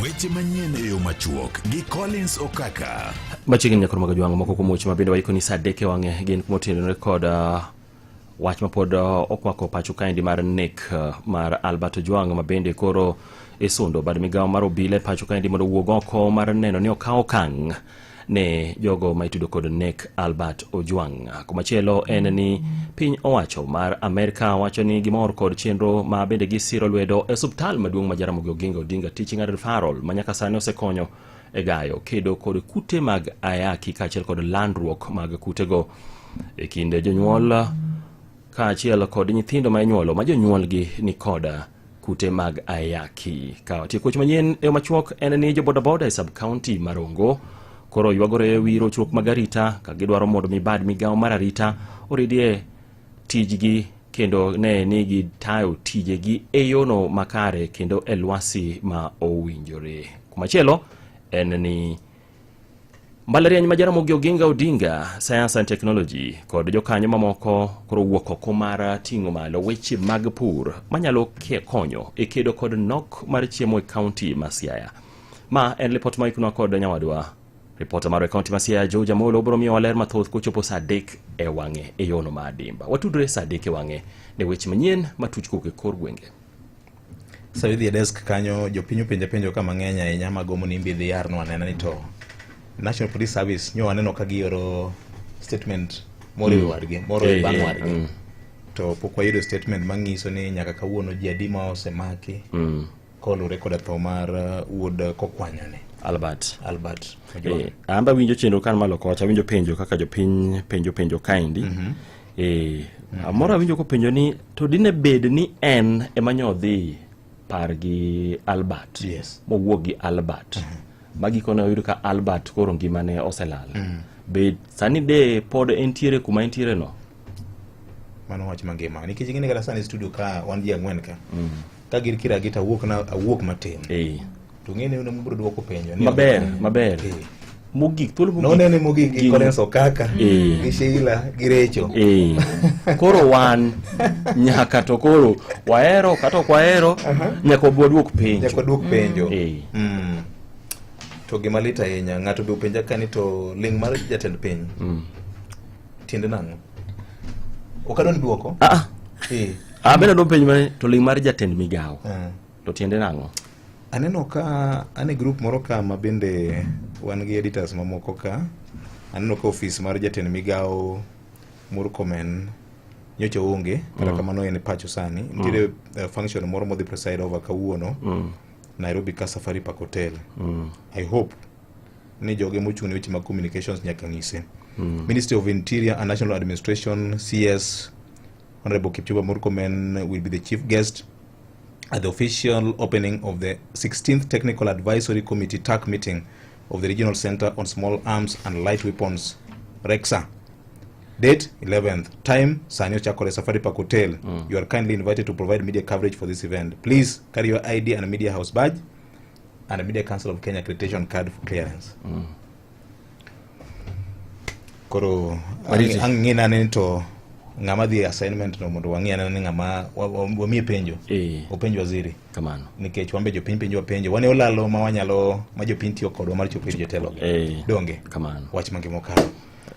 Weche manyien e yo machuok gi Collins Okaka. Machiegni nyakoro mag jwang' moko kuom weche mabende waiko ni sadeke wang'e gin kumotenore kod wach mapod okwako pacho kaendi mar nek mar Albert Ojwang' mabende koro isundo bad migawo mar obila pacho kaendi mondo wuog oko mar neno ni okawo okang' ne jogo ma itudo kod nek Albert Ojwang'. Kumachielo en ni piny owacho mar Amerika wacho ni gimor kod chenro ma bende gisiro lwedo e osiptal maduong' ma Jaramogi Oginga Odinga Teaching and Referral manyaka sani osekonyo e gayo kedo kod kute mag ayaki kaachiel kod landruok mag kutego e kinde jonyuol kaachiel kod nyithindo ma inyuolo ma jonyuolgi ni kod kute mag ayaki. Ka watieko weche manyien e machuok en ni jobodaboda e sub-county Marongo koro ywagore wi rochruok mag arita ka gidwaro mondo mibad migawo mar arita oridie tijgi kendo ne ni gitayo tijegi e yono makare kendo e lwasi ma owinjore. Kumachielo en ni mbalariany ma Jaramogi Oginga Odinga Science and Technology kod jokanyo mamoko koro wuok oko mar ting'o malo weche mag pur manyalo konyo e kedo kod nok mar chiemo e kaunti ma Siaya. Ma en report ma ikuno kod nyawadwa reporter mar kaunti ma Siaya George Amolo bro miyo waler mathoth kochopo sadek e wang'e e yono ma Dimba. Watudre sadek e wang'e ne weche manyien matuch koke kor gwenge. Sawidhi desk kanyo jopinyo penjo kama ng'eny ahinya magomo ni mbidhi yar no anena ni to National Police Service nyo aneno ka gioro statement moro wadgi moro bang' wadgi to pok wayudo statement mang'iso ni nyaka kawuono ji adima osemaki kolure kod tho mar wuod kokwanyane Albert. Amba winjo chenro kan malo kocha winjo penjo kaka jopiny penjo kaendi. Amora winjo ko penjo ni to dine bed ni en emanyodhi par gi Albert. Yes. Mowuok gi Albert. Magi kono yudo ka Albert koro ngimane oselal. Be sani de pod entiere kuma entiere no. Mano wach mangima. Nikech gini kata sani studio ka wan ji ang'wen ka. Ka gir kira gita awuok matin. To ngene uno mbro duoko penjo ni maber mogik thuolo mogik none mogik gi Collins Okaka gi Sheila gi Recho koro wan nyaka to koro waero kata kwaero nyaka duok penjo to gima lita yenya ng'ato be penja kani to ling mar jatend piny tiende nang'o okadon duoko bende do penjo mane to ling mar jatend migawo to tiende nang'o. Aneno ka ane group moro ka mabende wan gi editors mamoko ka aneno ka office mar jatend migawo Murkomen nyocho onge kata kamano en pacho sani nitiere function moro modhi preside over kawuono Nairobi ka Safari Park Hotel. I hope ni joge mochuni weche mag communications nyaka ng'ise. Ministry of Interior and National Administration CS Honorable Kipchumba Murkomen will be the chief guest at the official opening of the 16th Technical Advisory Committee TAC meeting of the Regional Center on Small Arms and Light Weapons, REXA. Date 11th. Time, Sanyo Chakore Safari Park Hotel. You are kindly invited to provide media coverage for this event. Please carry your ID and a media house badge and a Media Council of Kenya accreditation card for clearance. Koro, angina nito ngama di assignment no mondo wangiana ni ngama wamie penjo openjo waziri kamano nikech wambe jopiny penjo wapenjo wane olalo ma wanyalo ma jopiny tiyo kodwa mar chopo jotelo donge kamano wach mangemo karo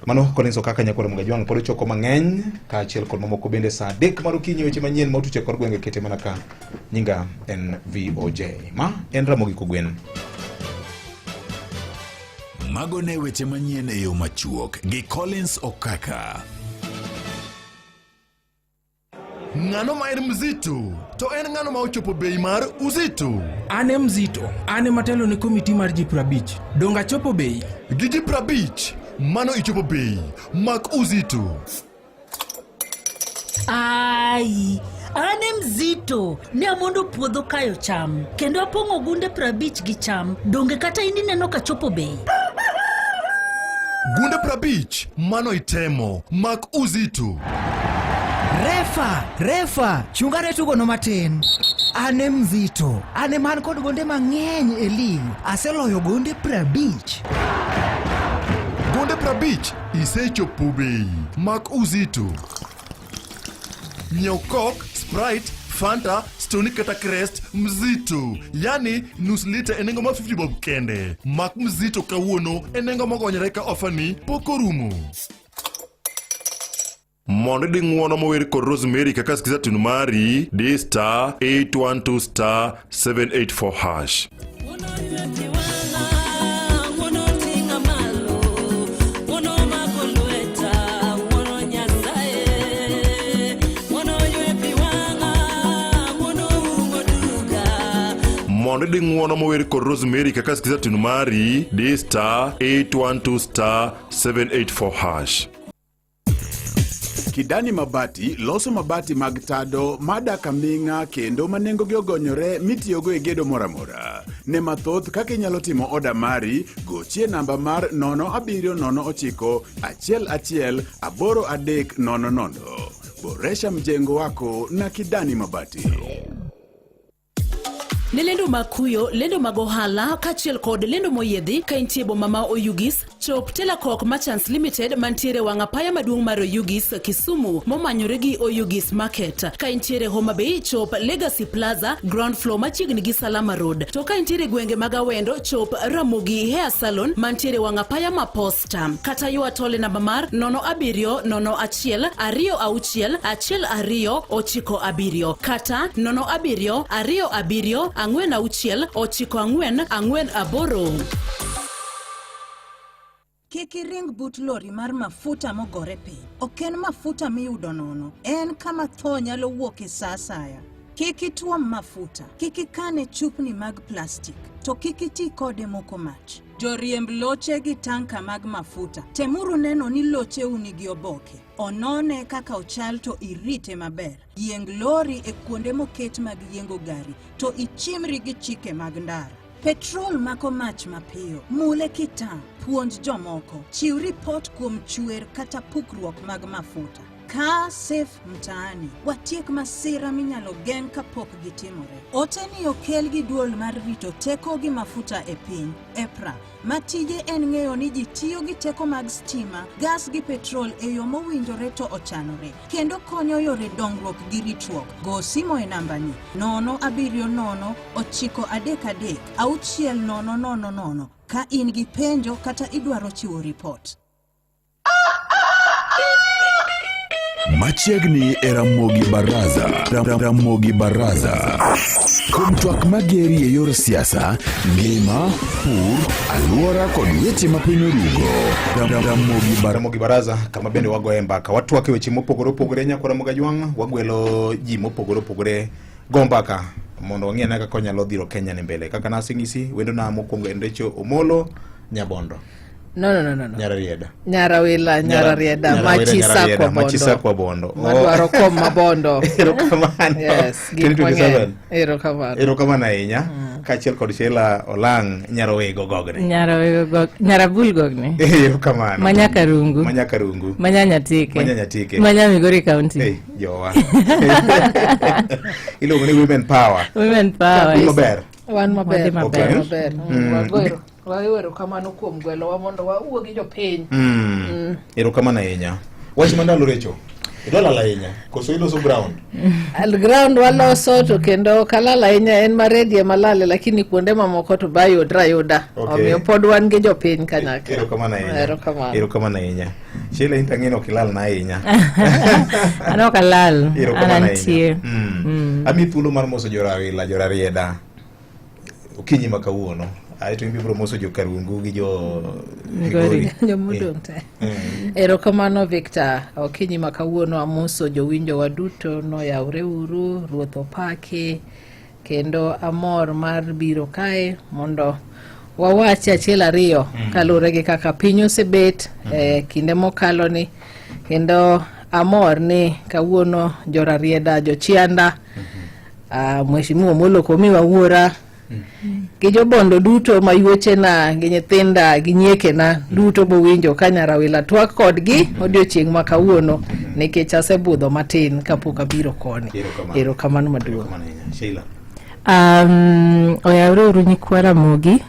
mano Collins Okaka nyakore mga jwang' pod choko mang'eny ka achiel kod mamoko bende saa 3 mar okinyi weche manyien ma tuche kod gwenge kete mana ka nyinga en VOJ ma en Ramogi Kogwen. Mago ne weche manyien e yo machuok gi Collins Okaka. Ng'ano ma en mzito to en ng'ano ma ochopo bei mar uzito. Ane mzito, ane matelo ne komiti mar G50. Donga chopo bei. Gi G50 mano ichopo bei mak uzito. Ai, ane mzito ne amondo puodho kayo cham kendo apong'o gunde 50 gi cham. Donge kata indi neno ka chopo bei. Gunde 50 mano itemo mak uzito. Refa, chungare tugo no matin. Ane mzito, ane man kod gonde mang'eny e lig. Aseloyo gonde 50. Gonde 50 isechopo bei mak uzito. Nyiew Coke, Sprite, Fanta, Stony kata Crest, Mzito. Yani nus lita enengo ma 50 bob kende. Mak Mzito kawuono enengo magonyre ka ofani poko rumo. Mondo di ng'uono mower kod Rosemary kaka skiza tunu mari di *812*784#. Mondo di ng'uono mower kod Rosemary kaka skiza tunu mari di *812*784#. Kidani Mabati loso mabati mag tado madaka ming'a kendo manengo gi ogonyore mitiyogo e gedo moramora. Ne mathoth kaka inyalo timo oda mari, gochie namba mar 0709 11 8300. Boresha mjengo wako na Kidani Mabati. Ne lendo makuyo, lendo magohala, kachiel kod lendo moyedhi, ka intie boma ma Oyugis, chop Telacok Merchants Limited mantiere wang'apaya maduong' mar Oyugis, Kisumu, momanyore gi Oyugis Market. Ka intiere Homa Bay, chop Legacy Plaza, ground floor machiegni gi Salama Road. To ka intiere gwenge mag Awendo, chop Ramogi Hair Salon mantiere wang'apaya ma Posta. Kata ywa tole namba mar 0701 26 92 kata 0727 4 Kiki ring but lori mar mafuta mogore piny. Oken mafuta miyudo nono. En kama tho nyalo wuoke saa asaya. Kiki tuom mafuta. Kiki kane chupni mag plastik. To kiki ti kode moko mach. Joriemb loche gi tanka mag mafuta. Temuru neno ni loche unigi oboke. Onone kaka ochal to irite maber. Yieng lori e kuonde moket mag yiengo gari. To ichimri gi chike mag ndara. Petrol mako mach mapiyo. Mule kitang. Puonj jomoko. Chiw report kuom chwer kata pukruok mag mafuta. Ka safe mtaani. Watiek masira minyalo geng kapok gitimore. Oteni okel gi duol mar rito teko gi mafuta e piny, EPRA. Matije en ng'eyo ni ji tiyo gi teko mag stima, gas gi petrol e yo mowinjore to ochanore. Kendo konyo yore dongruok gi ritruok. Go simo e namba ni 070 933 6000 ka in gi penjo kata idwaro chiwo report. Machiegni e Ramogi Baraza. Ramogi Baraza. Kuom twak mageri e yor siasa, ngima, pur, alwora kod weche mapiny orugo. Ramogi Baraza kama bende wagoye mbaka. Watu wake weche mopogore opogore nyako Ramogi Ajwang', wagwelo ji mopogore opogore go mbaka mondo wang'e naka konya lodhiro Kenya ne mbele. Kaka nasingisi wendo na mokwongo Endecho Omolo Nyabondo. No. Nyararieda. Nyararieda. Machisa kwa bondo. Madwaro kom mabondo. Erokamano. Yes. Erokamano. Erokamano ahinya. Kachiel kod Sheila Olang Nyarowego gogne. Nyarabul gogne. Erokamano. Manyakarungu. Manyanyatike. Manyamigori County. Hey, jowa. Iluongo ni Women Power. Maber. Wan maber. Okay. Wagwero. Wawero kamano kuom gwelo wa mondo wauo gi jopiny. Erokamano ahinya. Wach mandalo recho. Idolala ahinya. Koso iloso ground. Al ground waloso to kendo kalala ahinya en maredie malale lakini kuonde mamoko to bayo yuda. Omiyo pod wan gi jopiny kanyakla. Erokamano ahinya. Sheila intang'eno kilal na ahinya. Ano kalal. Anantie. Ami thuolo mar moso jorarieda. Okinyi makawuono. Aito ibiro moso jo Karungu gi jo Migori. Mudong te. Erokamano Victor. Okinyi makawuono amoso jowinjo waduto no yaure uru, ruoth opake, kendo amor mar biro kae mondo wawache achiel ariyo kalure gi kaka piny osebet kinde mokalo ni, kendo amor ni kawuono jorarieda jochianda mheshimiwa Omolo Komi Wuora gi jobondo duto mayuoche na gi nyithinda gi nyieke na duto bowinjo ka Nyarawila twak kodgi odiochieng' ma kawuono nikech asebudho matin kapok abiro koni. Erokamano maduong'. Sheila. Oyawre uru nyikwa Ramogi.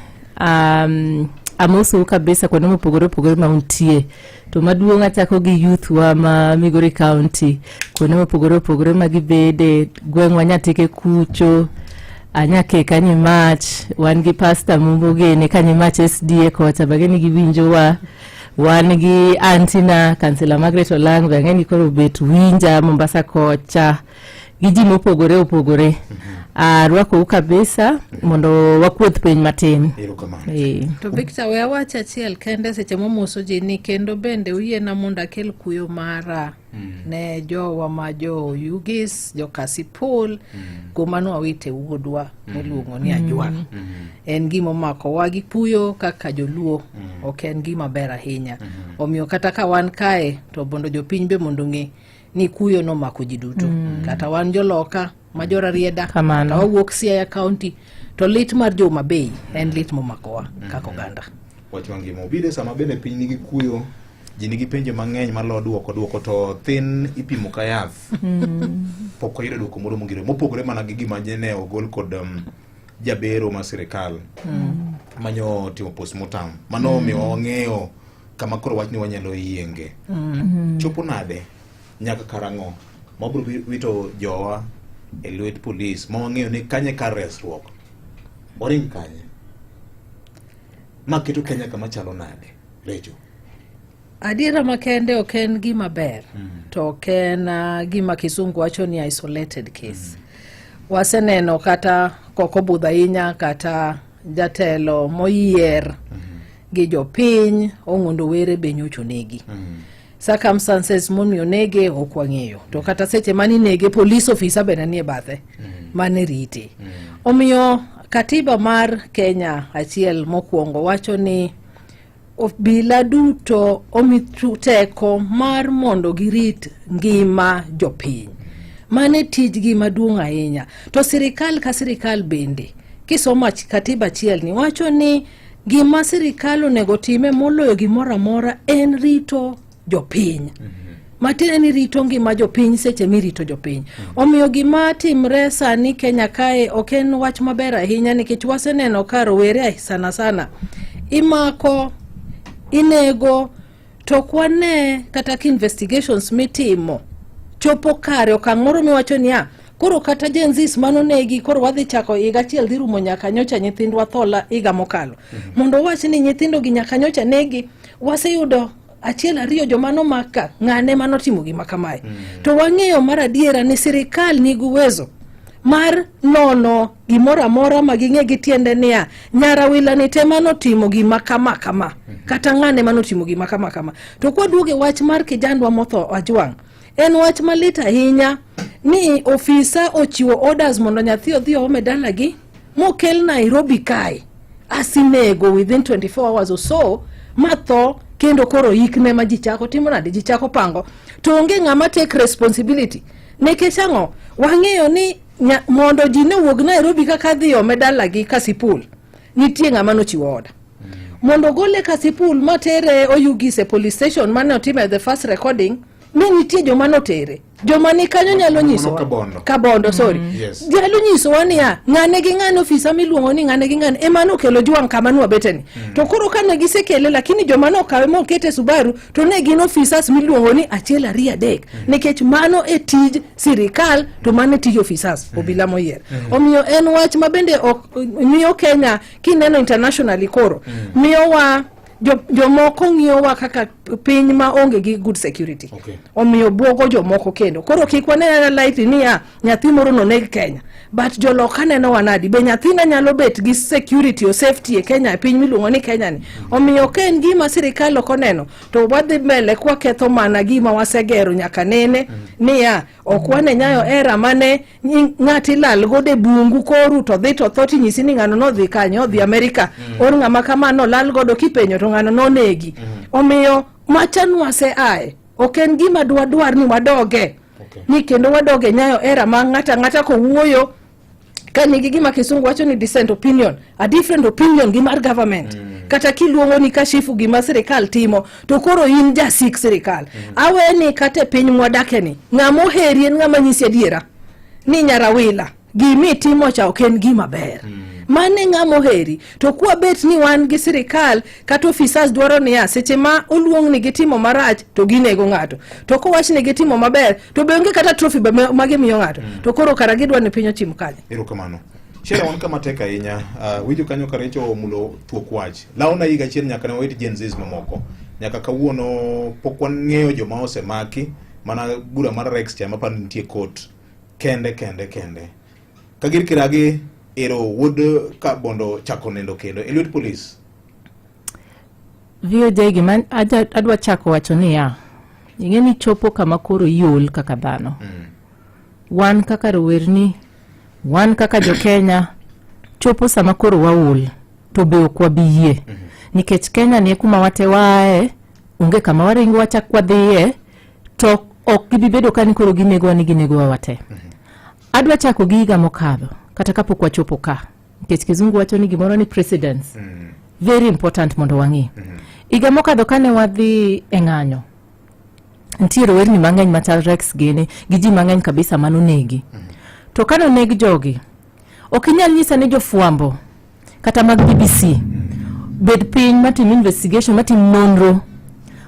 amosu kabisa kuonde mopogore opogore ma untie. To maduong' achako gi youth wa ma Migori County, kuonde mopogore opogore ma gibede, gweng'wa Nyatike kucho, anyake Kanyimach, wan gi pastor Mumbogene Kanyimach SDA kocha bageni giwinjowa, wan gi Antina Kansela Margaret Olang bageni koro bet winja Mombasa kocha, gi ji mopogore opogore. Rwako kabisa mondo wakuoth piny matin. To Victor, we awacha achiel kende seche momoso ji ni kendo bende uyiena mondo akel kuyo mara ne jowa ma jo Ugis, jo Kasipul, kumano awite wuodwa miluongo ni Ajwang. En gima omako wa gi kuyo kaka joluo, ok en gima ber ahinya. Omiyo kata ka wan kae to bondo jopiny be mondo ng'e ni kuyo no mako ji duto. Kata wan joloka majora rieda kamano wawuok Siaya County to lit mar Joma Bay en lit momakowa kako ganda. Wachwangi mobile sama bende piny nigi kuyo, ji nigi penje mang'eny malo duoko to thin ipimo ka yath. Pok oyudo duoko moro mongire mopogore mana gi gima ne ogol kod jabero ma sirikal manyo timo postmortem. Mano miyo wang'eyo kama koro wachni wanyalo yienge. Chopo nade nyaka karang'o mabro wito jowa e lwet polis ma wang'eyo ni kanye kar resruok oring kanye maketo Kenya kama chalo nade Recho? Adiera makende ok en gima ber, to ok en gima kisungu wacho ni isolated case. Waseneno kata koko budha inya kata jatelo moyier gi jopiny ong'ondo were be nyocho negi. Circumstances momiyo nege ok wang'eyo, to kata seche mani nege police officer bende nie bathe mane rite. Omiyo katiba mar Kenya achiel mokwongo wacho ni obila duto omi teko mar mondo girit ngima jopiny. Mane tijgi maduong' ahinya. To sirikal ka sirikal bende kisomo katiba achiel ni wacho ni gima sirikal onego time moloyo gimoro amora en rito jopiny. Matine ni rito ngima jopiny seche mirito jopiny. Omiyo gima timre sani Kenya kae ok en wach maber ahinya nikech waseneno ka rowere sana imako, inego, to kwane kata ki investigations mitimo chopo kare okang' moro miwacho ni koro kata jenzis manonegi koro wadhi chako higa achiel dhi rumo nyaka nyocha nyithindwa thola higa mokalo. Mondo wach ni nyithindo gi nyaka nyocha negi, waseyudo achiel ariyo jomano maka ng'ane manotimo gima kamae. To wang'eyo mar adiera ni sirikal nigi uwezo mar nono gimoro amora ma ging'e gi tiende niya nyarawila ni tema notimo gima kama kata ng'ane manotimo gima kama. To kwaduoge wach mar kijandwa motho Ajwang, en wach malit ahinya ni ofisa ochiwo orders mondo nyathi odhi ome dalagi mokel Nairobi kae asinego within 24 hours or so matho kendo koro ikne ma ji chako timo nade, ji chako pango to onge ng'ama take responsibility. Nikech ang'o wang'eyo ni mondo ji ne wuog Nairobi kaka dhi ome dalagi Kasipul nitie ng'ama nochiwo order mondo gole Kasipul matere Oyugis e police station mane otime the first recording. Ne nitie joma notere, joma ni kanyo nyalo nyiso Kabondo Yes. Nyalo nyiso wania ng'ane gi ng'ane ofisa miluongo ni ng'ane gi ng'ane emano kelo Jwang kama nwa beteni. To koro kane gisekele lakini joma no kawe mo kete Subaru to ne gin officers miluongo ni achiel ariyo adek. Nikech mano e tij sirikal to mano e tij officers obila moyier. Omiyo en wach mabende miyo Kenya kineno internationally koro miyo wa jomoko ng'iyowa kaka piny ma onge gi good security. Omiyo buogo jomoko kendo. Koro kik wanena light ni nyathi moro no neg Kenya. But joloka neno wanadi be nyathina nyalo bet gi security o safety e Kenya piny miluongo ni Kenya ni. Omiyo ken gima sirikal ok oneno to wadhi mbele kwa ketho mana gima wasegero nyaka nene ni ok wane nyayo era mane ng'ati lal gode bungu koru to dhi to thoti nyisi ni ng'ano no dhi kanyo dhi Amerika or ng'ama kamano lal godo kipenyo to ng'ano no negi. Omiyo machan wase ae ok en gima dwar ni wadoge ni kendo wadoge nyayo era ma ng'ata ko wuoyo kanigi gima kisungu wacho ni dissent opinion, a different opinion gi mar government. Kata kiluongo ni kashifu gima sirikal timo to koro in jasik sirikal. Awe ni kate piny mwadake ni ng'amo heri en ng'ama nyisi adiera ni nyarawila gimi timo cha ok en gima ber. mane ng'amo heri to kwa bet ni wan gi sirikal kata ofisas dwaro ni seche ma oluong ni gitimo marach to ginego ng'ato to ko wach ni gitimo maber to bengi kata trophy mage miyo ng'ato to koro kara gidwa ni piny ochim kanye. Erokamano. Shera wan kama teka inya wijo kanyo karecho mulo tuok wach laona higa chien nyaka ne wait Gen Z mamoko nyaka kawuono pok wan ng'eyo joma osemaki mana bura mar Rex cha mapa nitie court kende kagir kiragi ero wood ka bondo chako nendo kendo elite police vio jegi man adwa chako wacho ni ya ingeni chopo kama koro yul kaka dhano wan kaka rowerni wan kaka jo Kenya chopo sama koro waul to be okwa biye nikech Kenya ni kuma watewae unge kama waringo wachak wadhiye to ok gibibedo kani koro ginego wate adwa chako giga mokadho kata kapok wachopo ka nikech kizungu wacho ni gimoro ni precedence very important mondo wangi iga mokadho kane wadhi eng'anyo ntiero werni mang'eny machal Rex gene giji mang'eny kabisa manonegi to kano negi jogi okinyal nyisa ni jofuambo kata mag BBC bed piny matim investigation matim nonro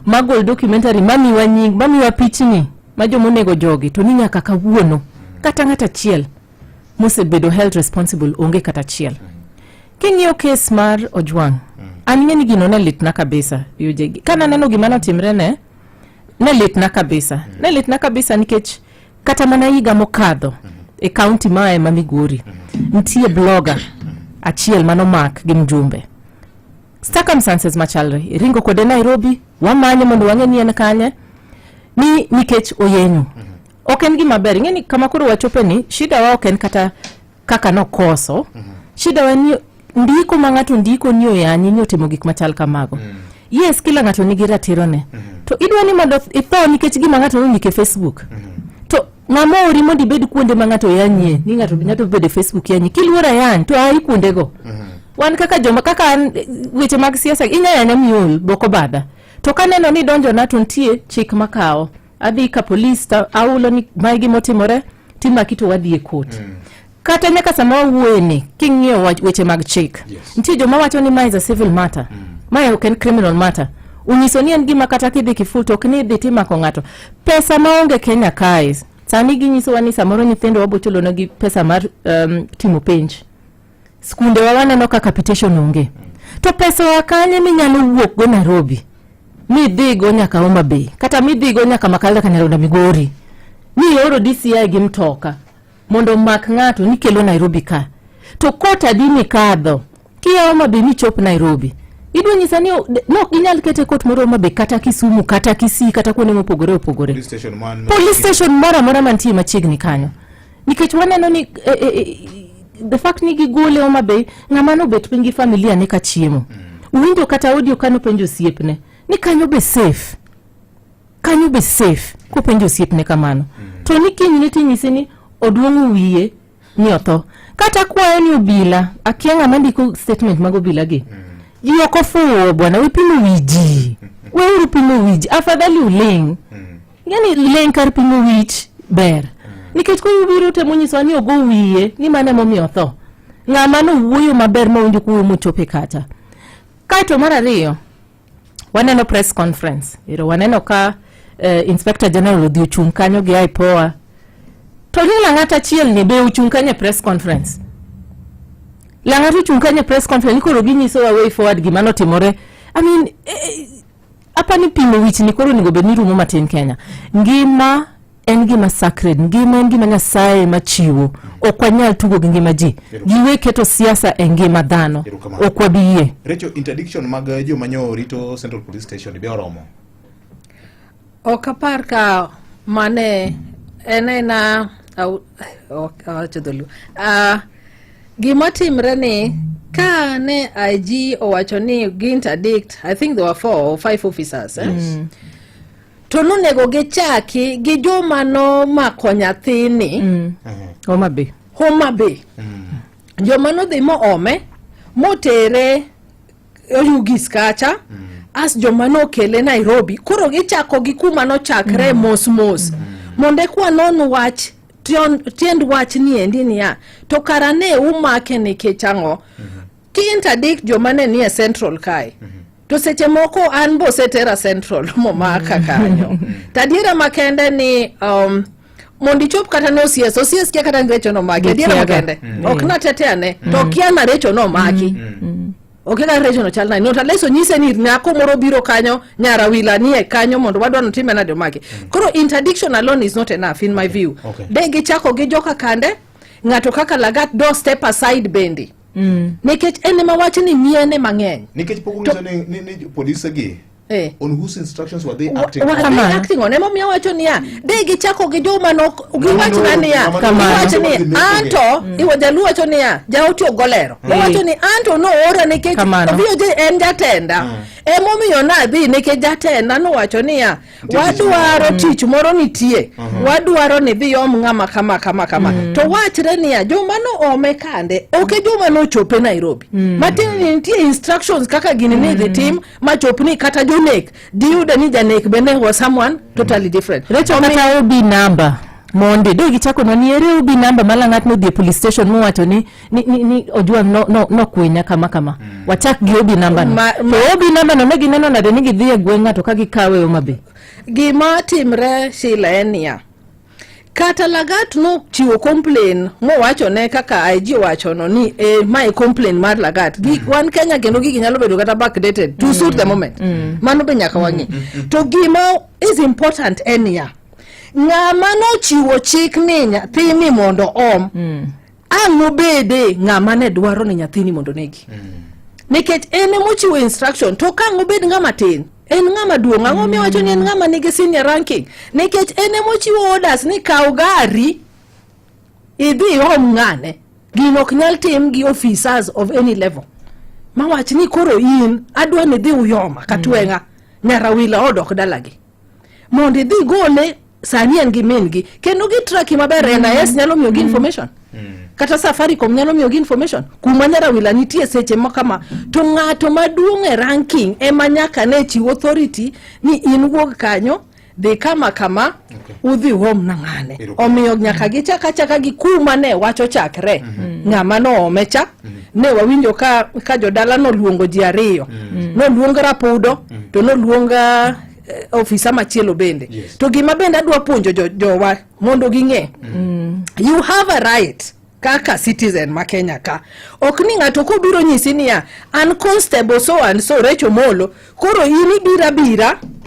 magol documentary mamiwa nying mamiwa pichni majomonego jogi to ni nyaka kawuono kata ng'ata chiel mosebedo held responsible onge kata chiel king'iyo case mar Ojwang an ng'eni gino ne litna kabisa yojegi kana neno gima notimre ne litna kabisa nikech kata mana higa mokadho e county mae ma Migori ntie blogger achiel manomak gi mjumbe circumstances machalre ringo kode Nairobi wamanye mondo wang'eni en kanye ni nikech oyenyu oken gima ber ng'eni kama koro wachope ni shida wa oken kata kaka no koso shida wa ni ndiko mang'ato ndiko ni oyanyi ni otimo gik machal kamago yes kila ng'ato nigi ratiro ne to idwa ni mondo itho nikech gima ng'ato nondike Facebook to ng'amori mondo ibed kuonde ma ng'ato yanyie ni ng'ato bede Facebook yanyi kiluora yan to ai kuonde go wan kaka joma kaka weche mag siasa inyanya miul boko bada to kaneno ni donjo na tontie chik makao adhi ka police ta aulo ni maigi motimore tima kitu wadhi e court kata nyaka sama wuene king'io weche mag chik ntie joma wacho ni mai za civil matter mai oken criminal matter unyiso ni en gima kata kidhi kifuto okni dhi tima ko ng'ato pesa maonge Kenya kae sani ginyiso wani samoro nyithindo wabochulo negi pesa mar timo penj skunde waneno ka capitation onge to pesa wakanye minyalo wuok go Nairobi midhi go nyaka Homa Bay kata midhi go nyaka Makala Kanyarona Migori ni oro DCI gi mtoka mondo mak ng'ato nikelo Nairobi ka to kota dini kadho kia Homa Bay ni chop Nairobi idwa nyisa ni no ginyal kete kot moro Homa Bay kata Kisumu kata Kisii kata kuonde mopogore police station mora mantie machiegni kanyo nikech waneno ni the fact ni gigole Homa Bay ng'amano bet pingi familia ne ka chiemo uwinjo kata audio kano penjo siepne ni kanyo be safe ko penjo siepne kamano to ni kinyini tinyisi ni oduongo wiye ni otho kata kwayo ni obila akianga mandiko statement mago bila gi yoko fuo bwana wipimo wiji wewe upimo wiji afadhali uleng yani leng kar pimo wich ber nikech ko ubiro te munyiso ni ogo wiye ni mane momi otho ng'ama no wuoyo maber ma unjo kuwo mochope kata kaito mar ariyo waneno press conference waneno ka inspector general odhi ochung' kanyo gi IPOA to ni ng'ata chiel ni be ochung' kanyo press conference lang'ato ochung' kanyo press conference ni koro ginyiso wa way forward gima notimore I mean apa ni pimo wich ni koro nigo be ni rumo matin Kenya ngima en gima sacred ngima en gima Nyasaye machiwo okwanyal tugo gi ngima ji giwe keto siasa e ngima dhano okwabiye Recho interdiction mag jo manyo rito Central Police Station be oromo okapar ka mane enena chodolu gima timre ni ka ne IG owacho ni interdict I think there were 4 or 5 officers to nonego gichaki gi joma no mako nyathini Homa Bay joma no dhi moome motere Oyugis kacha as joma no kele Nairobi koro gichako gi kuma no chakre mos mondo kwa non wach tiend wach ni endi niya to karane umake nikech ang'o ki interdict joma ne nie central kae to seche moko an bo setera central momaka kanyo tadiera makende ni mondi chop kata no osies kia kata ngecho no maki adiera makende ok na teteane to kia na recho no maki ok ka recho no chalna no taleso nyise ni nyako moro biro kanyo nyara wila nie kanyo mondo wadwa no time na de maki koro interdiction alone is not enough in my view de gichako gi joka kande ngato kaka Lagat do step aside bendi nikech ene mawach ni miene mang'eny nikech pokungizo ni police gi on whose instructions were they acting acting on emo miya wacho niya de gichako gi joma no giwach na niya giwach ni anto iwo jaluo wacho niya jaoti ogolero wacho ni anto no ora nikech obiyo je en jatenda emo miyo na dhi nikech jatenda no wacho niya wadwaro tich moro nitie wadwaro ni dhi om ng'ama kama to wachre niya joma no ome kande oke joma no chope Nairobi matin nitie instructions kaka gini ni the team ma chopni kata nek diuda ni janek bende was someone totally different recho kata obi number monde do gichako no niere obi number malangat no the police station mo wacho ni ojuang no kwenya kama wachak gi obi number no obi number no negi neno na de nigi dhie gwenga to kagi kawe omabe gima timre Shilenia kata Lagat no chiwo complain mo wacho ne kaka IG wacho no ni my complain mar Lagat gi wan Kenya kendo gi nyalo bedo kata backdated to suit the moment mano be nyaka wangi to gima is important enia ng'ama no chiwo chik ni nyathini mondo ang'o bede ng'ama ne dwaro ni nyathini mondo negi nikech ene mochiwo instruction to kang'o bed ng'ama tin en ng'ama duong' ang'o miyo wacho ni en ng'ama nigi senior ranking nikech ene mochiwo orders ni kaw gari idhi ng'ane gino ok nyal tim gi officers of any level mawach ni koro in adwa ni dhi uyoma katwenga nyarawila odok dalagi mondo idhi gole sani en gi min gi kendo gi track maber NIS nyalo miyo gi information kata Safaricom nyalo miyo gi information kuma nyarawila nitie seche makama to ng'ato maduong' e ranking ema nyaka ne chiwo authority ni in wuog kanyo de kama udhi uom na ng'ane omiyo nyaka gichaka gi kuma ne wacho chakre ng'ama no omecha ne wawinjo ka jodala no luongo ji ariyo no luongo Rapudo to no luonga ofisa machielo bende to gima bende adwa puonjo jowa mondo ging'e you have a right kaka citizen ma Kenya ka ok ni ng'ato ko biro nyisi niya an constable so and so Recho Molo koro ini bira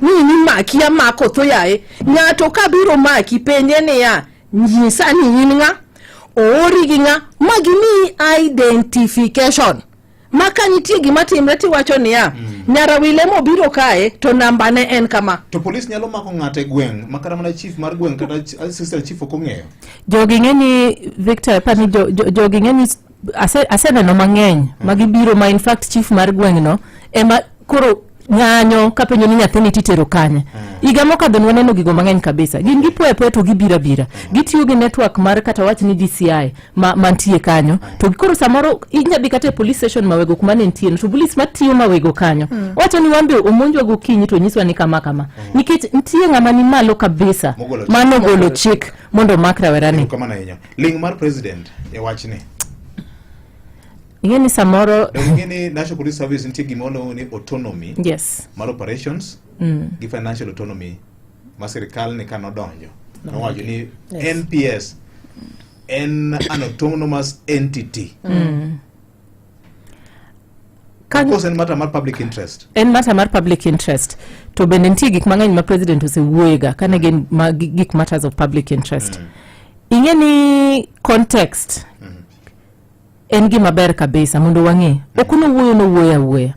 ni maki ya mako to yae ng'ato ka biro maki penje niya nyisa ni in ng'a ori gi ng'a magini identification maka nitie gima timre ti wacho niya nyarawile mo biro kae to namba ne en kama to police nyalo mako ng'ate gweng makara mana chief mar gweng kata assistant chief okong'eyo jogi ng'eni Victor pani jogi ng'eni aseneno mang'eny magibiro ma in fact chief mar gweng no ema koro ng'anyo kapenyo ni nyathini titero kanya iga mokadho nwaneno gigo mang'eny kabisa gin gipoe to gibira gitiyo gi network mar kata wach ni DCI mantie kanyo to koro samoro inyabi kata police station mawego kuma ne ntie to police matiyo mawego kanyo wacho ni wambe omonjwa gokinyi to nyiswa ni kama nikech ntie ng'ama ni malo kabisa mano golo chik mondo makra werani kama na yenyo ling mar president e wachni ingeni samoro ingeni National Police Service ntie gimono ni autonomy mar operations gi financial autonomy ma serikal ni kano donjo no wacho ni NPS an autonomous entity Because en matter mar public interest. En matter mar public interest. To bende ntie gik mang'eny ma president osewuoyega kane gin gik matters of public interest. Ingeni context en gima ber kabisa mondo wang'e. Okuno wuoyo no wuoya.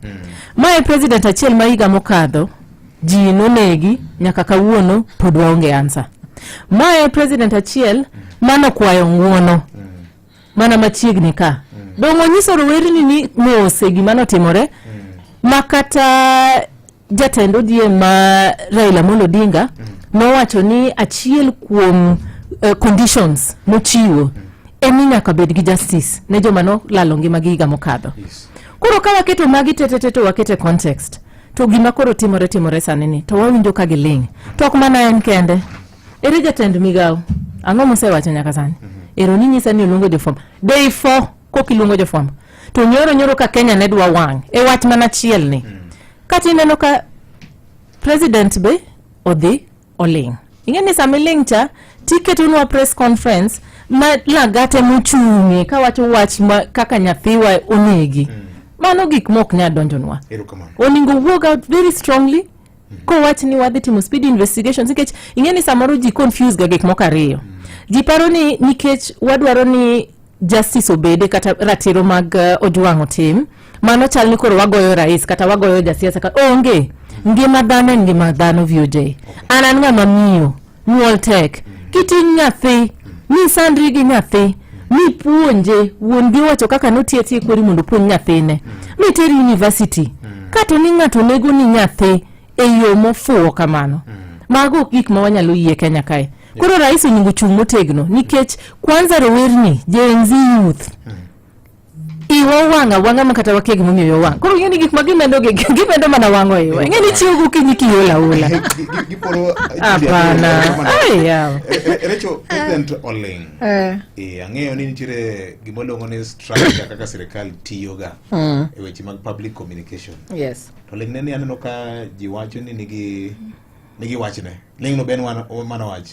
Mae president achiel ma higa mokadho ji nonegi nyaka kawuono pod waonge answer. Mae president achiel mano kwayo ng'uono. Mana machiegni ka. Dongo nyiso rowerni ni mose gima notimore makata jatendo die ma Raila Amolo Odinga nowacho ni achiel kuom conditions mochiwo en nyaka bed gi justice ne joma no lalo ngima gi higa mokadho. Koro ka waketo magi tete wakete context to gima koro timore sani ni to wawinjo ka giling to ok mana en kende ere jatend migao Ang'o mosewacho nyaka sani? Ero ni nyisa ni oluongo jofwambo. Day 4 kok iluongo jofwambo. To nyoro ka Kenya ne dwa wang' e wach mana chiel ni. Kati neno ka president be odhi oling. Ingeni samiling cha tiketunwa press conference ma lagate mochungi ka wacho wach kaka nyathiwa onegi. Mano gik mok nya donjonwa. Oningo walk out very strongly. Ko wach ni wadhi timo speed investigations nikech ingeni samoro ji confuse ga gik moko ariyo. Ji paro ni nikech wadwaro ni justice obede kata ratiro mag Ojwang' tim mano chal ni koro wagoyo rais kata wagoyo jasiasa kata onge ngima dhano VOJ anan ng'ama miyo nyuol tek kiting nyathi ni sandri gi nyathi ni puonje wuon gi wacho kaka notieti kweri mondo puonj nyathine mi teri university kato ni ng'ato nego ni nyathi e yo mofuwo kamano mago gik ma wanyalo yie Kenya kae. Koro rais onego chung motegno nikech kwanza rowerni Gen Z youth iwo wanga makata wakegi momiyo yo wang. Koro ngeni gik magimendo mana wango iwa. Ngeni chiwo gokinyi kiyola ula. Apana. Ai yaw. Recho President Oling. Ang'eyo ni nitire gimolongo ne strategy kaka serikali tiyoga e weche mag public communication. Yes. To Oling ne aneno ka ji wacho ni nigi wachne. Ling no ben mana wach.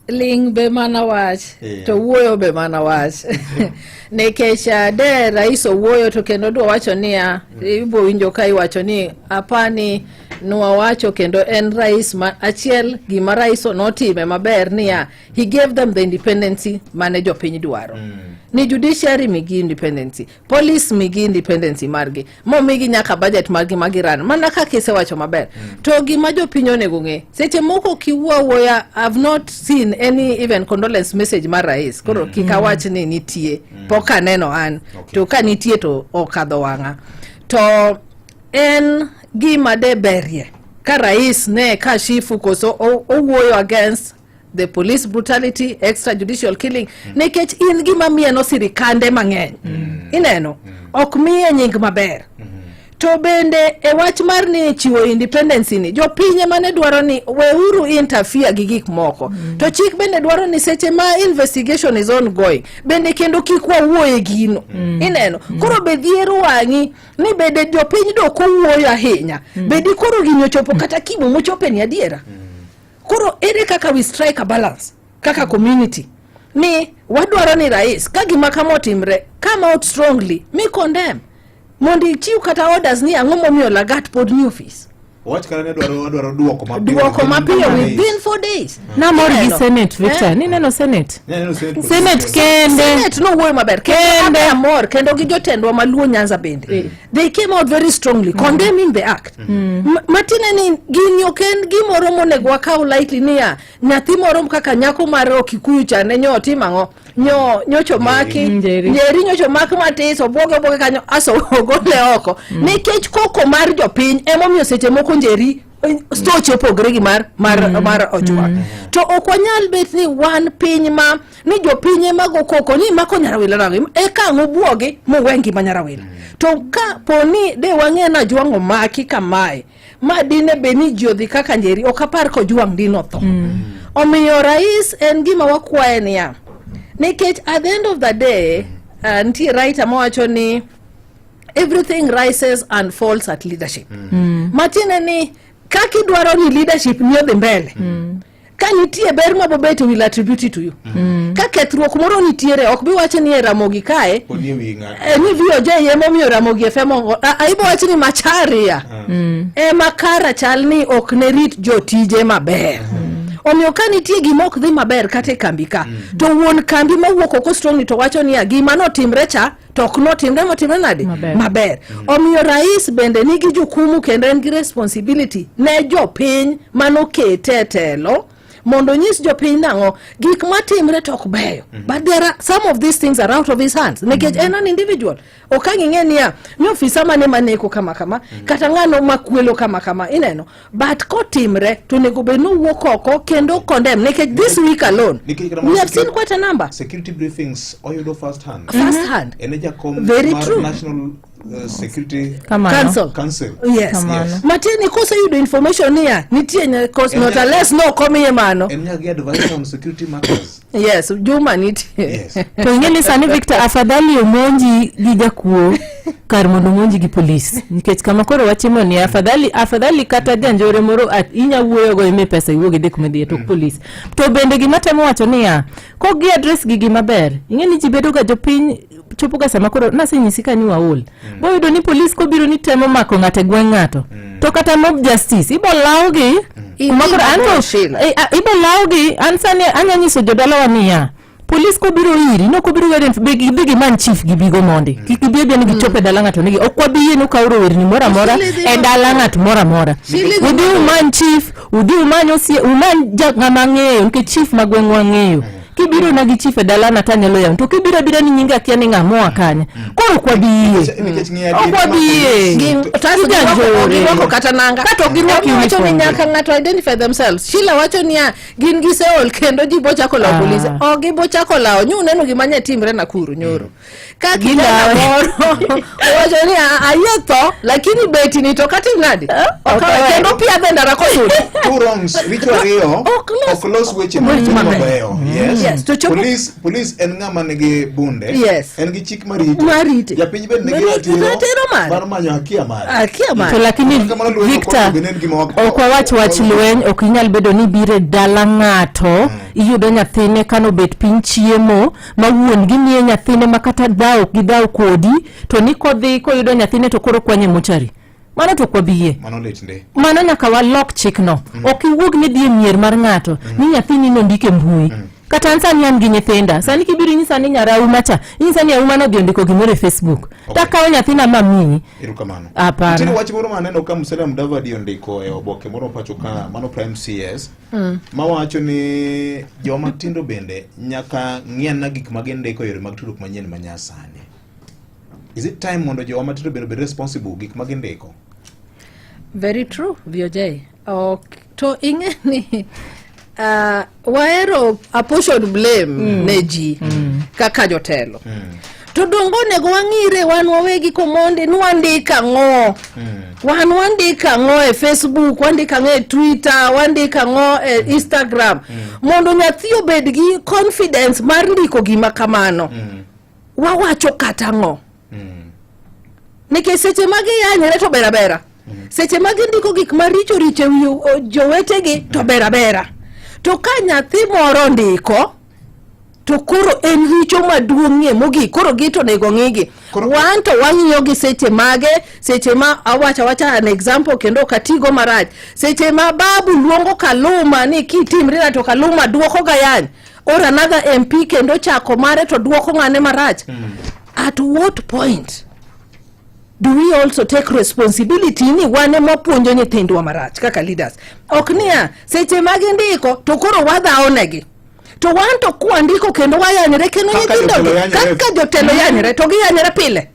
Ling be mana wach to wuoyo be mana wach nekech de rais wuoyo to kendo dwa wacho niya ibo winjo kai wacho ni apani nwa wacho kendo en rais achiel gima rais notime maber niya he gave them the independency mane jopiny dwaro ni judiciary migi independency, police migi independency margi, mo migi nyaka budget margi magiran mana ka kise wacho maber to gima jopiny onego ng'e seche moko kiwuoya I've not seen any even condolence message mar rais koro kikawach ni nitie poka neno an to ka nitie to okadho wanga to en gima de berie ka rais ne ka shifu koso owuoyo against the police brutality, extrajudicial killing nekech in gima mieno sirikande mang'eny ineno ok miye nying maber to bende e wach mar ni chiwo independence ni jopinye mane dwaro ni weuru interfere gi gik moko to chik bende dwaro ni seche ma investigation is ongoing bende kendo kikwa wuoye gino ineno koro bedhiero wangi ni bende jopiny do ko wuoyo ahinya bende koro ginyo chopo kata kimo mochope ni adiera koro ere kaka we strike a balance kaka community ni wadwaro ni rais ka gima kama timre come out strongly me condemn mondi chiu kata orders ni ang'o momiyo lagat pod ni office watch kana dwaro duoko mapiyo within 4 days na morgi senate Victor ni neno senate senate no wuoyo maber kende amor kendo gi jotendwa maluo Nyanza bende they came out very strongly condemning the act matine ni ginyo ken gimoro monego wakaw lightly niya nyathi moro kaka nyako mar Okikuyu cha ne nyoti mang'o nyocho maki njeri nyocho maki matiso boge kanyo aso ogole oko nikech koko mar jopiny emomiyo seche moko njeri stoche opogre gi mar Ojwang' to okwanyal bet ni wan piny ma ni jopinye mago koko ni mako nyarawila rangi e ka ngobuogi muwengi manyarawila to ka poni de wang'e na Ojwang' maki kamae ma dine beni jodhi kaka njeri okapar ko Ojwang' dino tho omiyo rais en gima wakwaye niya nikech at the end of the day nti right amowacho ni everything rises and falls at leadership matine ni kaki dwaro ni leadership ni odhi mbele ka nitie ber mabobet will attribute to you ka kethruok moro nitiere ok bi wacho ni Ramogi kae ni VOJ yemo miyo Ramogi femo aibo wacho ni Macharia makara chal ni ok ne rit jotije maber omiyo ka nitie gima ok dhi maber kata kambi ka to wuon kambi mawuok oko strongly to wacho ni gima notimre cha to ok notimre motimre nade maber omiyo rais bende nigi jukumu kendo en gi responsibility ne jopiny manokete telo mondo nyis jopiny nang'o gik matimre to ok beyo but there are some of these things are out of his hands nikech en an individual okang'e niya ni ofisa mane maneko kama kata ng'ano makwelo kama ineno but kotimre to nego be no wuok oko kendo condemn nikech this week alone we have seen quite a number security briefings oyudo first hand very true security council. Yes. Yes. Matini kosa yudo information here. Nitie nya cause not unless no come mano. And you get advice on security matters. Yes, Juma nitie. Yes. To ingeni sani Victor afadhali omonji gi jakuo kar mondo omonji gi police. Nikech kama koro wachimo ni afadhali kata janjore moro inya wuoyo go ime pesa iwuoge dek medhi to police. To bende gima temo wacho ni ya ko gi address gi maber. Ingeni ji bedo ga jopiny chopo ga sama koro nasenyisika ni waol. Boyudo ni police ko biro ni temo mako ng'ate gweng' ng'ato. To kata mob justice ibo lawgi makoro anto ibo lawgi ansane anyanyiso jodala wania police ko biro iri no ko biro werden bigi man chief gi bigo monde kikibebe ni gichope dala ng'ato nigi okwabiye no kauro werni mora e dala ng'at mora udi man chief udi man osie uman ng'amang'eyo nke chief magweng' wang'eyo kibiro na gi chief dala na tanyalo ya to kibiro ni nyinga kia ni ng'amoa kanya koro kwabiye girwako kata nanga kata girwako wacho ni nyaka ng'ato identify themselves. Shila wacho ni gin giseol kendo ji bochako la polisi gi bochako la neno gimanya timre na kuru nyoro ka gila moro wacho ni ayetho lakini beti ni to kati ngadi kendo pia bendara ko yudi two wrongs ritual rio close weche mabeyo. Yes, police en ng'ama nigi bunde. Yes. En gi chik mariti. Japiny bende nigi ratiro mar manyo hakia mare. To lakini Victor okwa wach lweny ok inyal bedo ni bire dala ng'ato iyudo nyathine kano bet piny chiemo ma wuon gi miye nyathine makata dhaw kodi to ni kodhi koyudo nyathine to koro kwanye mochari. Mano to kwabiye. Mano letnde. Mano nyaka walok chik no. Ok iwuog ni dhie mier mar ng'ato ni nyathini no ndike mbui. Kata ansani an gi nyithinda sani kibiro nyisa ni nyara umacha nyisa ni uma no ndiko gimore e Facebook takawo nyathina mami irukamano apana tini wach moro maneno ka Musalia Mudavadi ondiko e oboke moro pacho ka mano Prime CS mawacho ni joma tindo bende nyaka ng'ien na gik magindiko yore mag tudruok manyien manyasani. Is it time mondo joma tindo bende be responsible gik magindiko? Very true VJ. To ingeni waero apportion blame neji kaka jotelo to dongo nego wang'ire wan wawegi komonde nwandika ng'o wandika ng'o e Facebook wandika ng'o e Twitter wandika ng'o e Instagram mondo nyathi obed gi confidence mar ndiko gima kamano wawacho kata ng'o nikech seche magi yanyre to bera seche magi ndiko gik maricho jowetegi to bera to ka nyathi moro ndiko to koro en richo maduong'ie mogi koro gito nego ng'igi wan to wang'iyo gi seche ma awacha an example kendo katigo marach seche ma babu luongo Kaluma ni kitimre to Kaluma duoko gayany or another MP kendo chako mare to duoko ng'ane marach. At what point do we also take responsibility ni wane mapuonjo nyithindwa marach kaka leaders? Ok niya seche magi ndiko to koro wadhaonegi to wan to kuandiko kendo wayanyre kendo nyithindo kaka jotelo yanyre to giyanyre pile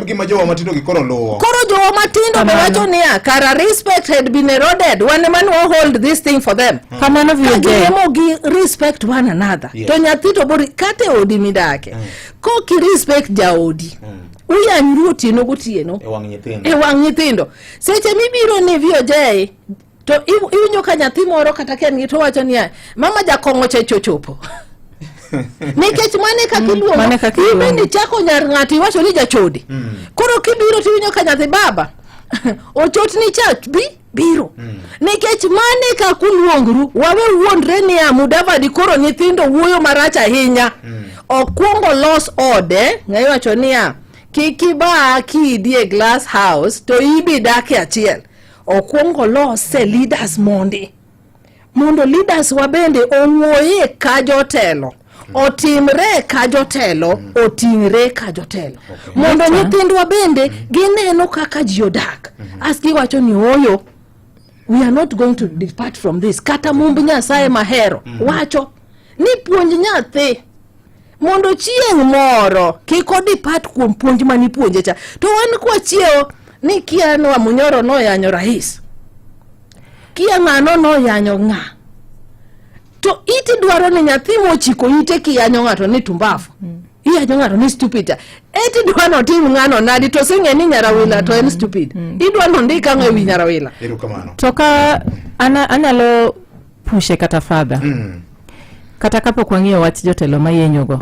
gima jowa matindo gi koro luwo koro jowa matindo be wacho niya kara respect had been eroded wane man will hold this thing for them kamano gi respect one another. To nyathi to bori kate odi midake ko ki respect jaodi uyanyru otieno gotieno e wang' nyithindo seche mibiro ni VJ to iwinjo ka nyathi moro kata ken gi to wacho niya mama jakong'o chochopo nikech mane kakiluongo bende chako nyar ng'ati wacho ni jachodi koro kibiro tiwinjo ka nyathi baba ochot ni chach biro nikech mane kakuluongru wawe wuondre ni Mudavadi koro nyithindo wuoyo marach ahinya okwongo los ode ng'ayo wacho niya kikiba kidie glass house to ibi dake achiel okwongo lose leaders mondo leaders wabende owuoye ka jotelo otimre ka jotelo otingre ka jotelo mondo nyithindwa bende gineno kaka ji odak aski wacho ni oyo we are not going to depart from this kata mumb Nyasaye mahero wacho ni puonj nyathi mondo chieng' moro kiko depart kuom puonj mani puonje cha to wan kwa chieo ni kia no Munyoro no yanyo rais kia ng'ano no yanyo ng'a to iti dwaro ni nyathi mochiko ite kiyanyo ng'ato ni tumbafu iya jong'ato ni stupid eti dwano tim ng'ano nadi to sing'e ni nyarawila to en stupid idwano ndika ng'e wi nyarawila to ka anyalo pushe kata fadha kata kapok wang'iyo wach jotelo mayenyogo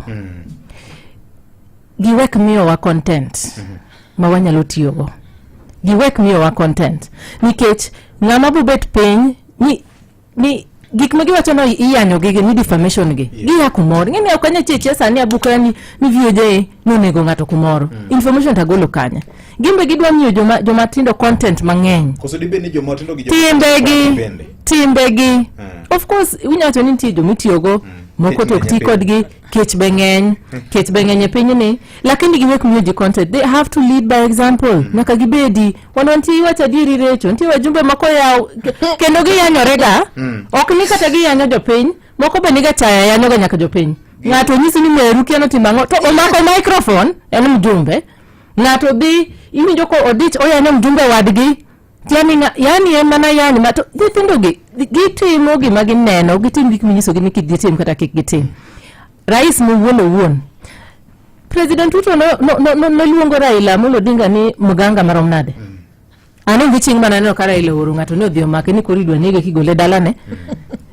giwek miyowa content ma wanyalo tiyogo giwek miyowa content nikech ng'ama bobet piny ni gik ma giwacho no iyanyo gi ni defamation gi giya kumoro ng'eni ok anya cheche sani abuka ni VOJ nonego ng'ato kumoro information tagolo kanya gimbe gidwa miyo joma tindo content mang'eny koso dibe ni joma tindo gi timbegi of course winyacho ni nitie jomitiyogo moko tok ti kodgi kech beng'eny e pinyni lakini giwek miyo ji content they have to lead by example nyaka gibedi wananti wacha diri recho nitie wajumbe mako yaw kendo giyanyorega ok ni kata giyanyo jopiny moko be niga chaya yanyoga nyaka jopiny ng'ato nyisi ni meru kiano timang'o to omako microphone en mjumbe ng'ato dhi iwinjo ko odich oyanyo mjumbe wadgi yani emana yani mato nyithindo gitimo gima gineno gitim gik minyisogi ni kik gitim kata kik gitim rais wuon president Ruto no luongo Raila Amolo Odinga ni muganga marom nade ane giching mananeno ka Raila oro ng'ato ne odhi omake ni koridwa nege kigole dalane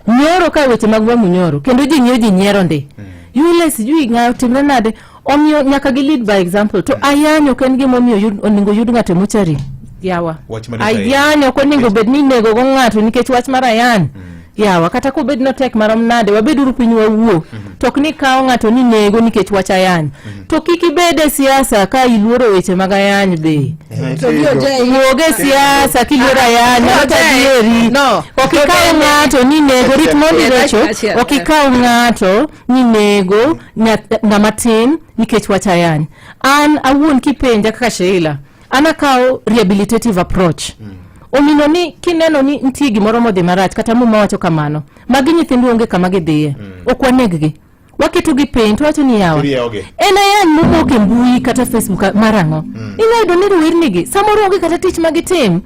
nyoro ka weche mag munyoro kendo ji nyiero ndi yule sijui ng'ayo timre nade omiyo nyaka gi lead by example to ayanyo ken gima omiyo oningo yud ng'ato mochari yawa ayanyo ko ningo bed ni nego go ng'ato nikech wach mar ayan yawa kata ko bed no tek marom nade wabeduru piny wawuo tok ni kawo ng'ato ni nego nikech wach ayan to kiki bede siasa ka iluoro weche mag ayan be to yoge siasa kiluoro ayan hata dieri okikawo ng'ato ni nego rit mondi recho okikawo ng'ato ni nego ng'ama tin nikech wach ayan an awuon kipenja kaka Sheila anakawo rehabilitative approach omino ni kineno ni ntie gimoro modhi marach kata muma wacho kamano magi nyithindu onge kama gidhiye ok waneg-gi waketo gi piny to wacho ni yawa en ayan mowuok e mbui kata Facebook marang'o ing'ayudo ni rowernigi samoro onge kata tich magitim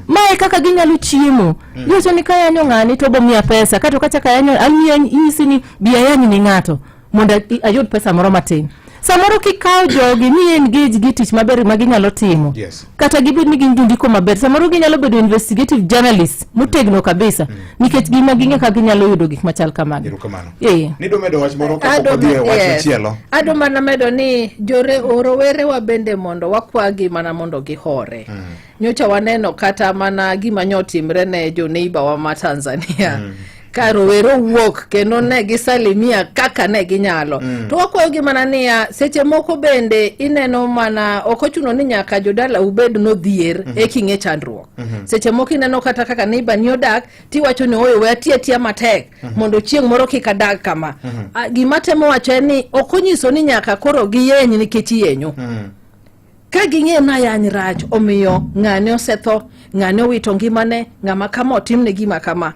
mae kaka ginyalo chiemo iwacho ni kayanyo ng'ani to bomiya pesa kata kachaka yanyo inyisi ni biayanyi ni ng'ato mondo ayud pesa moro matin samoro kikawo jogi ni engage gi tich maber ma ginyalo timo kata gibed ni gindiko maber samoro ginyalo bedo investigative journalist motegno kabisa nikech gima ginge ka ginyalo yudo gik machal kamano ni do medo wach moro ka odhi wach chielo ado mana medo ni rowere wa bende mondo wakwagi mana mondo gihore nyocha waneno kata mana gima nyotimre ne jo neighbor wa ma Tanzania ka rowero wuok kendo ne gisalimia kaka ne ginyalo to wakwayo gima nania seche moko bende ineno mana okochuno ni nyaka jodala ubed no dhier king'e chandruok seche moko ineno kata kaka neighbor ni odak ti wacho ni oyo we atia matek mondo chieng' moro kikadag kama gima temo wacho ni okonyiso ni nyaka koro giyeny nikech yenyo ka ging'e na yany rach omiyo ng'ane osetho ng'ane owito ngimane ng'ama kama otimne gima kama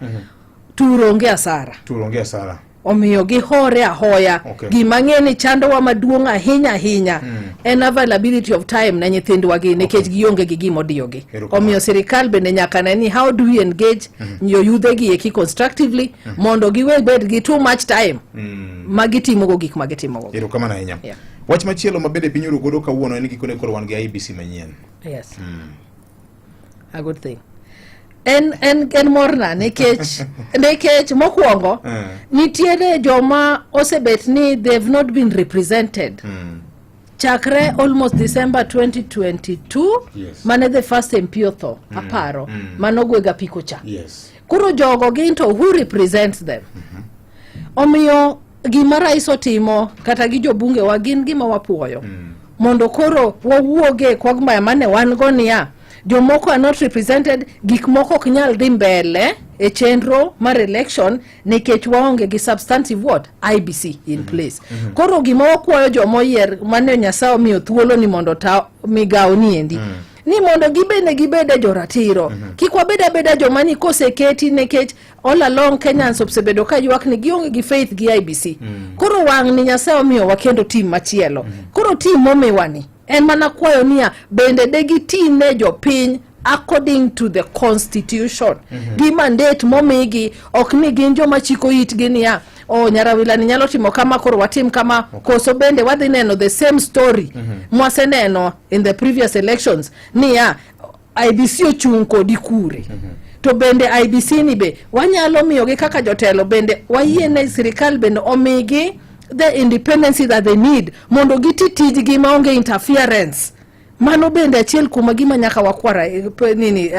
turonge asara omiyo gihore ahoya gima ng'eni chandowa maduong' ahinya en availability of time na nyithindwa gi nikech gionge gi gimo diyogi omiyo sirikal bende nyaka neni how do we engage yudhe gi eki constructively mondo giwe bed gi too much time magitimogo gik magitimogo erokamano ahinya wach machielo mabende piny orugodo kawuono en gikone koro wan gi IEBC manyien a good thing en morna nekech mokwongo nitiere joma osebet ni they've not been represented chakre almost December 2022 mane the first MP otho aparo manogwega piko cha kuro jogo ginto who represents them omiyo gima rais otimo kata gi jobunge wa gin gima wapuoyo mondo koro wawuoge kwagma mane wan gonia jomoko are not represented gik moko ok nyal dhi mbele e chenro mar election nikech waonge gi substantive what IBC in place koro gima wakwayo jomoyier mane Nyasaye omiyo thuolo ni mondo ta migawo ni endi ni mondo gibede joratiro kik wabeda joma ni koseketi nikech all along Kenyans osebedo ka ywak ni gionge gi faith gi IBC koro wang' ni Nyasaye omiyo wakendo team machielo koro team momiwani en mana kwayo niya bende degi team ne jopiny according to the constitution gi mandate momigi ok ni gin joma chiko itgi niya Nyarawila ni nyalo timo kama koro watim kama koso bende wadhi neno the same story mwaseneno in the previous elections ni ya IBC ochung' kodi kure. To bende IBC ni be wanyalo miyogi kaka jotelo bende wayiene sirikal bende omigi the independence that they need mondo giti tijgi maonge interference. Mano bende achiel kuma gima nyaka wakwara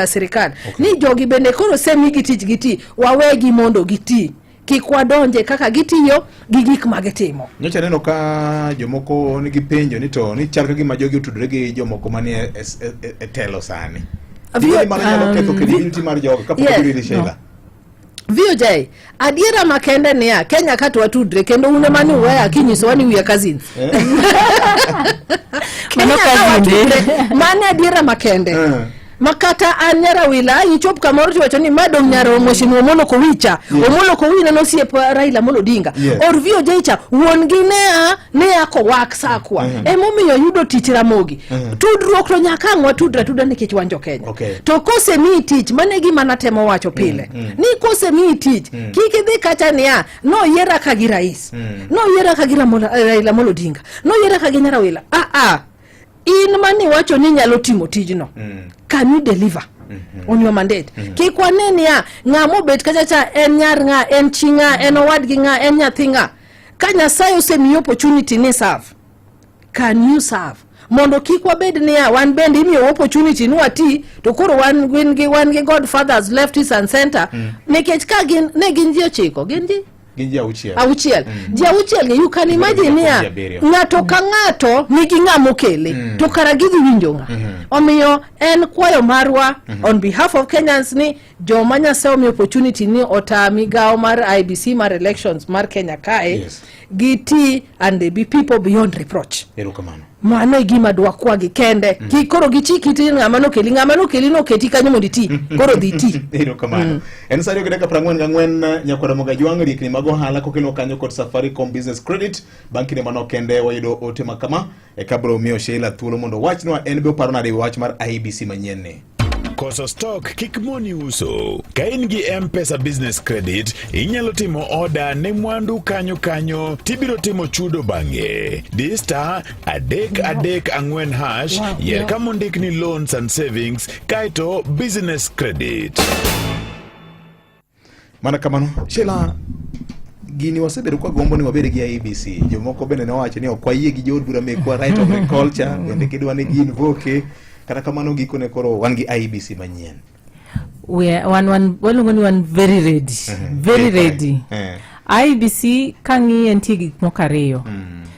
sirikal. Ni jogi bende koro semi giti wawegi mondo giti. Kikwadonje kaka gitiyo gi gik magitimo. Nyocha neno ka jomoko nigi penjo ni to ni chal ka gima jogi utudre gi jomoko manie telo sani. Vio mano nyalo ketho credibility mar jogo kapok gibiro Sheila. VJ, adiera makende ni ya Kenya katu watudre kendo une mani uwea kinyiso wani uya cousins. Kenya katu watudre mani adiera makende. Makata Nyarawila ichop kamoro tiwacho ni madong nyaro moshini Omolo Kowicha. Omolo Kowina no siye Raila Amolo Odinga. Or VJ cha wongi nea ko wak sakwa. Emomiyo yudo tich Ramogi. Tudruok to nyaka ngwa tudra nikech wanjo Kenya. To kose mi tich mane gima natemo wacho pile. Ni kose mi tich kiki dhi kacha niya no yera ka gi rais. No yera ka gi Raila Amolo Odinga. No yera ka gi Nyarawila. In mani wacho ni nyalo timo tijno. Can you deliver on your mandate? Kikwaneni ya ngamo bet kachacha en nyar nga, en chinga, en owadgi nga, en nyathinga. Ka Nyasaye osemi opportunity ni serve. Can you serve? Mondo kikwa bed ni ya wan bend imi opportunity ni wati to koro wan gi godfathers leftists and center. Nekech ka ne ginji ochiko ginji auchiel. You can imagine ya ngato ka ngato nigi ngamo kele to kara gidhi winjo nga. Omiyo en kwayo marwa on behalf of Kenyans ni joma Nyasaye omi opportunity ni otami gao mar IBC mar elections mar Kenya kae giti and they be people beyond reproach. Erokamano. Mano gima dwa kwa gikende kikoro gichikiti ng'amano keli no keti kanyo moditi koro dhiti. Erokamano. En sario kidaka 44 nyakwara moga jwang' rikni mago hala kokelo kanyo kod Safaricom Business Credit banki ne mano kende wayudo ote makama kabro miyo Sheila thuolo mondo wachnwa en be oparo nade wach mar IBC manyien ne. Koso stock kikmoni uso. Ka in gi M-Pesa Business Credit, inyalo timo order ne mwandu kanyo tibiro timo chudo bange. Di star *334# yer kama ondik ni loans and savings kaito business credit. Mana kamano, Sheila gini wasebedo kwa gombo ni wabere gi IBC. Jomoko bende ne wacho ni okwayie gi jod bura mekwa right of agriculture, bende kidwa ni gin voke. Kata kamano gikone koro wangi IBC manyien. One very ready. Very ready. IBC kangi entie gik mokariyo.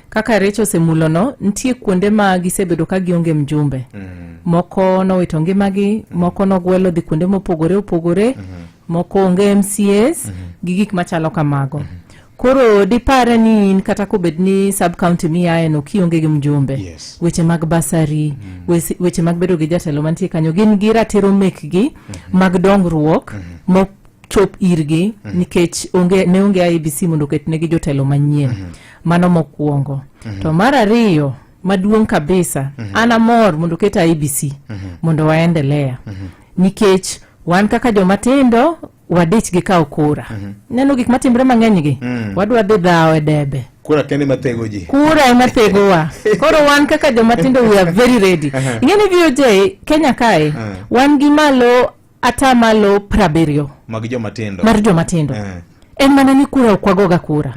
Kaka Recho semulono ntie kuonde ma gisebedo ka gionge mjumbe. Moko no wito ngimagi, moko no gwelo dhi kuonde mopogore, moko onge MCS, gigik machalo kamago. Koro dipare ni kata kobed ni sub county miya eno kionge gi mjumbe. Weche mag basari, weche mag bedo gi jatelo mantie kanyo gin gi ratiro mekgi mag dongruok mo chop irgi nikech onge IBC mondo ketne gi jotelo manyien. Mano mokuongo. To mar ariyo maduong' kabisa ana mor mondo ket IBC mondo waendelea. Nikech wan kaka jomatindo wadich gi kao kura. Neno gik matimbre mang'eny gi. Wadwa dhi dhawo e debe. Kura kende matego ji. Kura matego wa. Koro wan kaka jomatindo we are very ready. Ingeni VJ Kenya kae wan gi malo atamalo 70 mag jomatindo. Mar jomatindo. En mana ni kura okwagoga kura.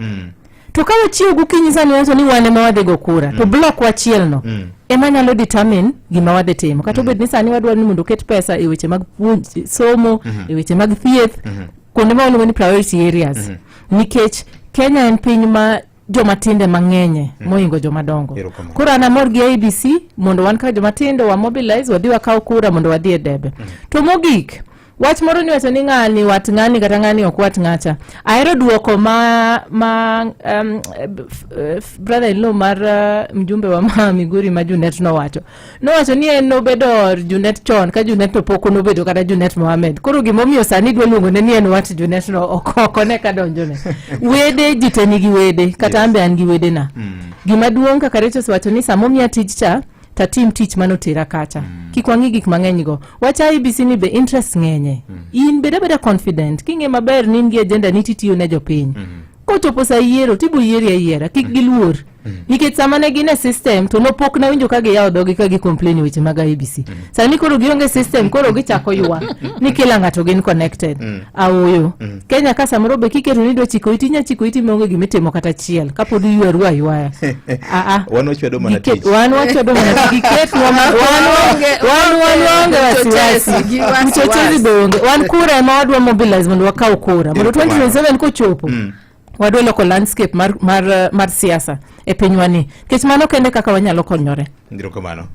To kawa chiwo gukinyi sani wacho ni wane mawadhe go kura. To block wachiel no. Ema nyalo determine gima wadhe timo. Kata obed ni sani wadwa ni mondo ket pesa e weche mag somo, e weche mag thieth, kuonde ma waluongo ni priority areas. Nikech Kenya en piny ma jomatinde mang'enye moingo jomadongo. Kura ana mor gi IBC mondo wan ka jomatindo wa mobilize wadhi wakao kura mondo wadhi e debe. To mogik wach moro ni wacho ni ng'ani wat ng'ani kata ng'ani ok wat ng'acha. Ahero duoko brother in law mar mjumbe wa Migori ma Junet no wacho. No wacho ni en nobedo Junet chon ka Junet to poko nobedo kata Junet Mohamed. Koro gimomiyo sani dwa luongo ne ni en wat Junet no okoko ne ka donjone. Wede jiteni gi wede kata ambe an gi wede na. Gima duong' kaka Recho wacho ni samomiya tich cha tatim tich manotera kacha. Kikwangi gik mang'eny go. Wacha IBC ni be interest ng'enye. In beda confident. Kinge maber ni ngi agenda ni titiyo ne jopiny. kochopo sa yiero tibo yiera kik giluor nikech sama ne gin e system to nopok na winjo ka giyawo dhogi ka gicomplain weche mag IEBC sani koro gionge system koro gichako ywa ni kila ng'ato gin connected aoyo Kenya ka samoro be kiketo ni do chiko iti nya chiko iti maonge gimitimo kata chiel kapod yweru aywaye wan wachwedo mana tich giket wanonge wasiwasi uchochezi bonge wan kura ema wadwa mobilize mondo wakaw kura mondo 2027 kochopo wadwa loko landscape mar siasa e pinywani kech mano kende kaka wanyalo konyore. Ndiro kamano.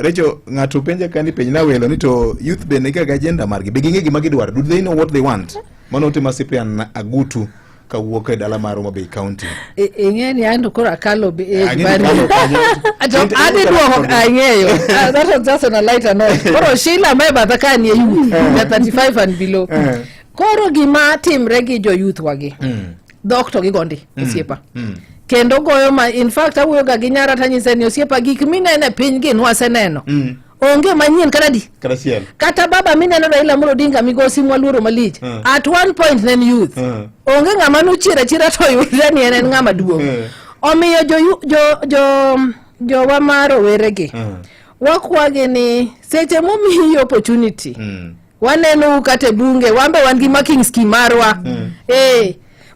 Recho ng'ato penja kani penjna welo ni to youth be nega agenda margi be ginge gima gidwaro, do they know what they want? Mano tema sipian agutu ka wuok e dala mar Homa Bay County. Ing'eni ando koro akalo be bari adidwoko ang'eyo that was just on a lighter note. Koro Sheila Meba dhakani youth 35 and below koro gima timre gi jo youth wagi dhok to gigondi osiepa kendo goyo ma in fact awuoyo ga gi nyara tanyise ni osiepa gik minene piny gin waseneno onge manyien kata baba mineno Raila Amolo Odinga migosi mwaluoro malich at one point nen youth onge ng'ama nuchira to yudre ni en ng'ama duong' omiyo jo wamaro weregi wakwagi ni seche momiyo opportunity waneno kate bunge wambe wan gi marking scheme marwa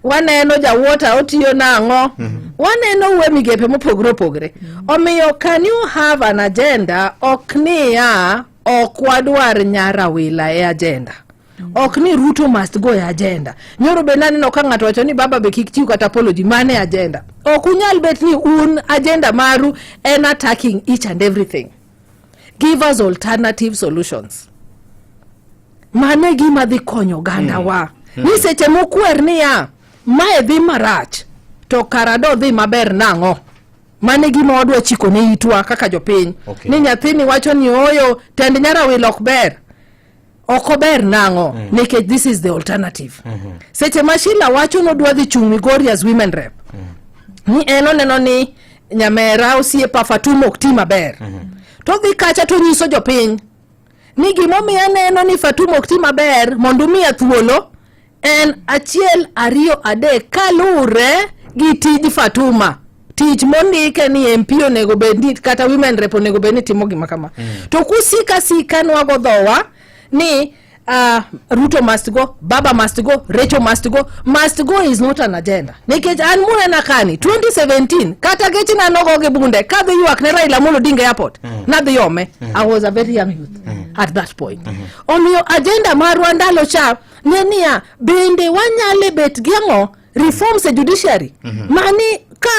waneno jawota otiyo nang'o waneno uwe migepe mopogre omiyo can you have an agenda okniya okwadwar nyara wila e agenda okni Ruto must go e agenda nyoro be naneno ka ng'ato wacho ni baba be kik chiw kata apology mane agenda okunyal bet ni un agenda maru en attacking each and everything. Give us alternative solutions. Mane gima dhi konyo ganda wa ni seche mokwer niya mae dhi marach to karado dhi maber nang'o mane gima wadwa chiko ne itwa kaka jopiny ni nyathini wacho ni oyo tend nyara wilo ok ber nang'o nikech this is the alternative. Seche ma Sheila wacho no dwa dhi chung Migori as women rep ni eno neno ni nyamera osiepa Fatuma ok ti maber to dhi kacha to nyiso jopiny ni gimomiyo neno ni Fatuma ok ti maber mondo miya thuolo en achiel ariyo adek kalure gi tij Fatuma tich mondike ni MP onego bedni kata women rep onego bedni timo gima kama to kusika nwago dhowa ni Ruto must go, Baba must go, Recho must go is not an agenda. Nikech an munena kani 2017 kata gechi na nogo ge bunde kadhi yuak ne Raila Amolo Odinga airport na dhi yome. I was a very young youth at that point. Omiyo agenda marwa ndalo cha nenia bende wanyale bet gengo reforms a judiciary mani ka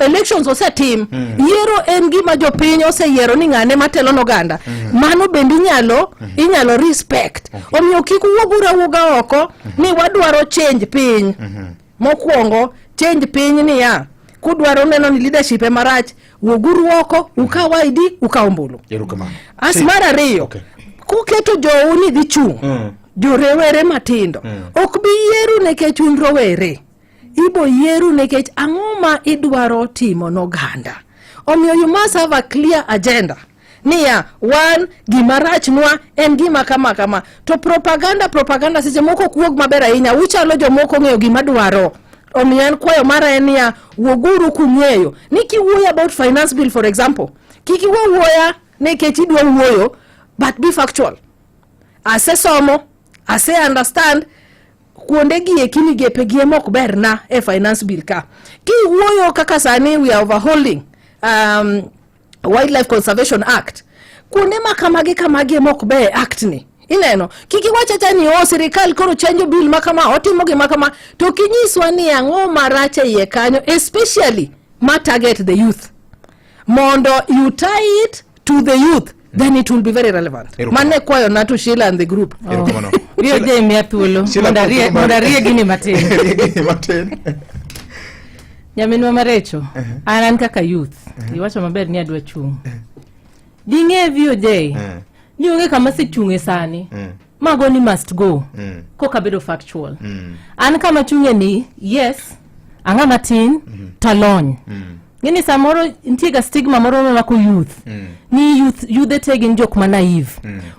elections ose tim yiero en gima jopiny ose yiero ni ng'ane matelo noganda mano bende inyalo respect omiyo kik wuoga oko ni wadwaro change piny mokwongo change piny niya kudwaro neno ni leadership e marach wuoguru oko ukaw ID ukaw mbulu asmara riyo kuketo jouni dhi chung jorewere matindo ok bi yieru nekech un rowere ibo yieru nekech ang'oma idwaro timo noganda omiyo you must have a clear agenda niya one gimarach nwa en gima kama to propaganda seche moko kuog maber ahinya uchalo jomoko ng'eyo gima dwaro omiyo en kwayo mara en niya wuoguru kung'eyo ni kiwuoyo about finance bill for example kiki wuoya nekech idwa wuoyo but be factual asesomo ase understand kuonde gie kini gepe gie mok berna e finance bill ka ki wuoyo kaka sani we are overhauling Wildlife Conservation Act kuonde makamagi mok be act ni ineno kiki wacha ni sirikal koro change bill makama otimo gi makama to kinyiswa ni ang'o marache ye kanyo especially ma target the youth mondo you tie it to the youth then it will be very relevant. Mane kwayo na to Sheila and the group. Rio je mi atulo. Mondarie gini matin. Nyaminwa marecho. Anan kaka youth. Iwacho maber ni adwa chung. Dinge vio je. Ni onge kama si chunge sani. Mago ni must go. Koka bedo factual. An kama chunge ni yes. Anga matin talon. Ngini samoro intiga stigma moro mako youth ni youth tegin jok ma naive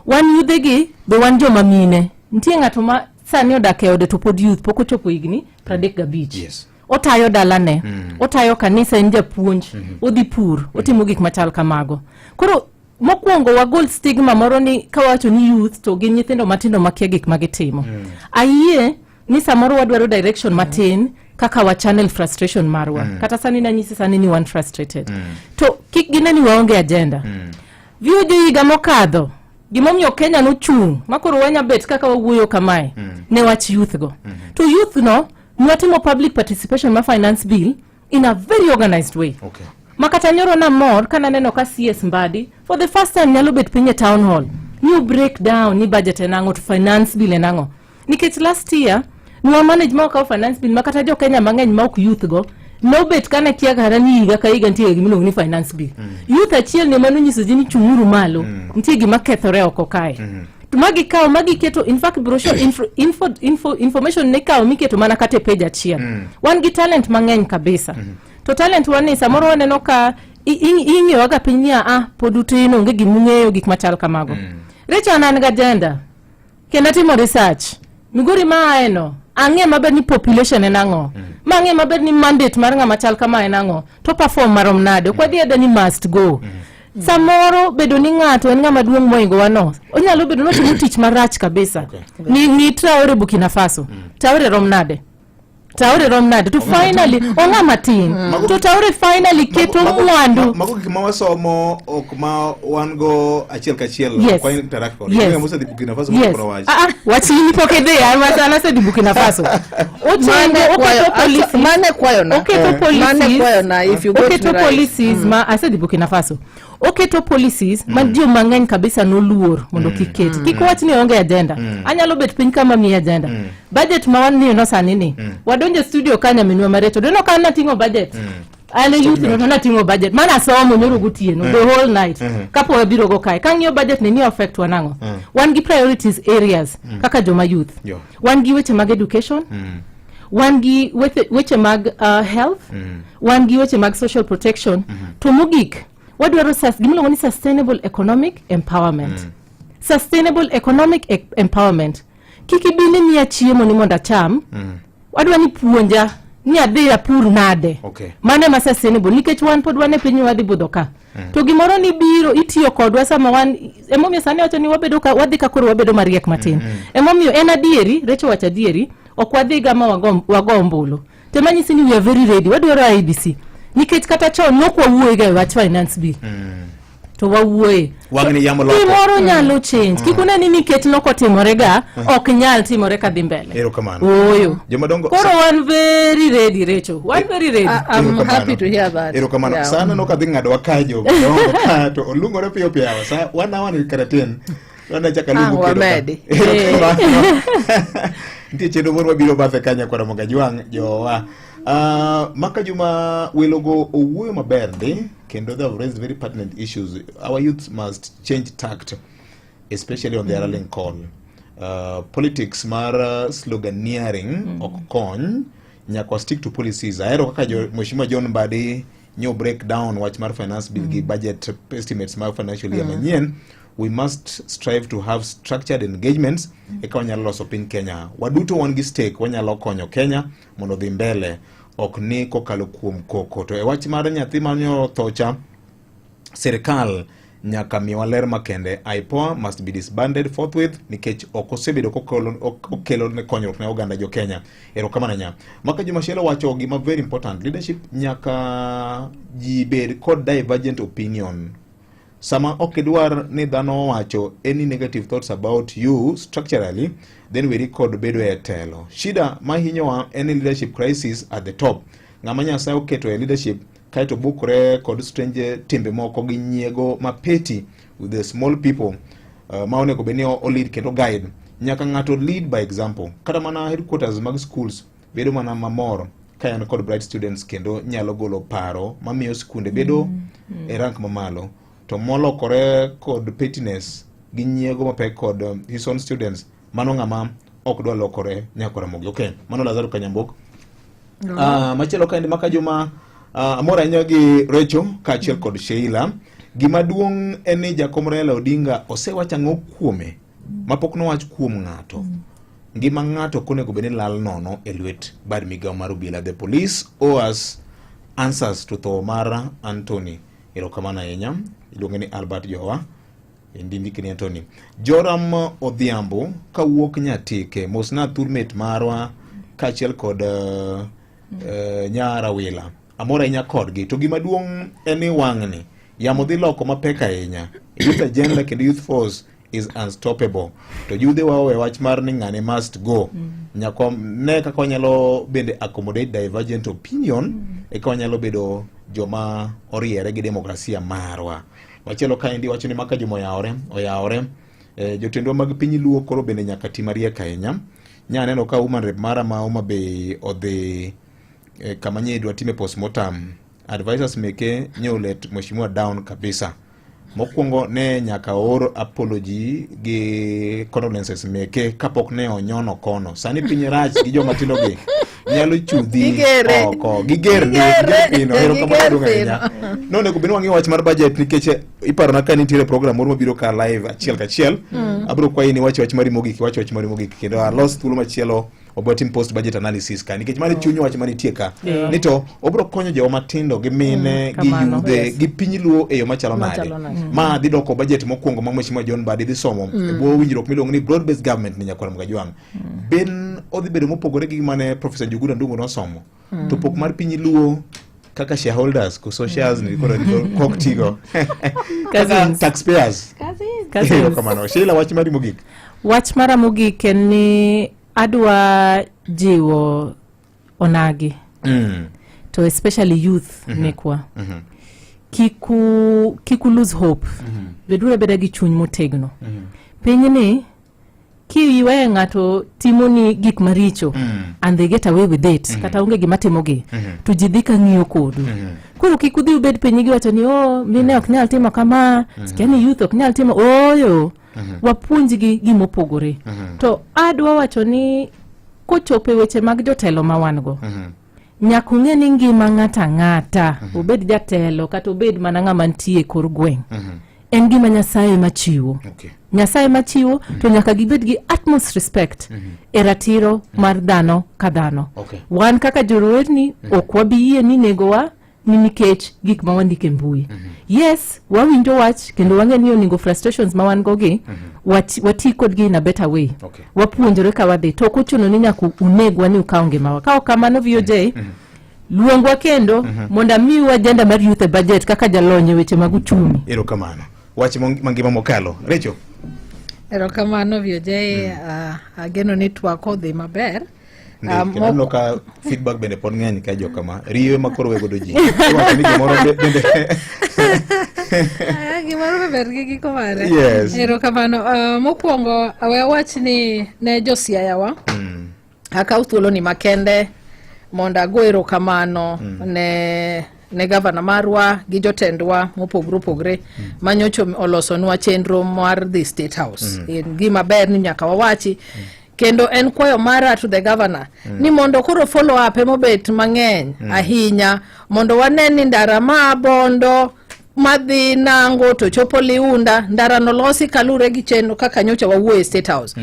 wan youth gi be wan joma mine ntie ngato ma sani odak e ode to pod youth pok ochopo higni 35. Yes. Otayo dalane, otayo kanisa, en japuonj, odhi pur, otimo gik machal kamago. Koro mokwongo wagol stigma moro ni kawacho ni youth to gin nyithindo matindo makia gik magitimo. Ayie ni samoro wadwaro direction matin kaka wa channel frustration marwa. Kata sani na nyisi sani ni one frustrated. To kik gine ni waonge agenda. Viujo higa mokadho, gimomiyo Kenya nochung' makoro wanya bet kaka wawuoyo kamae ne wach youth go. To youth no nwatimo public participation ma finance bill in a very organized way. Okay. Makata nyoro na mor kana neno ka CS Mbadi for the first time nyalo bet pinye town hall. New breakdown ni budget enango to finance bill enango. Nikech last year nwa manage ka finance bill makata jo Kenya mang'eny ma ok youth go no bet kana kia garani higa ka higa ntie gimino ni finance bill. Youth achiel ne manu nyiso jini chunguru malo ntie gima kethore oko kae. Tumagi kao magi keto in fact brochure information ne kao miketo mana kate page achiel. Wan gi talent mang'eny kabisa. To talent wani samoro waneno ka ingi waga pinya podutino nge gimung'eyo gik machal kamago. Recha nan ga agenda. Kenda timo research. Migori maeno ang'e maber ni population enango. Mang'e maber ni mandate mar ng'ama chal kama enango. To perform marom nade. Kwa dieda ni must go. Samoro bedo ni ng'ato en ng'ama duong' moingo wano. Onyalo bedo no timo tich marach kabisa. Ni Traore Burkina Faso. Traore Romnade. To finally onga matin. To Traore finally keto mwandu. Mago gima wasomo ok ma wan go achiel kachiel kwa interact kod. Yes. Musa di Burkina Faso mokoro wachi. Wachini pokede ya masana se di Burkina Faso. Mane kwayo na. Mane kwayo na if you go to policies ma ase di Burkina Faso. To policies man dio mang'eny kabisa no luor mondo kiketi. Kiko wach ni onge agenda. Anyalo bet piny kama mi agenda. Budget ma wan ni no sanini. Wadonje studio kanya minwa mareto. Dono kana tingo budget. Ale youth no na tingo budget. Mana somo nyoro gutieno the whole night. Kapo wabiro go kai. Kangyo budget ni affect wanango. Wan gi priorities areas kaka joma youth. Wan gi weche mag education. Wan gi weche mag health. Wan gi weche mag social protection. To mogik wadwaro gimilongo ni sustainable economic empowerment. Sustainable economic empowerment. Kiki bini ni chiemo ni monda cham. Wadwa ni puonja ni adhi apur nade. Mane ma sustainable nikech wan pod wane piny wadhi budoka. To gimoro ni biro itiyo kodwa sama wan emomiyo sani wacho ni wabedo ka wadhi ka koro wabedo mariek matin. Emomiyo en adieri, Recho wacho adieri, ok wadhi gama wagombulu. Temanyisi ni we are very ready. Wadwaro IBC. Nikech kata chon nokwa wuoye ga wach finance bill. To wawuoye. Wangni yamo loko. Kimoro nyalo change. Kikuna ni nikech noko timorega ok nyal timore kadhi mbele. Erokamano. Oyo. Jomadongo. Koro one very ready Recho. One very ready. I'm happy to hear that. Erokamano. Yeah. Sana no kadhi ngado wakajo. Jomadongo to olungore piyo piyo. Sa wana karaten. Wana chaka lungu kedo. Wamedi. Ntie chendo moro mabiro bathe kanya kwa Ramogi Jwang jowa. Maka juma welogo owuoyo maber ndi kendo they have raised very pertinent issues. Our youth must change tact, especially on the rallying call. Politics mar sloganeering ok kony, nyaka stick to policies. Aero kaka Mheshimiwa John Mbadi nyo break down wach mar finance bill gi budget estimates mar financial year manyien. We must strive to have structured engagements eka wanyalo loso piny Kenya. Waduto wan gi stake wanyalo konyo Kenya mondo dhi mbele ok ni kokalo kuom koko. To e wach mar nyathi manyo thocha serikal nyaka miwa ler makende. IPOA must be disbanded forthwith nikech ok osebedo kokelo ne konyruok ne oganda jo Kenya. Erokamano nya. Maka juma shelo wacho gima very important. Leadership nyaka jibed kod divergent opinion. Sama okidwar ni dhano wacho any negative thoughts about you structurally, then we record bedo e telo. Shida mahinyowa any leadership crisis at the top. Ng'ama Nyasaye oketo e leadership kaito bukre kod strange timbe moko gi nyiego mapeti with the small people maonego beni o lead kendo guide. Nyaka ng'ato lead by example. Kata mana headquarters mag schools bedo mana mamor kayan kod bright students kendo nyalo golo paro mamiyo skunde bedo e rank mamalo. To molokore kod pettiness gi nyiego mapek kod his own students mano ng'ama ok dwa lokore nyaka Ramogi. Okay, mano Lazaro Kanyambok. Machielo kaendi maka juma amora ahinya gi Recho kaachiel kod Sheila. Gima duong' en ni Jakom Raila Odinga osewacho ang'o kuome mapok nowach kuom ng'ato. ngima ng'ato konego bed ni lal nono e lwet bad migawo mar obila. The police owe us answers to tho mar Anthony. Erokamano ahinya. Iluonge ni Albert Jowa. Ndindiki ni Anthony. Joram Odhiambo kawuok Nyatike. Mosna thurmet marwa kachiel kod Nyara Wila. Amora inya kodgi. To gima duong' en ni wang'ni yamo dhi loko mapek ahinya. Youth agenda kendo youth force is unstoppable. To yudhe wawe wach mar ni ng'ane must go. Nyako ne kaka wanyalo bende accommodate divergent opinion eka wanyalo bedo joma oriere gi demokrasia marwa. Wachielo kaendi wacho ni maka joma oyawore jotendwa mag piny luo koro bende nyaka timariek ahinya. Nyaneno ka woman rep mara ma Homa Bay odhi kama nye idwa time postmortem. Advisors meke nyolet mheshimiwa down kabisa. Mokwongo ne nyaka or apology gi condolences meke kapok ne onyono kono. Sani piny rach gi joma tindo gi nyalo chudhi oko gigerne no nego beno wangi wach mar budget nikech iparo na ka nitiere program moro mabiro ka live achiel kachiel abro kwayi ni wach mari mogik kendo a lost thuolo machielo obotim post budget analysis ka nikech mari chunyo wach mari tieka nito obro konyo joma matindo gi mine gi yudhe gi piny luo e yo machalo nade ma dhi doko budget mokwongo ma mheshimiwa John Badi dhi somo bo winjruok miluongo ni broad based government ni nyakwa Mgajwang ben odhi bedo mopogore gi mane Professor Njuguna Ndung'u nosomo to pok mar piny luo kaka shareholders ko socials ni koro koktigo taxpayers kamano Sheila wach mari mogik. Wach mara mogik en ni adwa jiwo onagi to especially youth mekwa kiku lose hope bedure beda gi chuny motegno piny ni ki iwe ng'ato timoni gik maricho and they get away with it kata onge gima timogi to ji dhi ka ng'iyo kodu koro kik udhi ubed piny gi wacho ni mine ok nyal timo kama sikiani youth ok nyal timo wapuonjgi gimopogore to adwa wacho ni kochope weche mag jotelo ma wan go nyaka ung'e ni ngima ng'ata obed jatelo kata obed mana ng'ama nitie kor gweng' en gima Nyasaye machiwo Nyasaye machiwo to nyaka gibed gi utmost respect e ratiro mar dhano ka dhano wan kaka jorowerni ok wabiyie ni negowa ni nikech gik ma wandike mbui yes wawinjo wach kendo wang'e ni oningo frustrations ma wan gogi wati kodgi in a better way wapuonjore ka wadhi to kuchuno ni nyaka unegwa ni ukaw ngimawa ka kamano VOJ luongwa kendo mondo miu agenda mar youth budget kaka jalonye weche mag uchumi. Erokamano wach mangima mokalo Recho. Erokamano VOJ ageno ni twako dhi maber. Kendo ka feedback bende pon ng'eny ka jo kama riwe makoro wego doji wacho ni gimoro bende gimoro ber gi giko mare erokamano mokwongo awe wach ni ne josiayawa akaw thuolo ni makende mondo ago erokamano ne gavana marwa gi jotendwa mopogre manyocho olosonwa chenro mar the State House gima ber ni nyaka wawachi kendo en kwayo mara to the governor ni mondo koro follow up mobet mang'eny ahinya mondo waneni ndara ma Bondo madhi Nango to chopo Liunda ndara nolosi kalure gi chenro kaka nyocha wawuoye State House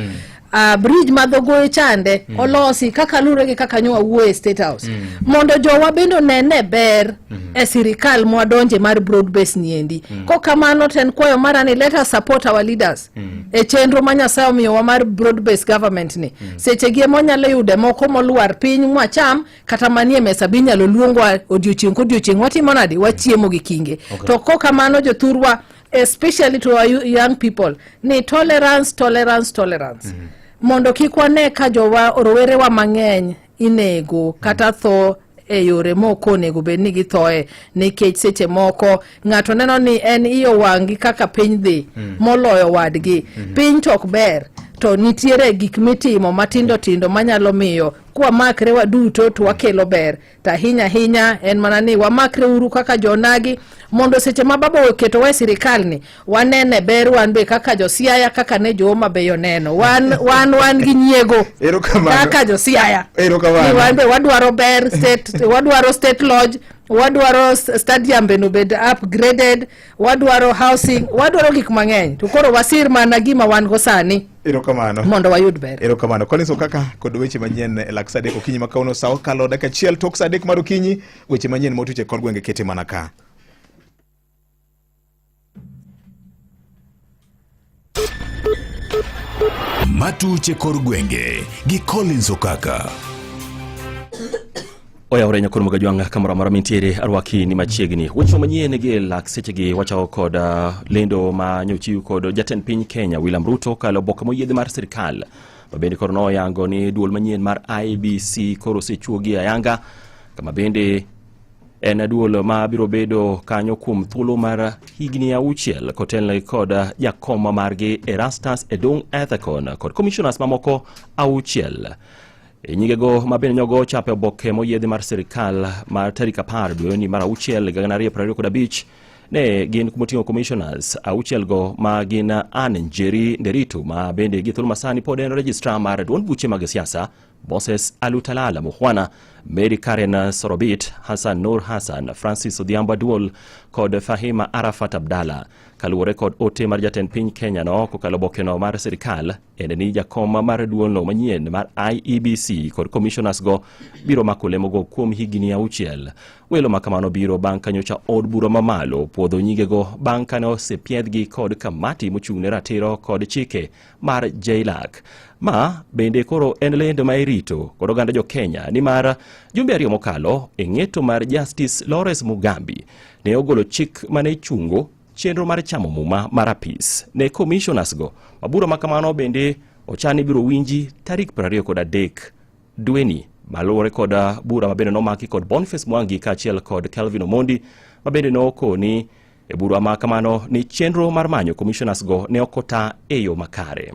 bridge madhogoe chande olosi kaka lure gi kaka nyowa wuoye State House mondo jowa bendo nene ber e sirikal mwadonje mar broad base niendi ko kamano ten kwayo mara ni let us support our leaders e chenro ma Nyasaye omiyowa mar broad base government ni seche gi monyalo yude moko moluar piny mwacham kata manie mesa binyalo luongwa odiochieng' watimo nade wachiemo gi kinge to ko kamano jothurwa especially to our young people ni tolerance mondo kikwane ka jowa rowerewa mang'eny inego kata tho e yore moko onego bed ni githoe nikech seche moko ng'ato neno ni en iyo wangi kaka piny dhi moloyo wadgi piny tok ber to nitiere gik mitimo matindo manyalo miyo kwa makre waduto to wakelo ber ta hinya en mana ni wamakre uru kaka jonagi mondo seche ma baba oketo wa sirikal ni wanene ber wan be kaka josiaya kaka ne joma be yoneno wan gi nyiego kaka josiaya ni wan be wadwaro ber state wadwaro state lodge wadwaro stadium beno bed upgraded wadwaro housing wadwaro gik mang'eny to koro wasir mana gima wan go sani erokamano mondo wayud ber erokamano Collins kaka kod weche manyien lak sadek okinyi makauno sawa kalo dakika achiel tok sadek mar okinyi weche manyien motuche kod gwenge kete mana ka Matuche kor gwenge gi Collins Okaka. Oya orenya kod Mogajwanga kamora mara mintiere arwaki ni machiegni. Weche manyien gi lak sechegi wachao kod lendo ma nyochiu kod jatend piny Kenya William Ruto kalo boka moyiedhi mar sirikal. Mabende koro no yango ni duol manyien mar IBC koro sechuogi ayanga kama bende en duol ma biro bedo kanyo kuom thuolo mar higni auchiel kotelne kod jakoma margi Erastus Edung Ethekon kod commissioners mamoko auchiel. Nyigego mabende nyogo chape oboke moyiedhi mar sirikal mar tarik 10 dwe ni mar auchiel 2025 ne gin kumoting'o commissioners auchiel go ma gin Anne Njeri Nderitu ma bende gi thuolo masani pod en registrar mar duond buche mag siasa, Moses Alutalala Mukhwana, Mary Karen Sorobit, Hassan Nur Hassan, Francis Odhiambo Duol kod Fahima Arafat Abdalla. Kaluwore kod ote mar jatend piny Kenya no kokalo bokeno mar sirikal en ni jakom mar duolno manyien mar IEBC kod commissioners go biro mako lemogo kuom higni auchiel. Welo makamano biro bang' kanyocha od bura mamalo puodho nyigego bang' kane osepiedhgi kod kamati mochung'ne ratiro kod chike mar JLAC. Ma bende koro en lendo ma irito kod oganda jo Kenya ni mar jumbe ariyo mokalo ng'eto mar Justice Lawrence Mugambi ne ogolo chik mane chungo chenro mar chamo muma mar apis ne commissioners go. Mabura makamano bende ochani biro winji tarik 23 dweni malore kod bura mabende nomaki kod Boniface Mwangi kachiel kod Kelvin Omondi mabende nokoni e bura makamano ni chenro mar manyo commissioners go ne okota eyo makare.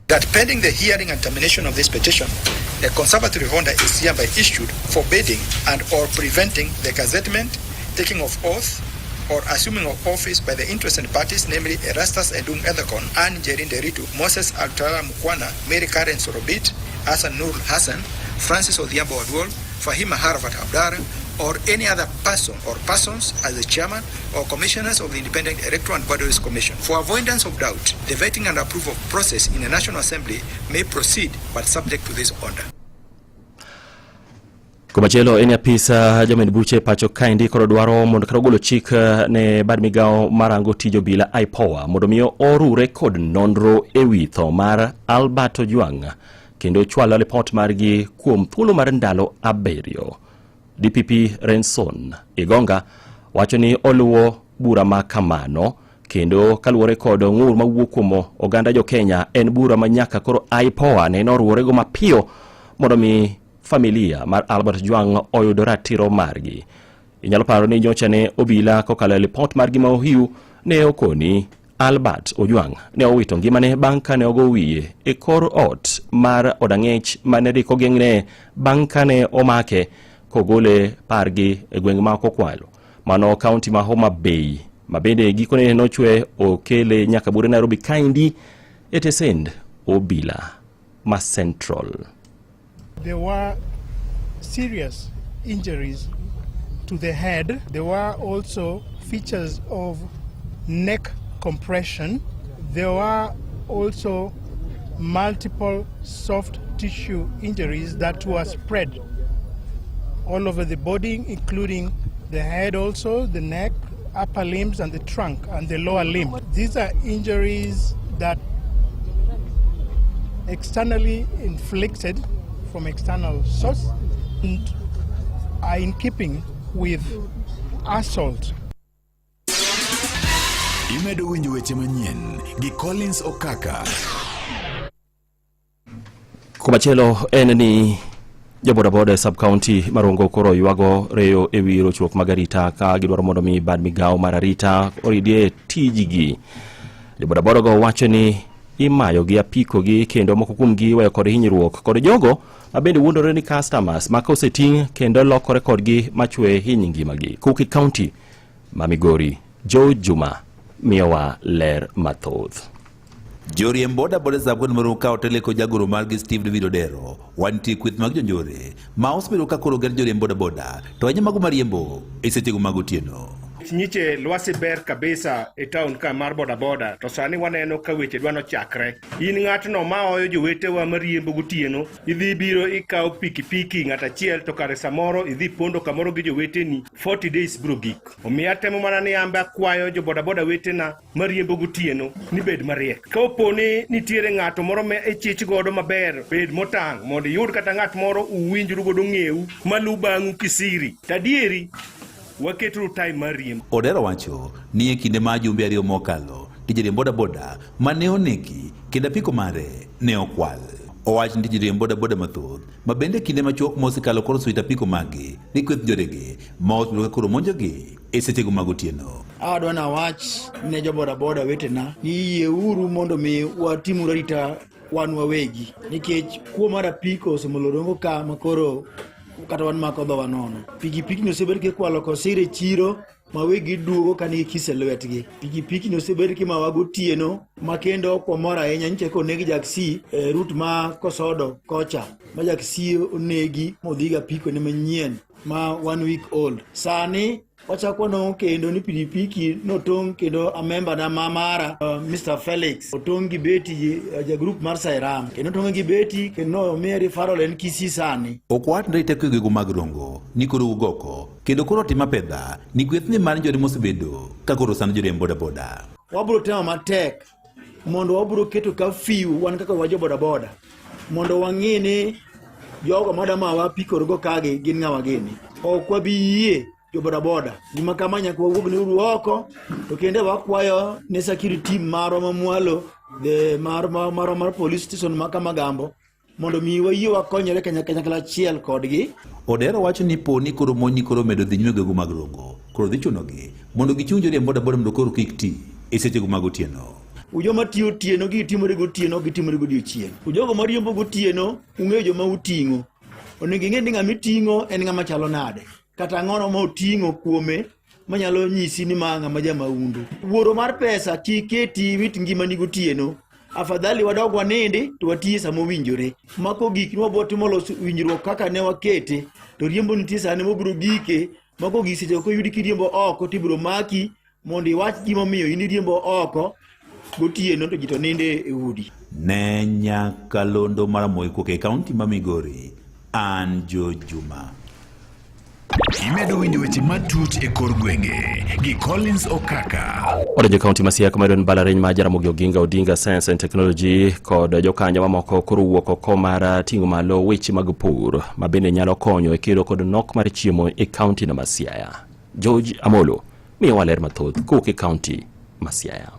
That pending the hearing and termination of this petition, a conservatory order is hereby issued forbidding and or preventing the gazettement, taking of oath, or assuming of office by the interested parties, namely Erastus Edung Ethekon, Anne Njeri Nderitu, Moses Alutalala Mukhwana, Mary Karen Sorobit, Hassan Nur Hassan, Francis Odhiambo Duol, Fahima Arafat Abdalla, or any other person or persons as the chairman or commissioners of the Independent Electoral and Boundaries Commission. For avoidance of doubt, the vetting and approval process in the National Assembly may proceed, but subject to this order. Komachelo eni apisa jamen buche pacho kaindi koro dwaro mondo karogolo chik ne bad migao marango tijo bila IPOA mondo miyo orure kod nonro ewi tho mar Albert Ojwang kendo chwalo report margi kuom thuolo mar ndalo 7. DPP Renson Igonga wacho ni oluwo bura ma kamano kendo kaluwore kod ng'ur mawuok kuom oganda jo Kenya en bura manyaka koro IPOA ne noruore go mapiyo mondo mi familia mar Albert Ojwang oyudo ratiro margi. Inyalo paro ni nyocha ne obila kokalo report margi ma ohiu ne okoni Albert Ojwang ne owito ngimane bang' kane ogo wiye e kor ot mar odang'ech mane riko geng'ne bang' kane omake kogole pargi e gweng' ma Kokwalo mano county ma Homa Bay mabende gikone nochwe okele nyaka bure Nairobi kaindi etesend obila ma Central. There were serious injuries to the head. There were also features of neck compression. There were also multiple soft tissue injuries that were spread all over the body, including the head also, the neck, upper limbs, and the trunk, and the lower limb. These are injuries that externally inflicted from external source and are in keeping with assault. Imedo winjo weche manyien gi Collins Okaka. Komachelo en ni jobodaboda sub-county Marongo koro yuago reyo ewi rochruok magarita ka gidwaro mondo mi bad migao mararita oridie tijigi. Jobodaboda go wacho ni imayo gi apiko gi kendo moko kuomgi weyo kod hinyruok kod jogo mabende wuondore ni customers ma koseting kendo lokore kodgi machwe hiny ngimagi. Cook County ma Migori, Joe Juma miyowa ler mathoth. Joriemb boda sabon moro ka oteleko jagoro margi Steve David Odero wanti kwith mag jonjore ma osebedo ka koro ger joriemb boda to anya mago mariembo e sechego mag otieno. Nyiche lwasi ber kabisa e town ka mar boda to sani waneno ka weche dwano chakre. In ng'atno ma oyo jowetewa mariembo gotieno, idhi biro ikawo pikipiki ng'at achiel to kare samoro idhi pondo kamoro gi joweteni 40 days bro gik. Omiyo atemo mana ni amba akwayo jo boda wetena mariembo gotieno ni bed mariek. Ka oponi nitiere ng'ato moro ma ichich godo maber, bed motang' mondo iyud kata ng'at moro uwinjru godo ng'eu malu bang'u kisiri. Tadieri waketru time mariembo. Odero wacho ni e kinde ma jumbe ariyo mokalo joriemb boda mane oneki kendo apiko mare ne okwal. Owach ni joriemb boda mathoth ma bende kinde machuok mosekalo koro suita apiko magi ni kweth jorege ma osebedo ka koro monjogi e sechego mag otieno. Adwa na wach ne jo boda wetena ni yieuru mondo mi watimuru arita wan wawegi, nikech kuo mar apiko osemolorongo ka makoro kata wan mako dhowa nono. Pikipiki no osebed kikwalo kosire chiro ma wegi duogo ka nigi kise lwetgi. Pikipiki no osebed kimawa gotieno ma kendo komora ahinya nyiche konegi jaksi rut ma Kosodo kocha ma jaksi onegi modhiga apiko ne manyien ma 1 week old. Sani wachako no kendo ni pikipiki no tong kendo a member na mamara Mr. Felix otong gi beti ja group mar Sairam kendo tong gi beti kendo Mary Farrell en kisi sani. Okwat ndite kwego mag rongo ni koro ugoko kendo koro tima pedha ni kweth ni mar jori mosebedo ka koro san jori boda. Wabro tema matek mondo wabro keto ka fiu wan kaka wajo boda mondo wang'ini jogo madamawa pikorgo kage gin ng'awa gini. Ok wabiyie jo boda gima kama nyaka wawuog ne oko to kende wakwayo ne security team maro mamwalo mar police station ma Kamagambo mondo mi wayie wakonyre kanyakla achiel kodgi. Odero wacho ni po ni koro moni koro medo dhi nyime go mag rongo koro dhi chunogi mondo gichung joriemb boda mondo koro kik ti e sechego mag otieno. Ujoma tiyo tieno gitimore gotieno gitimore godiochieng'. Ujogo mariembo gotieno ung'eyo joma uting'o. Onego ing'e ni ng'ama iting'o en ng'ama chalo nade kata ng'ono ma oting'o kuome manyalo nyisi ni ma ng'ama jamaundu. Wuoro mar pesa kiketi wit ngimani gotieno, afadhali wadog wanindi to watiye sama owinjore. Mako gik nwabotimo loso winjruok kaka ne wakete to riembo nitie sani mobiro gike mako gik seche koyudi kiriembo oko tibiro maki mondo iwach gimomiyo in riembo oko gotieno to jito ninde e udi. Ne Nyakalondo mar Moi Cook County ma Migori, an Joe Juma. Imedo winjo weche matut e kor gwenge gi Collins Okaka. Odejo kaunti masia kamadon Balareny ma Jaramogi Oginga Odinga Science and Technology kod jokanyo mamoko koro wuok oko mar ting'o malo weche mag pur ma bende nyalo konyo e kedo kod nok mar chiemo e kaunti na Siaya. George Amolo miyo waler mathoth Cook County Siaya.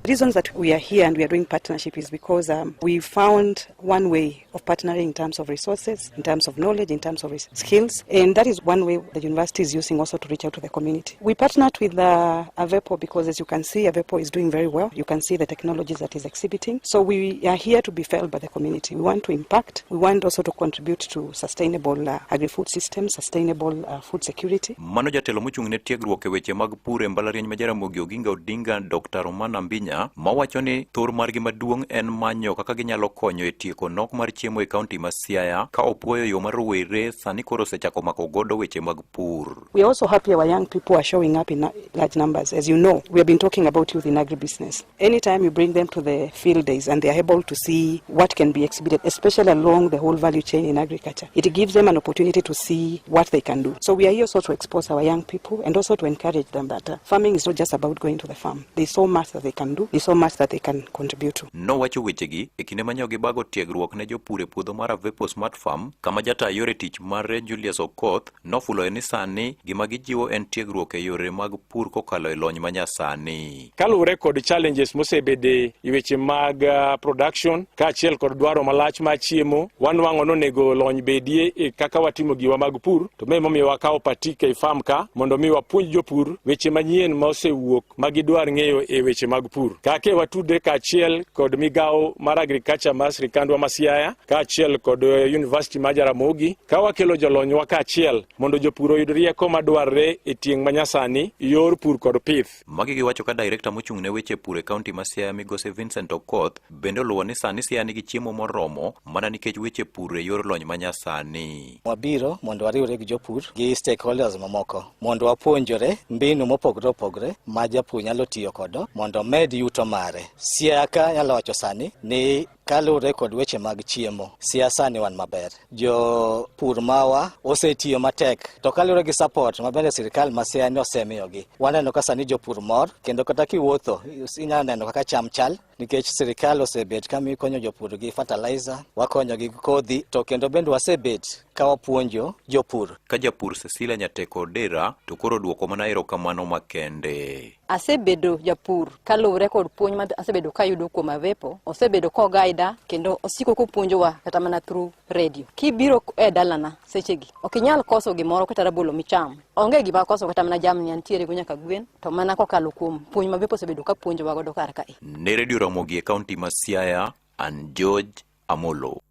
The reasons that we are here and we are doing partnership is because we found one way of partnering in terms of resources, in terms of knowledge, in terms of skills, and that is one way the university is using also to reach out to the community. We partnered with Avepo because, as you can see, Avepo is doing very well. You can see the technologies that is exhibiting. So we are here to be felt by the community. We want to impact. We want also to contribute to sustainable agri-food systems, sustainable food security. Mano jatelo mochung' ne tiegruok e weche mag pur e Mbalariany ma Jaramogi Oginga Odinga Dr. Romana Mbinya mawacho ni thor margi maduong' en manyo kaka ginyalo konyo e tieko nok mar chiemo e kaunti ma Siaya ka opuoyo yo mar rowere sani koro osechako mako godo weche mag pur. We are also happy our young people are showing up in large numbers. As you know, we have been talking about youth in agribusiness. Anytime you bring them to the field days and they are able to see what can be exhibited, especially along the whole value chain in agriculture, it gives them an opportunity to see what they can do. So we are here also to expose our young people and also to encourage them that farming is not just about going to the farm. There's so much that they can do. There's so much that they can contribute to. No wacho wechegi e kinde manyo gibago tiegruok ne jopur e puodho mar Avepo Smart Farm kama jata yore tich mar Julius Okoth nofulo ni sani gima gijiwo en tiegruok e yore mag pur kokalo e lony manyasani. Kalure kod challenges mosebede e weche mag production kaachiel kod dwaro malach mar chiemo wanwang'o nonego lony bedie e kaka watimo giwa mag pur to memo miyo wakawo patika e farm ka mondo mi wapuonj jopur weche manyien ma osewuok ma gidwar ng'eyo e weche mag pur. pur. Kake watudre kaachiel kod migao mar agriculture mar sirkandwa ma Siaya, kaachiel kod University ma Jaramogi, ka wakelo jolonywa kaachiel mondo jopur oyud rieko madwarre e tieng' manyasani yor pur kod pith. Magi giwacho ka director mochung' ne weche pur e kaunti ma Siaya Migosi Vincent Okoth bende oluwo ni sani Siaya nigi chiemo moromo mana nikech weche pur e yor lony manyasani. Wabiro mondo wariwre gi jopur gi stakeholders mamoko mondo wapuonjore mbinu mopogore opogore ma japur nyalo tiyo kodo mondo med yuto mare. Siaya ka nyalo wacho sani ni kalure kod weche mag chiemo, siasa ni wan maber. Jo pur mawa osetiyo matek to kalure gi support mabende sirkal ma Siaya ni osemiyogi. Waneno ka sani jopur mor kendo kata kiwuotho inyalo neno kaka cham chal nikech sirkal osebet ka mi konyo jopur gi fertilizer, wakonyo gi kodhi to kendo bende wasebet ka wapuonjo jopur. Ka japur Cecilia Nyateko Dera to koro duoko mana erokamano makende. Asebedo japur kalure kod puonj ma asebedo kayudo kuom Avepo, osebedo ko gaida kendo osiko kopuonjowa kata mana through radio. Kibiro e dalana sechegi okinyal koso gimoro kata rabolo micham. Onge gima koso kata mana jamni antiere go nyaka gwen to mana kokalo kuom puonj ma Avepo osebedo ka puonjowa godo kar kae. Ne Radio Ramogi e kaunti ma Siaya, an George Amolo.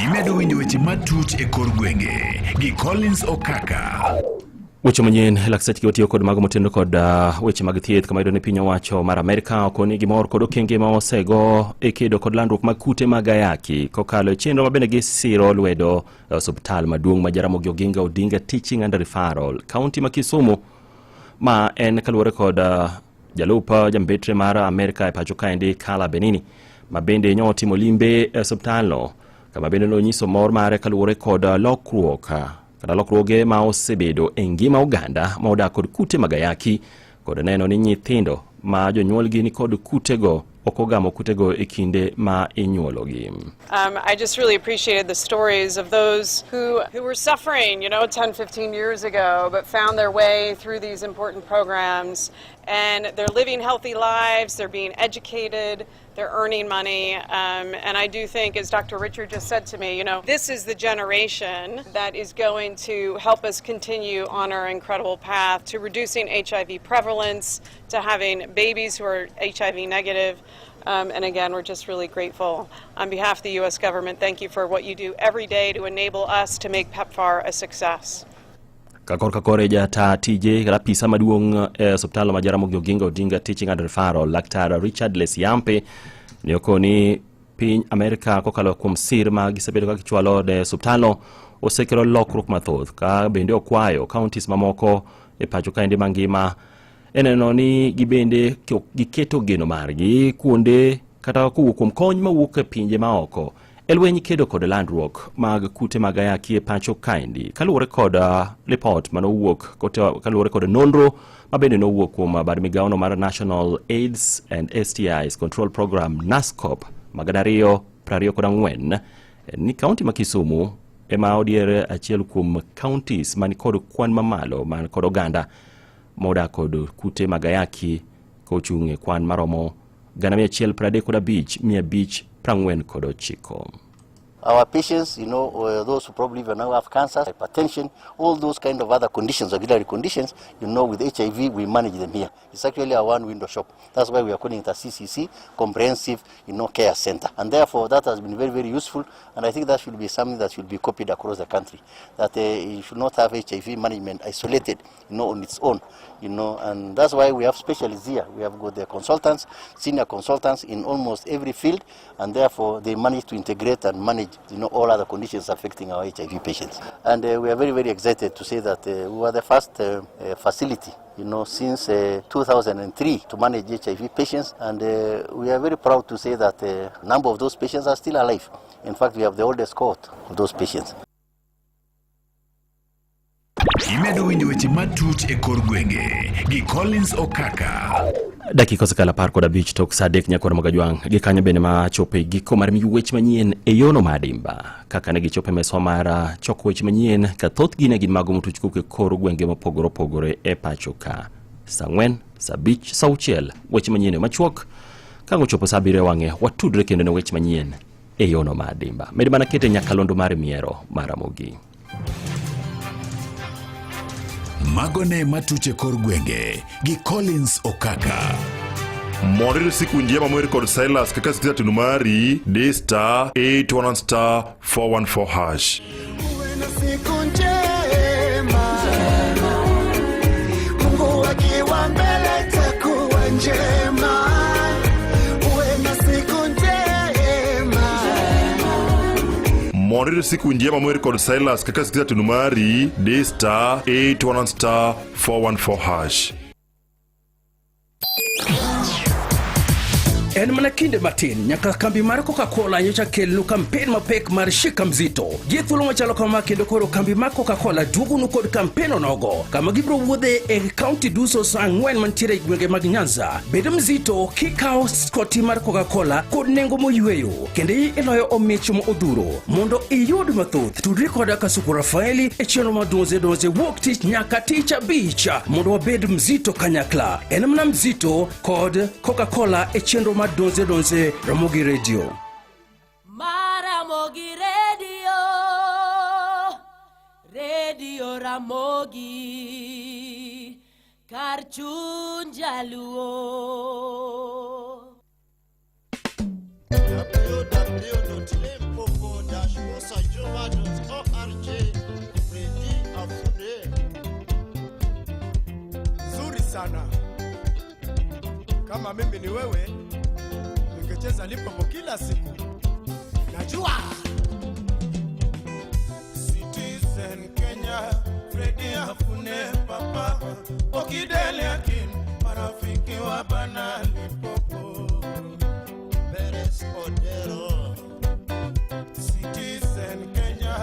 Imedo winjo weche matuch e kor gwenge gi Collins Okaka. Weche manyien laksech kiwatiyo kod mago motendo kod weche mag thieth kama idone piny owacho mar Amerika okoni gimor kod okenge ma osego e kedo kod landruok mag kute mag ayaki kokalo e chenro mabende gi siro lwedo osiptal maduong' ma Jaramogi Oginga Odinga Teaching and Referral kaunti ma Kisumu ma en kaluwore kod jalup jambetre mar Amerika e pacho kaendi Carla Benini ma bende nyotimo limbe e osiptalno kama bende nonyiso mor mare kaluwore kod lokruok kada lokruoge ma osebedo e ngima oganda ma odak kod kute mag ayaki kod neno ni nyithindo ma jonyuolgi ni kod kutego okogamo kutego e kinde ma inyuologi. I just really appreciated the stories of those who were suffering, 10-15 years ago, but found their way through these important programs, and they're living healthy lives, they're being educated, they're earning money, and I do think, as Dr. Richard just said to me, this is the generation that is going to help us continue on our incredible path to reducing HIV prevalence, to having babies who are HIV negative. And again, we're just really grateful. On behalf of the U.S. government, thank you for what you do every day to enable us to make PEPFAR a success. Kakore jata TJ rapisa maduong' osiptal ma Jaramogi Oginga Odinga Teaching and Referral Dr. Richard Lesiampe ni okoni piny Amerika kokalo kuom sir ma gisebedo ka gichwalo de osiptalno osekelo lokruok mathoth ka bende okwayo counties mamoko e pacho kaendi mangima eneno ni gibende giketo geno margi kuonde kata kuwuok kuom kony mawuok e pinje maoko elwenyi kedo kod landruok mag kute mag ayaki e pacho kaendi kaluwore kod report manowuok kaluwore kod nonro mabende nowuok kuom bad migaono mar National AIDS and STIs Control Program NASCOP magadario 24 ni kaunti ma Kisumu ema odiere achiel kuom counties mani kod kwan mamalo man kod oganda moda kod kute mag ayaki kochung'e kwan maromo 135,549. Our patients, those who probably even now have cancer, hypertension, all those kind of other conditions, auxiliary conditions, with HIV, we manage them here. It's actually a one-window shop. That's why we are calling it a CCC, Comprehensive, Care Center. And therefore, that has been very, very useful. And I think that should be something that should be copied across the country. That you should not have HIV management isolated, on its own. And that's why we have specialists here. We have got the consultants, senior consultants in almost every field, and therefore they manage to integrate and manage, all other conditions affecting our HIV patients. And we are very, very excited to say that we were the first facility, since 2003 to manage HIV patients, and we are very proud to say that a number of those patients are still alive. In fact, we have the oldest cohort of those patients. Imedo winjo weche matuch e kor gwenge gi Collins Okaka. Dakika sekala par kod abich tok sadek nyakor magajwang gikanyo bende ma chope giko mar miyo weche manyien e yono madimba kaka ne gichope meswa mar choko weche manyien ka thoth gine gin mago mutuch kuke kor gwenge mopogore opogore e pacho ka sangwen sabich sauchiel weche manyien machuok kango chopo sabire wange watudre kendo ne weche manyien e yono madimba med mana kete nyakalondo mar miero maramogi. Magone matuche kor gwenge gi Collins Okaka. Mondo siku njema mweri kod Silas kaka sikiza tunu mari *811*414#. Uwe na siku njema, Mungu akiwa mbele takuwa njema. Uwe na siku njema. Mondo siku njema mweri kod Silas kaka sikiza tunu mari *811*414#. En mana kinde matin nyaka kambi mar Coca-Cola nyocha kelnu kampen mapek mar shika mzito. Gi thuolo machalo kama kendo koro kambi mar Coca-Cola duogonu kod kampen onogo kama gibro wuodhe e kaunti duso sa 4 mantiere e gwenge mag Nyanza. Bedo mzito kikawo skoti mar Coca-Cola kod nengo moyweyo kendo iloyo omich mo odhuro. Mondo iyud mathoth tudri koda Kasuku Rafaeli e chenro maduoze wuok tich nyaka tich abich mondo wabed mzito kanyakla. En mana mzito kod Coca-Cola e chenro donze Ramogi Radio. Ramogi Radio Ramogi kar chuny jaluo. Nzuri sana. Kama mimi ni wewe ningecheza Limpopo kila siku. Najua Citizen Kenya, Freddy Afune Papa, Okidele Akin, marafiki wa bana Limpopo, Beres Odero. Citizen Kenya,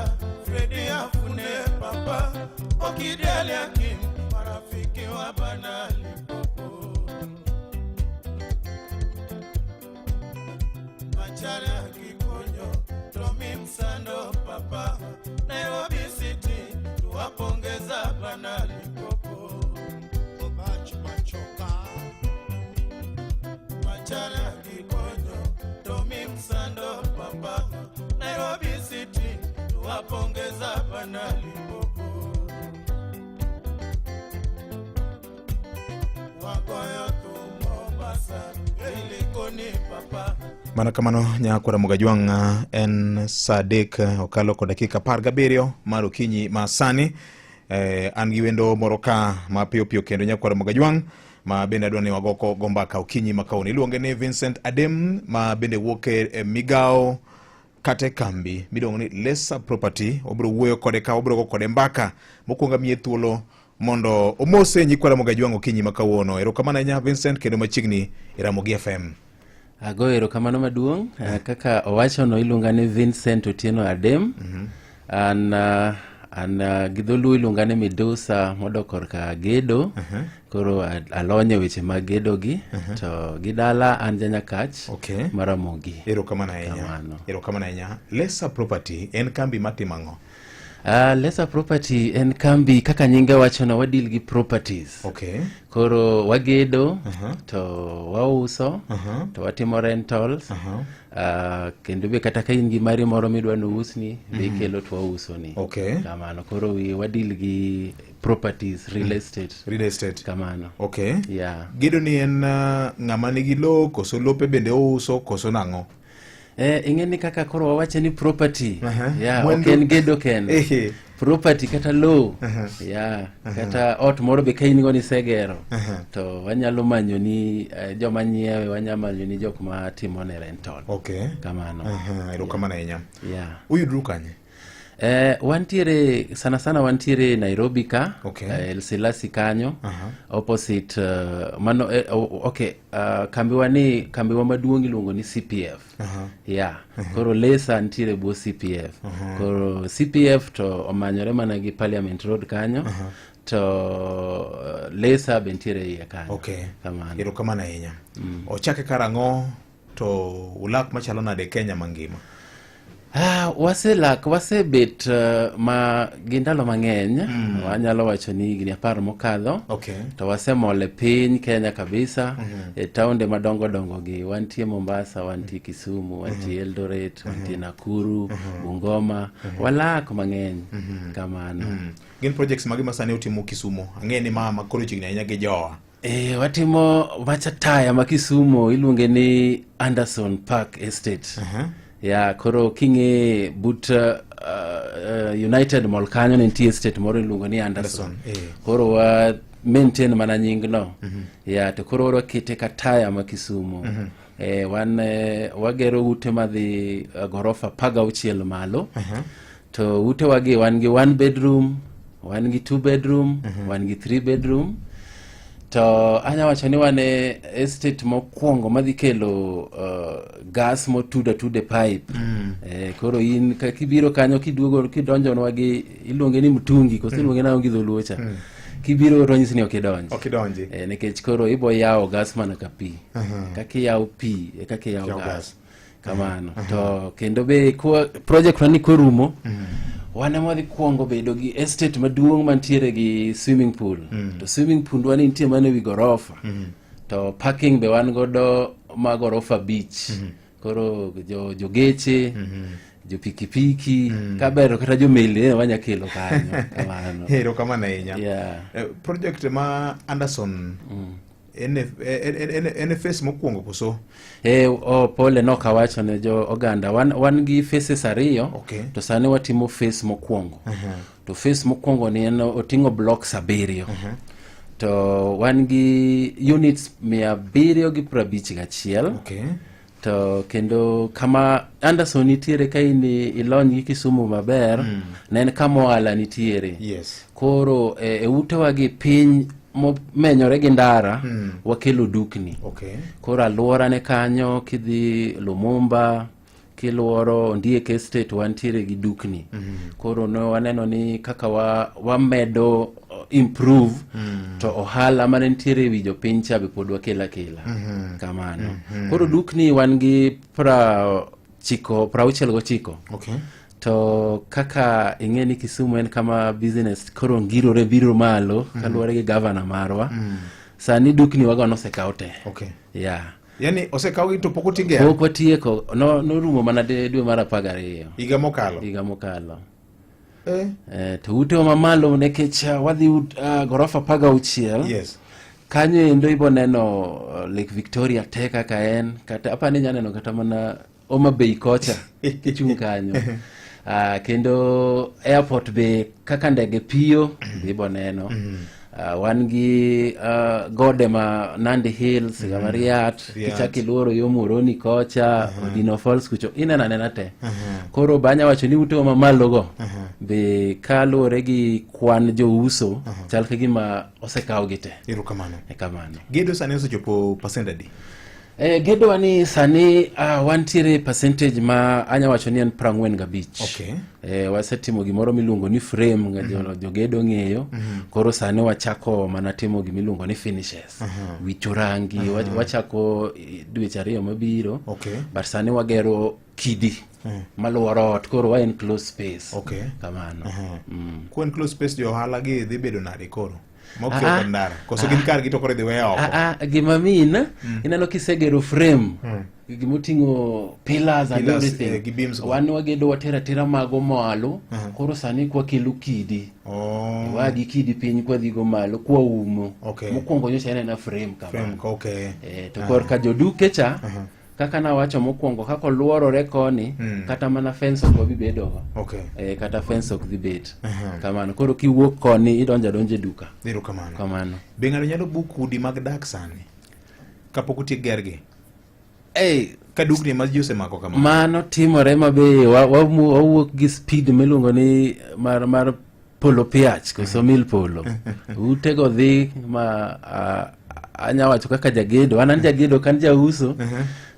Freddy Afune Papa, Okidele Akin, marafiki wa bana Limpopo. Papa, Nairobi City, tuwapongeza bana Limpopo. Obachi machoka Machara Kikonyo, Tomi Msando Papa, Nairobi City, tuwapongeza bana Limpopo. Wagoyo tu Mombasa, Ilikoni Papa. Mana kamano nyakwara Mugajwang en Sadek okalo kod dakika 17 mar okinyi ma sani. An gi wendo moroka ma piyo kendo nyakwara Mugajwang ma bende adwani wagoko gombaka okinyi makaoni. Iluonge ni Vincent Adem ma bende wuoke migao kate kambi midong ni Lesa Property. Obro wuoyo kode ka obro go kode mbaka mokwonga miye thuolo mondo omose nyikwara Mugajwang okinyi makawuono. Erokamano nya Vincent kendo machiegni Ramogi FM. Agoero kamano maduong'. Kaka owacho no iluonga ni Vincent Otieno Adem. An gidholu iluonga ni Medusa modokor ka gedo. Koro alonye weche mag gedo gi. To gidala an janyakach maramogi. Erokamano ahinya. Lesa Property en kambi matimango. Lesa Property en kambi kaka nyinga wacho na wadil gi properties. Koro wagedo to wauso to watimo rentals. Kendo be kata ka in gi mari moro midwa no usni be kelo to wauso ni. Kamano koro wadil gi properties, real estate. Kamano. Yeah. Gedo ni en ng'ama nigi lo koso lope bende ouso koso nango? Ingeni kaka koro wawache ni property. Oken gedo ken. Property kata low. Kata ot moro be kain goni segero. To wanyalo manyo ni joma nyiewe, wanyalo manyo ni jok ma timo ne rental. Kamano. Erokamano ahinya. Uyudru kanye? Wantiere sana wantiere Nairobi ka, El Silasi kanyo, opposite mano kambi wa maduong' iluongo ni CPF. Koro Lesa ntiere bo CPF. Koro CPF to omanyore mana gi Parliament Road kanyo. To Lesa be ntiere iye kanyo. Kamano. Erokamano ahinya. Ochake karang'o to ulak machalo nade Kenya mangima? Wasebet ma gindalo mang'eny. Wanyalo wacho ni gini 10 mokadho. To wasemole piny Kenya kabisa. E taonde madongo gi wantie Mombasa, wantie Kisumu, wantie Eldoret, wantie Nakuru, Bungoma. Walak mang'eny kamano. Gin projects magi masane utimo Kisumu. Ang'e ni mama koro chigni ahinya gi jowa. Watimo machataya ma Kisumu iluonge ni Anderson Park Estate. Ya koro kinge but United Mall kanyo nitie estate moro iluongo ni Anderson. Koro wa maintain mana nying no. Ya to koro wakete kataya ma Kisumu. Wagero ute madhi gorofa 16 malo. To ute wagi wan gi 1 bedroom, wan gi 2 bedroom, wan gi 3 bedroom. To anya wacho ni wane estate mokwongo madhi kelo gas motuda pipe. Koro in kibiro kanyo kiduogo kidonjo nwagi iluonge ni mtungi koso iluonge na ongi dholuocha. Kibiro ronyisi ni okidonji. Nikech koro ibo yawo gas mana ka pi. Kaki yawo pi kaki yawo gas. Kamano. To kendo be project wani korumo. Wane mwadhi kuongo bedo gi estate maduong' mantiere gi swimming pool. To swimming pool wani nitie mane wi gorofa. To parking be wan godo ma gorofa beach. Koro jo geche, jo pikipiki, kabero kata jo meli wanya kelo kanyo. Kamano. Hero kamana inya. Project ma Anderson ene face mokwongo koso? Pole noka wacho ne jo oganda. Wan gi faces ariyo. To sani watimo face mokwongo. To face mokwongo ni otingo blocks 7. To wan gi units 751. To kendo kama Anderson nitiere ka ilony gi Kisumu maber, ne en kama ohala nitiere. Koro ute wagi piny menyore gi ndara wakelo dukni. Koro alwora ne kanyo kidhi Lumumba kiluoro Ondiek Estate wantiere gi dukni. Koro no waneno ni kaka wamedo improve to ohala mane nitiere wi jopiny cha be pod wakela kamano. Koro dukni wan gi 69. To kaka ingeni Kisumu en kama business koro ngirore biro malo kaluwore gi governor marwa. Sani dukni waga nosekaw te. Yani osekaw to pok otigero. Pok otieko. No rumo mana dwe mar 12. Higa mokalo. To ute mamalo nekech wadhi gorofa 16. Kanyo endo ibo neno Lake Victoria teka ka en kata apani nyaneno kata mana Homa Bay kocha kichung kanyo. Kendo airport be kaka ndege piyo ibo neno. Wan gi gode ma Nandi Hills, Gamariat, kichaki luoro yo Muroni kocha, Odino Falls kucho, nena te. Koro banya wacho ni ute mamalo go be kaluwore gi kwan jo uso chal ka gima osekaw gite. Kamano. Kamano. Gedo sani osechopo percent adi? Gedo wani sani wantiere percentage ma anya wacho ni en 45. Wasetimo gimoro miluongo ni frame jo gedo ng'eyo. Koro sani wachako mana timo gimiluongo ni finishes. Wicho rangi wachako dweche 2 mabiro. But sani wagero kidi maluoro ot koro wa en close space. Kamano. Kwen close space jo ohala gi dhi bedo nade koro? Mokyo ndara. Koso gin kar gito kore dhi weya oko. Gima mina inalo kisegero frame. Gimotingo pillars and everything. Wan wagedo watera mago malo. Koro sani kwa kelo kidi. Wagi kidi piny kwa dhigo malo kwa umo. Mokwongo nyocha ene na frame kama. To kor ka joduke cha kaka na wacho mokwongo kako luorore koni kata mana fence ok bi bedo. Kata fence ok dhi bet. Kamano koro kiwuok koni idonje duka. Kamano. Be ng'ato nyalo book udi mag dak sani kapok otiek gergi? Ka dukni ma ji osemako kamano. Mano timore mabe wawuok gi speed miluongo ni mar polo piach koso mil polo. Utego dhi ma anya wacho kaka jagedo anan jagedo kan jauso.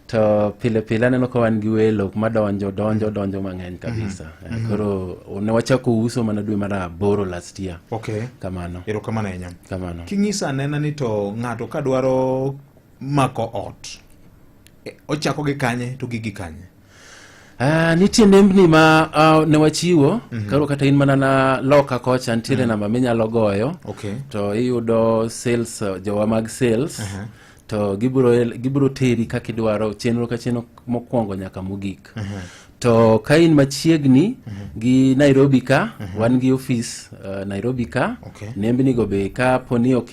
To pile neno ko wan gi welo madonjo mang'eny kabisa. Koro ne wachako uso mana dwe mar 8 last year. Kamano. Kamano enya. Kamano. King'isa nena ni to ng'ato ka dwaro mako ot ochako gi kanye to gi kanye? Nitie nembni ma ne wachiwo. Karo kata in mana na loka kocha ntiere namba minyalo goyo. To iyudo sales jowa mag sales. to gibiro teri kaka idwaro chenro ka chenro mokwongo nyaka mogik. To ka in machiegni gi Nairobi ka, wan gi ofis Nairobi ka. Nembni go be ka poni ok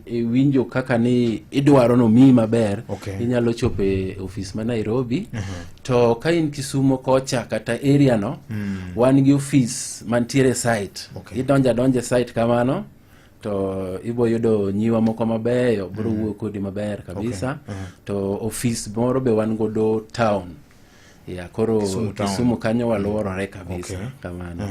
iwinjo kaka ni idwaro no mi maber, inyalo chopo e ofis ma Nairobi. To ka in Kisumo kocha kata area no, wan gi ofis mantiere site. Idonja site kamano, to ibo yudo nyiwa moko mabeyo, biro wuok kodi maber kabisa. To ofis moro be wan godo town. Ya koro Kisumu kanyo waluorore kabisa kamano.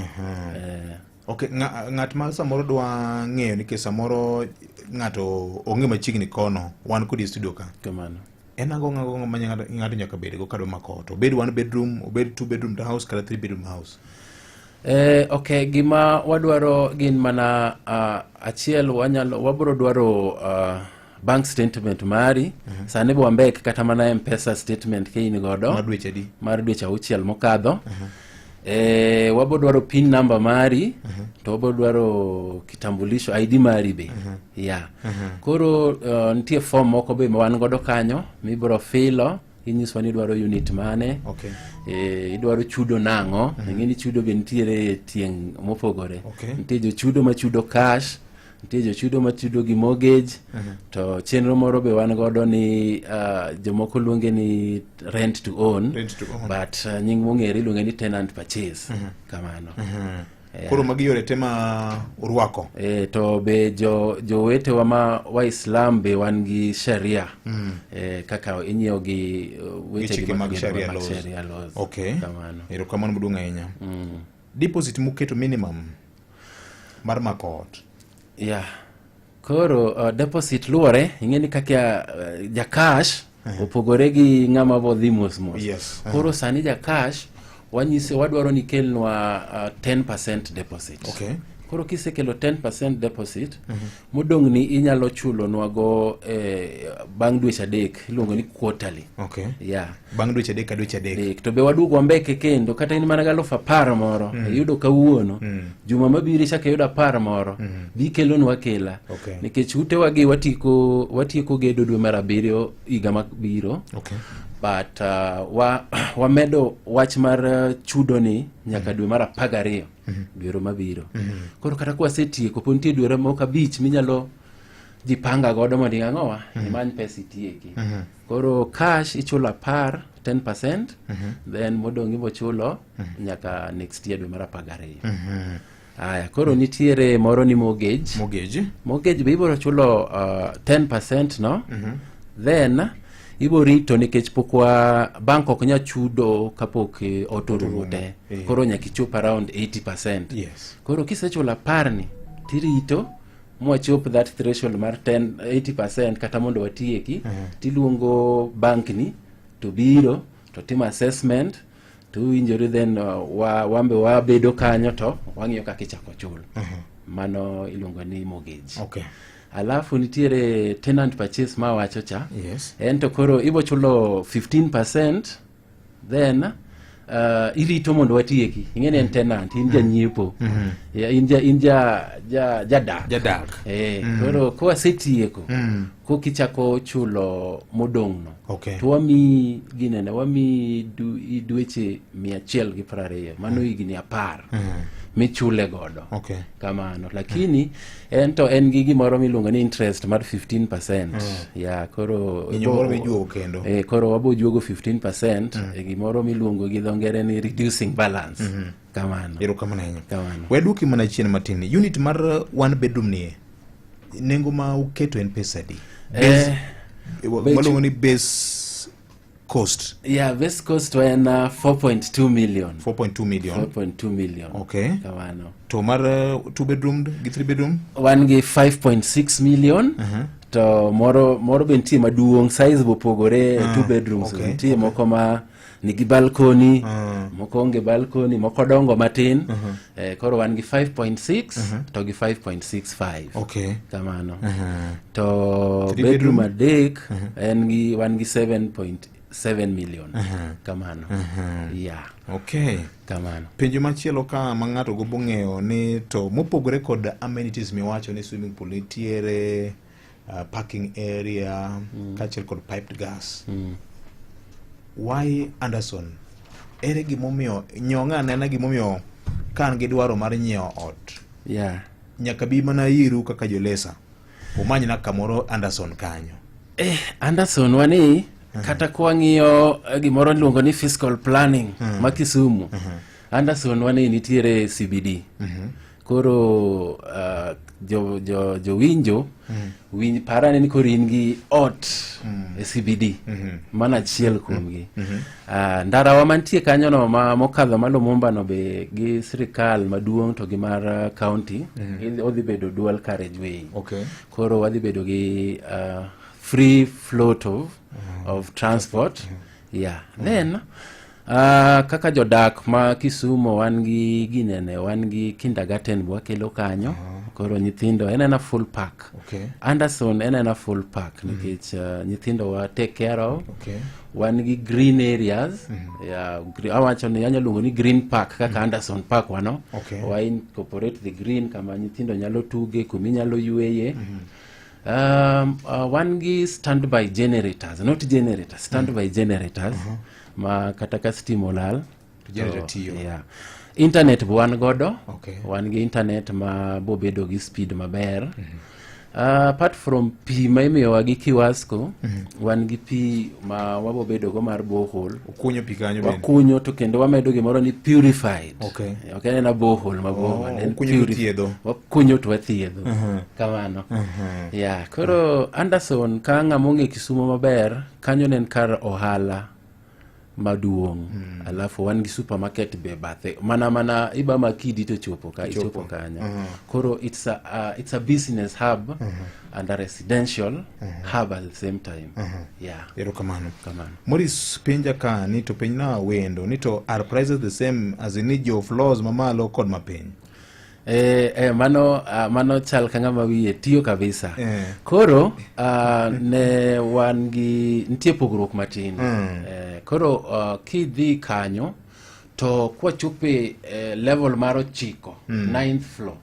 Ng'at ma samoro dwa ng'eyo ni ke samoro ng'ato onge machiegni kono, wan kodi studio ka. Kamano. En ang'o ma ng'ato nyaka bed go kadwa mako to obed 1 bedroom, obed 2 bedroom house kata 3 bedroom house. Gima wadwaro gin mana achiel wabro dwaro bank statement mari. Sani bo ambek kata mana M-Pesa statement ke in godo mar dweche 6 mokadho. Wabo dwaro pin number mari, to wabo dwaro kitambulisho ID mari be. Koro nitie form moko be wan godo kanyo mibro filo, inyiswa ni dwaro unit mane. Idwaro chudo nang'o, ng'eni chudo be nitiere tieng' mopogore. Nitie jo chudo ma chudo cash, nitie jo chudo ma chudo gi mortgage. To chenro moro be wan godo ni jomoko luonge ni rent to own, but nying mong'ere iluonge ni tenant purchase. Kamano. Koro magi yore tema urwako. To be jo wetewa ma Waislam be wan gi sharia. Kaka inyiewo gi weche mag sharia laws. Kamano. Erokamano maduong' ahinya. Deposit muketo minimum mar mako ot. Koro deposit luore, ing'eni kaka ja cash opogore gi ng'ama bodhi mos. Koro sani ja cash wanyise wadwaro ni kelnwa 10% deposit. Koro kisekelo 10% deposit, modong' ni inyalo chulo nwago bang' dweche 3, iluongo ni quarterly. Bang' dweche 3 ka dweche 3. To be waduogo mbeke kendo, kata in mana galo 10,000 moro, yudo kawuono, juma mabiro chaka yudo 10 moro, bikelo nwa kela. Nikech utewa gi watieko gedo dwe mar 7 higa mabiro. But wamedo wach mar chudo ni nyaka dwe mar 12 dwero mabiro. Koro kata kwa setieko po nitie dwero moko 5 minyalo jipanga godo mondo ang'owa imany pesa itieki. Koro cash ichulo 10%, then modong' ibo chulo nyaka next year dwe mar 12. Koro nitiere moro ni mortgage be ibiro chulo 10% no. Then ibo rito nikech pokwa bank ok nya chudo kapok otorumo te. Koro nyaka ichop around 80%. Koro kisechulo 10 ni tirito mwachop that threshold mar 80% kata mondo watieki, tiluongo bank ni to biro to timo assessment, to injury then wambe wabedo kanyo to wang'iyo kaka ichako chulo. Mano iluongo ni mortgage. Alafu nitiere tenant purchase ma wacho cha. Ento koro ibo chulo 15%, then irito mondo watieki. Ing'eni en tenant, in janyiepo. In jadak. Koro kwa setieko, kokichako chulo modong' no. To wami ginene, wami dweche 120. Mano higni 10. Michule godo. Kamano. Lakini ento en gi gimoro miluongo ni interest mar 15%. Koro inyomoro mijuogo kendo. Koro wabo juogo 15%, gimoro miluongo gi dhongere ni reducing balance. Kamano. Erokamano ahinya. Weduoki mana chien matin. Unit mar 1 bedroom ni nengo ma uketo en pesa di? Waluongo ni base cost. Base cost when 4.2 million. 4.2 million. 4.2 million. Kamano. To mar 2 bedroom gi 3 bedroom? Wan gi 5.6 million. To moro be nitie maduong' size bopogore 2 bedrooms. Nitie moko ma nigi balcony, moko onge balcony, moko dongo matin. Koro wan gi 5.6 to gi 5.65. Kamano. To bedroom adek wan gi 7.7 million. Kamano. Kamano. Penjo machielo ka ma ng'ato gombo ng'eyo ni to mopogore kod amenities miwacho ni swimming pool nitiere, parking area, kaachiel kod piped gas. Why Anderson? Ere gimomiyo nyong'a nena gimomiyo kan gi dwaro mar nyiewo ot. Yeah. Nyaka bi mana iru kaka jolesa. Umanyna kamoro Anderson kanyo. Anderson wani kata kwa ng'iyo gimoro luongo ni fiscal planning ma Kisumu. Anderson wani nitiere CBD. Koro jo winjo winy parane ni koro in gi ot e CBD mana achiel kuomgi. Ndarawa mantie kanyono mokadho malo Mumba no be gi sirikal maduong' to gi mar county odhi bedo dual carriageway. Koro wadhi bedo gi free float of transport. Then kaka jodak ma Kisumu wan gi ginene, wan gi kindergarten wakelo kanyo. Koro nyithindo en full pack. Anderson en full pack nikech nyithindo wa take care of. Wan gi green areas. Awacho ni anyalo luongo ni green park kaka Anderson Park wano. Wa incorporate the green kama nyithindo nyalo tuge, kumi nyalo yueye. Wan gi standby generators, not generators, standby generators. Ma kata ka stima olal internet wan godo. Wan gi internet ma bobedo gi speed maber. Apart from pi ma imiyowa gi Kiwasco, wan gi pi ma wabobedo go mar borehole. Kunyo pi kanyo bende. Wakunyo to kendo wamedo gimoro ni purified. En na borehole mabor. Wakunyo to wathiedho. Kamano. Koro Anderson ka ng'ama ong'e Kisumu maber, kanyo nen kar ohala maduong'. Alafu wan gi supermarket be bathe. Mana iba makidi to chopo kanya. Koro it's a business hub and a residential hub at the same time. Kamano. Morris penja ka ni to penyna wendo ni to are prices the same as in your floors mamalo kod mapiny? Mano chal ka ng'ama wiye tiyo kabisa. Koro ne wan gi nitie pogruok matin. Koro kidhi kanyo to kwachope level mar 9, 9th floor.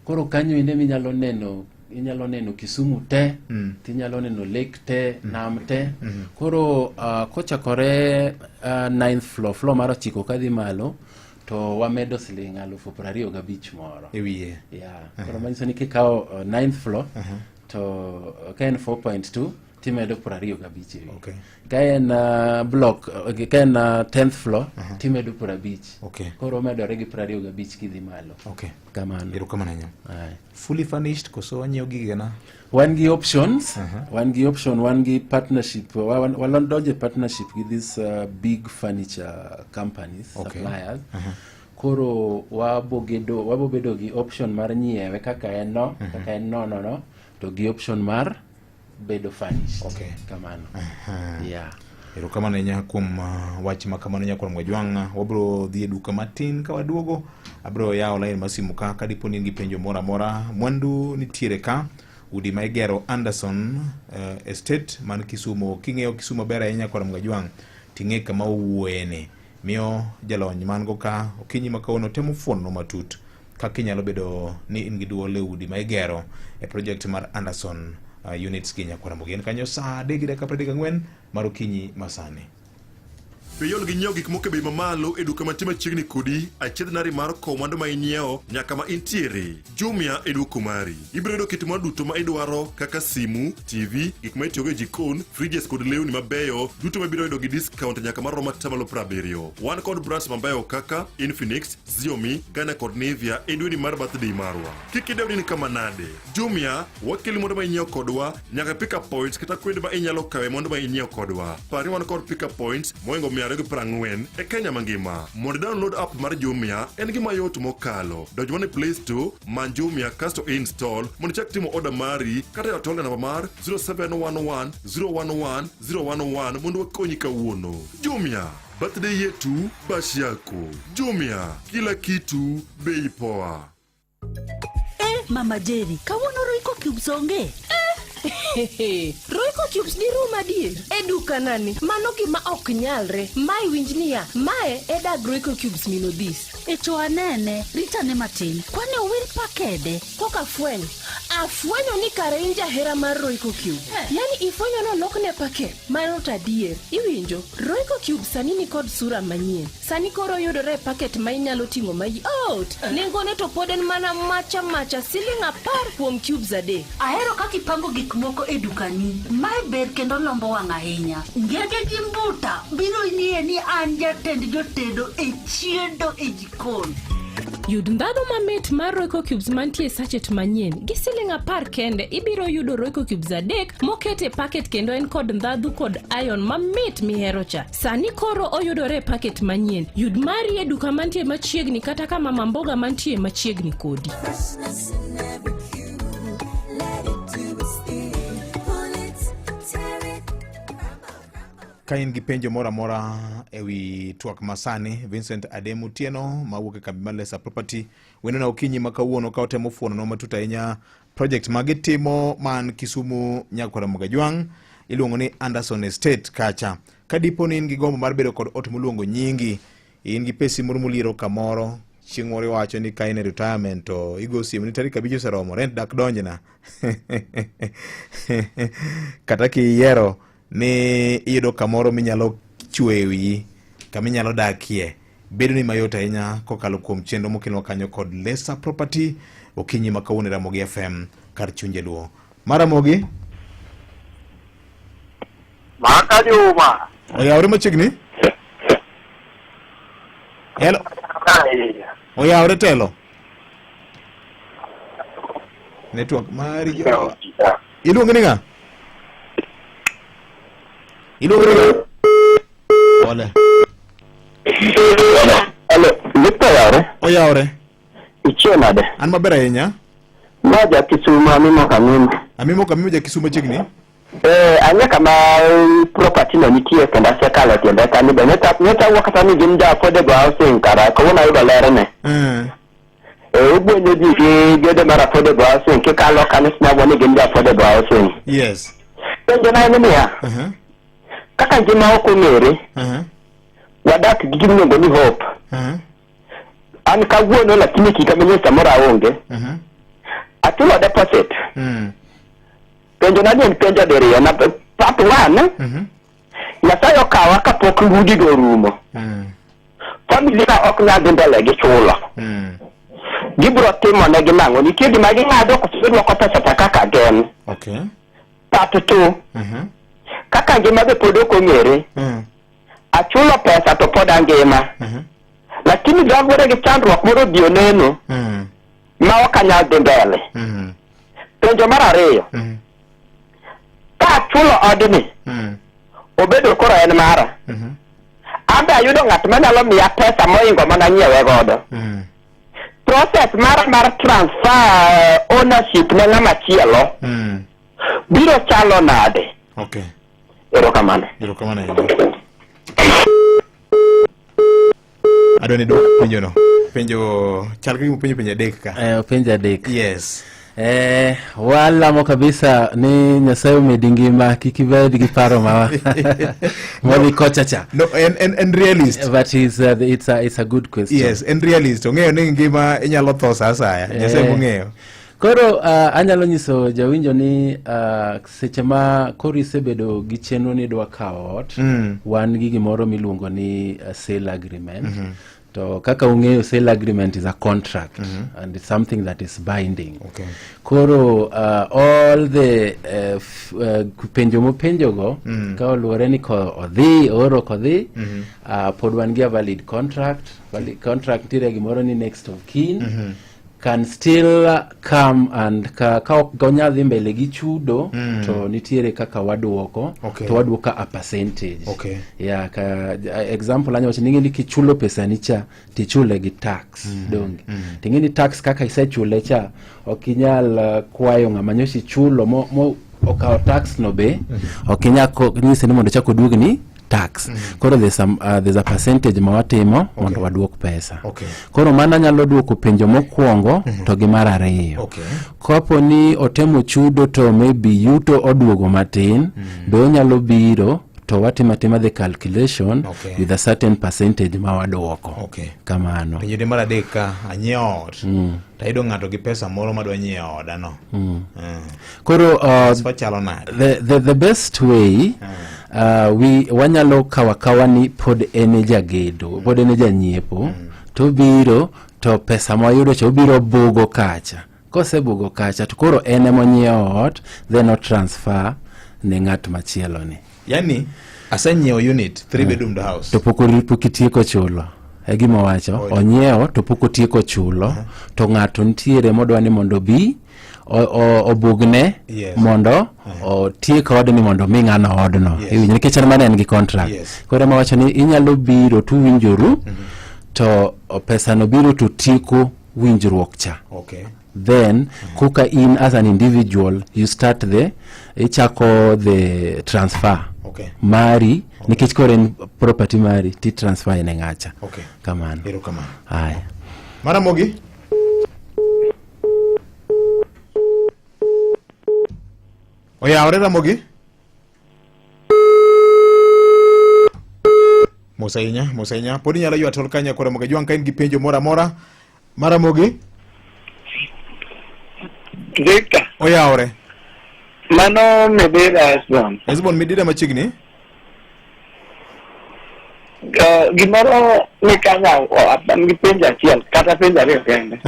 Koro kanyo inde inyalo neno Kisumu te, tinyalo neno lake te, nam te. Koro kochakore 9th floor mar 9 kadhi malo to wamedo siling 25,000 moro e wiye. Koro manyiso ni kikawo 9th floor to ka en 4.2 timedo 25,000. Ka en block, ka en 10th floor timedo 50. Koro medore gi 25,000 kidhi malo. Kamano. Fully furnished koso wanyiewo gigena? Wan gi options. Wan gi partnership. Walondoje partnership with these big furniture companies, suppliers. Koro wabobedo gi option mar nyiewe kaka en no, to gi option mar bedo furnished. Kamano. Erokamano nya kuom wach makamano nya kuom Mwajwanga. Wabro dhi e duka matin ka waduogo. Abro yawo line masimu ka dipo ni penjo mora mwandu nitiere ka udi ma igero Anderson estate man Kisumu. King'eyo Kisumu ber ahinya kuom Mwajwanga, ting'e kama owuoyene. Miyo jalony man go ka okinyi makawono temo fuono matut kaka inyalo bedo ni in gi duol e udi ma igero e project mar Anderson units Kenya kwa Ramogi. Kanyo saa 3:34 mar okinyi masani. Piyol gi nyiewo gik moko e bei mamalo e duka mantie machiegni kodi, achiedh nari mar kowo mwandu ma inyiewo nyaka ma intiere. Jumia e duoko mari. Ibiro yudo kit mwandu duto ma idwaro kaka simu, TV, gik ma itiyogo e jikon, fridges kod lewni mabeyo, duto ma ibiro yudo gi discount nyaka maromo 70%. Wan kod brands mabeyo kaka Infinix, Xiaomi, Ghana kod Nivea e dweni mar birthday marwa. Kik idewni ni kama nade. Jumia wakeli mwandu ma inyiewo kodwa nyaka pick up points kata kwede ma inyalo kawe mwandu ma inyiewo kodwa. Pari wan kod pick up points moingo 240 e Kenya mangima. Mondo download app mar Jumia en gima yot mokalo. Donj mana e Play Store, man Jumia kasto install mondo chak timo order mari kata tol namba mar 0711 011 011 mondo wakonyi kawuono. Jumia, birthday yetu bashi yako. Jumia, kila kitu bei poa. Mama Jerry, kawuono Royco Cubes onge? Royco Cubes ni rum adier e duka nani mano gima ok nyalre. Mai winj niya, mae e dag Royco Cubes minodhis e to anene ritane matin kwane owil pakede koka fweny Afwenyo ni karenja hera mar Royco Cube. Yani ifwenyo no lokne paket. Mano tadier. Iwinjo, Royco Cube sani ni kod sura manyien. Sani koro yudore paket ma inyalo tingo mayot. Nengone to pod en mana macha siling 10 kuom cubes adek. Ahero kaka ipango gik moko e dukani. Mae ber kendo lombo wang' ahinya. Ngege gi mbuta biro nie ni an jatend jotedo e chiedo e jikon. Yud ndhadhu mamit mar Royco Cubes mantie sachet manyien. Gi siling 10 kende ibiro yudo Royco Cubes adek mokete paket kendo en kod ndhadhu kod iron mamit mihero cha. Sani koro oyudore paket manyien. Yud mari e duka mantie machiegni kata kama mamboga mantie machiegni kodi. Ka in gi penjo mora mora ewi twak masani, Vincent Ademu Tieno mawuok e kambi mar Lesa Property weno na okinyi makawuono ka otemo fuono no matut ahinya project magitimo man Kisumu Nyakwara Mogajwang iluongo ni Anderson Estate kacha. Ka dipo ni in gi gombo mar bedo kod ot moluongo nyingi, in gi pesi moro muliro kamoro, chieng' moro wacho ni ka in e retirement to igo simu ni tarik 5 oseromo, rent dak donjna. Kata kiyiero ni iyudo kamoro minyalo chwe wiyi, kama inyalo dakie, bedo ni mayot ahinya kokalo kuom chenro mokelo kanyo kod Lesa Property. Okinyi makawuono Ramogi FM kar chunje luo. Maramogi Maka Juma. Oyawre machiegni? Hello. Oyawre telo. Network mari jo. Iluongo ni ng'a? Iluongo ni ng'a? Ole. Hello, Victor Yawre. Oyawre. Ichie nade? An maber ahinya. Maja Kisumu amimo kamimo. Amimo kamimo ja Kisumu machiegni? Anya kama property no nitie kenda sekala tiende kani be neta wakata ni gin da fode go housing kara ko wona yudo lere ne. Ugwenyo di gede mara fode go housing ke kalo kanis na woni gin da fode go housing. Yes. Penjo na ni ya. Kaka njima oko ngere. Wadak gigino ngoni hope. An kawuono lakini kikamenye samora onge. Atulo deposit. Penjo na ni penjo deriyo na part 1. Nyasayo kawa kapok ngudi go rumo. Family ka ok nyal ndele gi chulo. Gibro timo ne ginango nitie gima gingado kusudwa ko pesa kaka gen. Okay. Part 2. Kaka ngima be podo ko ngere. Achulo pesa to pod angima. Lakini dogore gi chandruok moro dio neno. Ma okanyal dhi mbele. Penjo mar ariyo. Ka chulo odni. Obedo koro en mara. Ambe ayudo ng'at manyalo miya pesa moingo mana nyiewe godo. Process mar transfer ownership ne ng'ama chielo. Biro chalo nade? Okay. Erokamano. Adoni dok penjo no. Penjo chal kama penjo adek ka. Penjo adek. Yes. Wala kabisa ni Nyasaye umedingima kikibedi giparo mawa. Mwali kocha cha. No, and realist. But it's a good question. Yes, and realist. Ongeo ni ngima inyalo tho sasa. Nyasaye mongeo. Koro anyalo nyiso jawinjo ni seche ma koro isebedo gi chenro ni dwa kawo ot, wan gi gimoro miluongo ni sale agreement. To kaka ung'eyo, sale agreement is a contract and it's something that is binding. Okay. Koro all the penjo mopenjogo ka oluwore ni odhi oro kodhi, pod wan gi a valid contract. Valid contract tire gimoro ni next of kin can still come and ka ok dhi mbele gi chudo to nitiere kaka waduoko. Okay. To waduoko a percentage. Okay. Yeah, example anyawacho ni kichulo pesa ni cha tichule gi tax dongi. Tingeni tax kaka isechule cha okinyal kwayo ng'ama nyoshi chulo mo okawo tax no be okinyal nyise ni mondo chako duogni tax. Koro there's a percentage mawatimo mondo waduok pesa. Okay. Koro mana nyalo duoko penjo mokwongo to gi mar ariyo. Okay. Kopo ni otemo chudo to maybe yuto oduogo matin, be onyalo biro to watimatima the calculation with a certain percentage ma waduoko kamano. Penjede mar adek ka anyiewo ot tayudo ng'ato gi pesa moro madwa nyiewo odano. Koro chalo nade? The best way wanyalo kawa ni pod ene jagedo, pod ene janyiepo, to biro to pesa mwayudo cho biro bugo kacha. Kose bugo kacha to koro ene monyiewo ot then o transfer ne ng'at machielo ni. Yani asenyiewo unit 3 bedroom house to pok itieko chulo. E gima wacho onyiewo to pok otieko chulo to ng'ato ntiere modwa ni mondo bi obugne mondo otiek odni mondo mi ng'ano odno. Iwinjo nikech en mana en gi contract. Koro ma wacho ni inyalo biro tu winjoru to pesa no biro to tieko winjruok cha. Then kuka in as an individual you start ichako the transfer mari nikech kore en property mari ti transfer ine ng'acha. Kamano. Haya. Mara Mogi. Oya orera Mogi. Musainya podi nyalo ywa tol kanya kore Mogi jwang kain gi penjo mora Mara Mogi. Victor. Oya ore. Mano Medira Esbon. Esbon Medira machigni? Gimoro ni kanya apan gi penjo achiel kata penjo ariyo kende.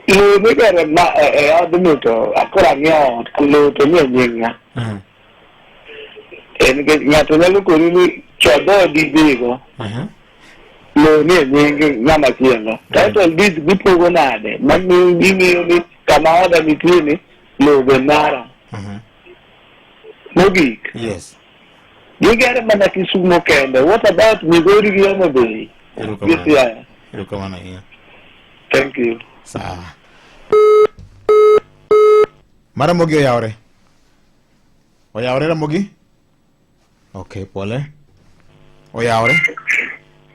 Lo migere ma odmi to akora ng'iewo lo to nie nyinga. En ng'ato nyalo kori ni chodo di bigo. Lo nie nyingi ng'ama chielo. Title deed gipogo nade. Mami ging'iyo ni kama oda nitie ni lo be mara. Mogik. Yes. Gigere mana Kisumo kende. What about Migori gi Homa Bay? Erokamano ahinya. Thank you. Sawa. Mara Mogi oyawre. Oyawre Ramogi? Okay, pole. Oyawre.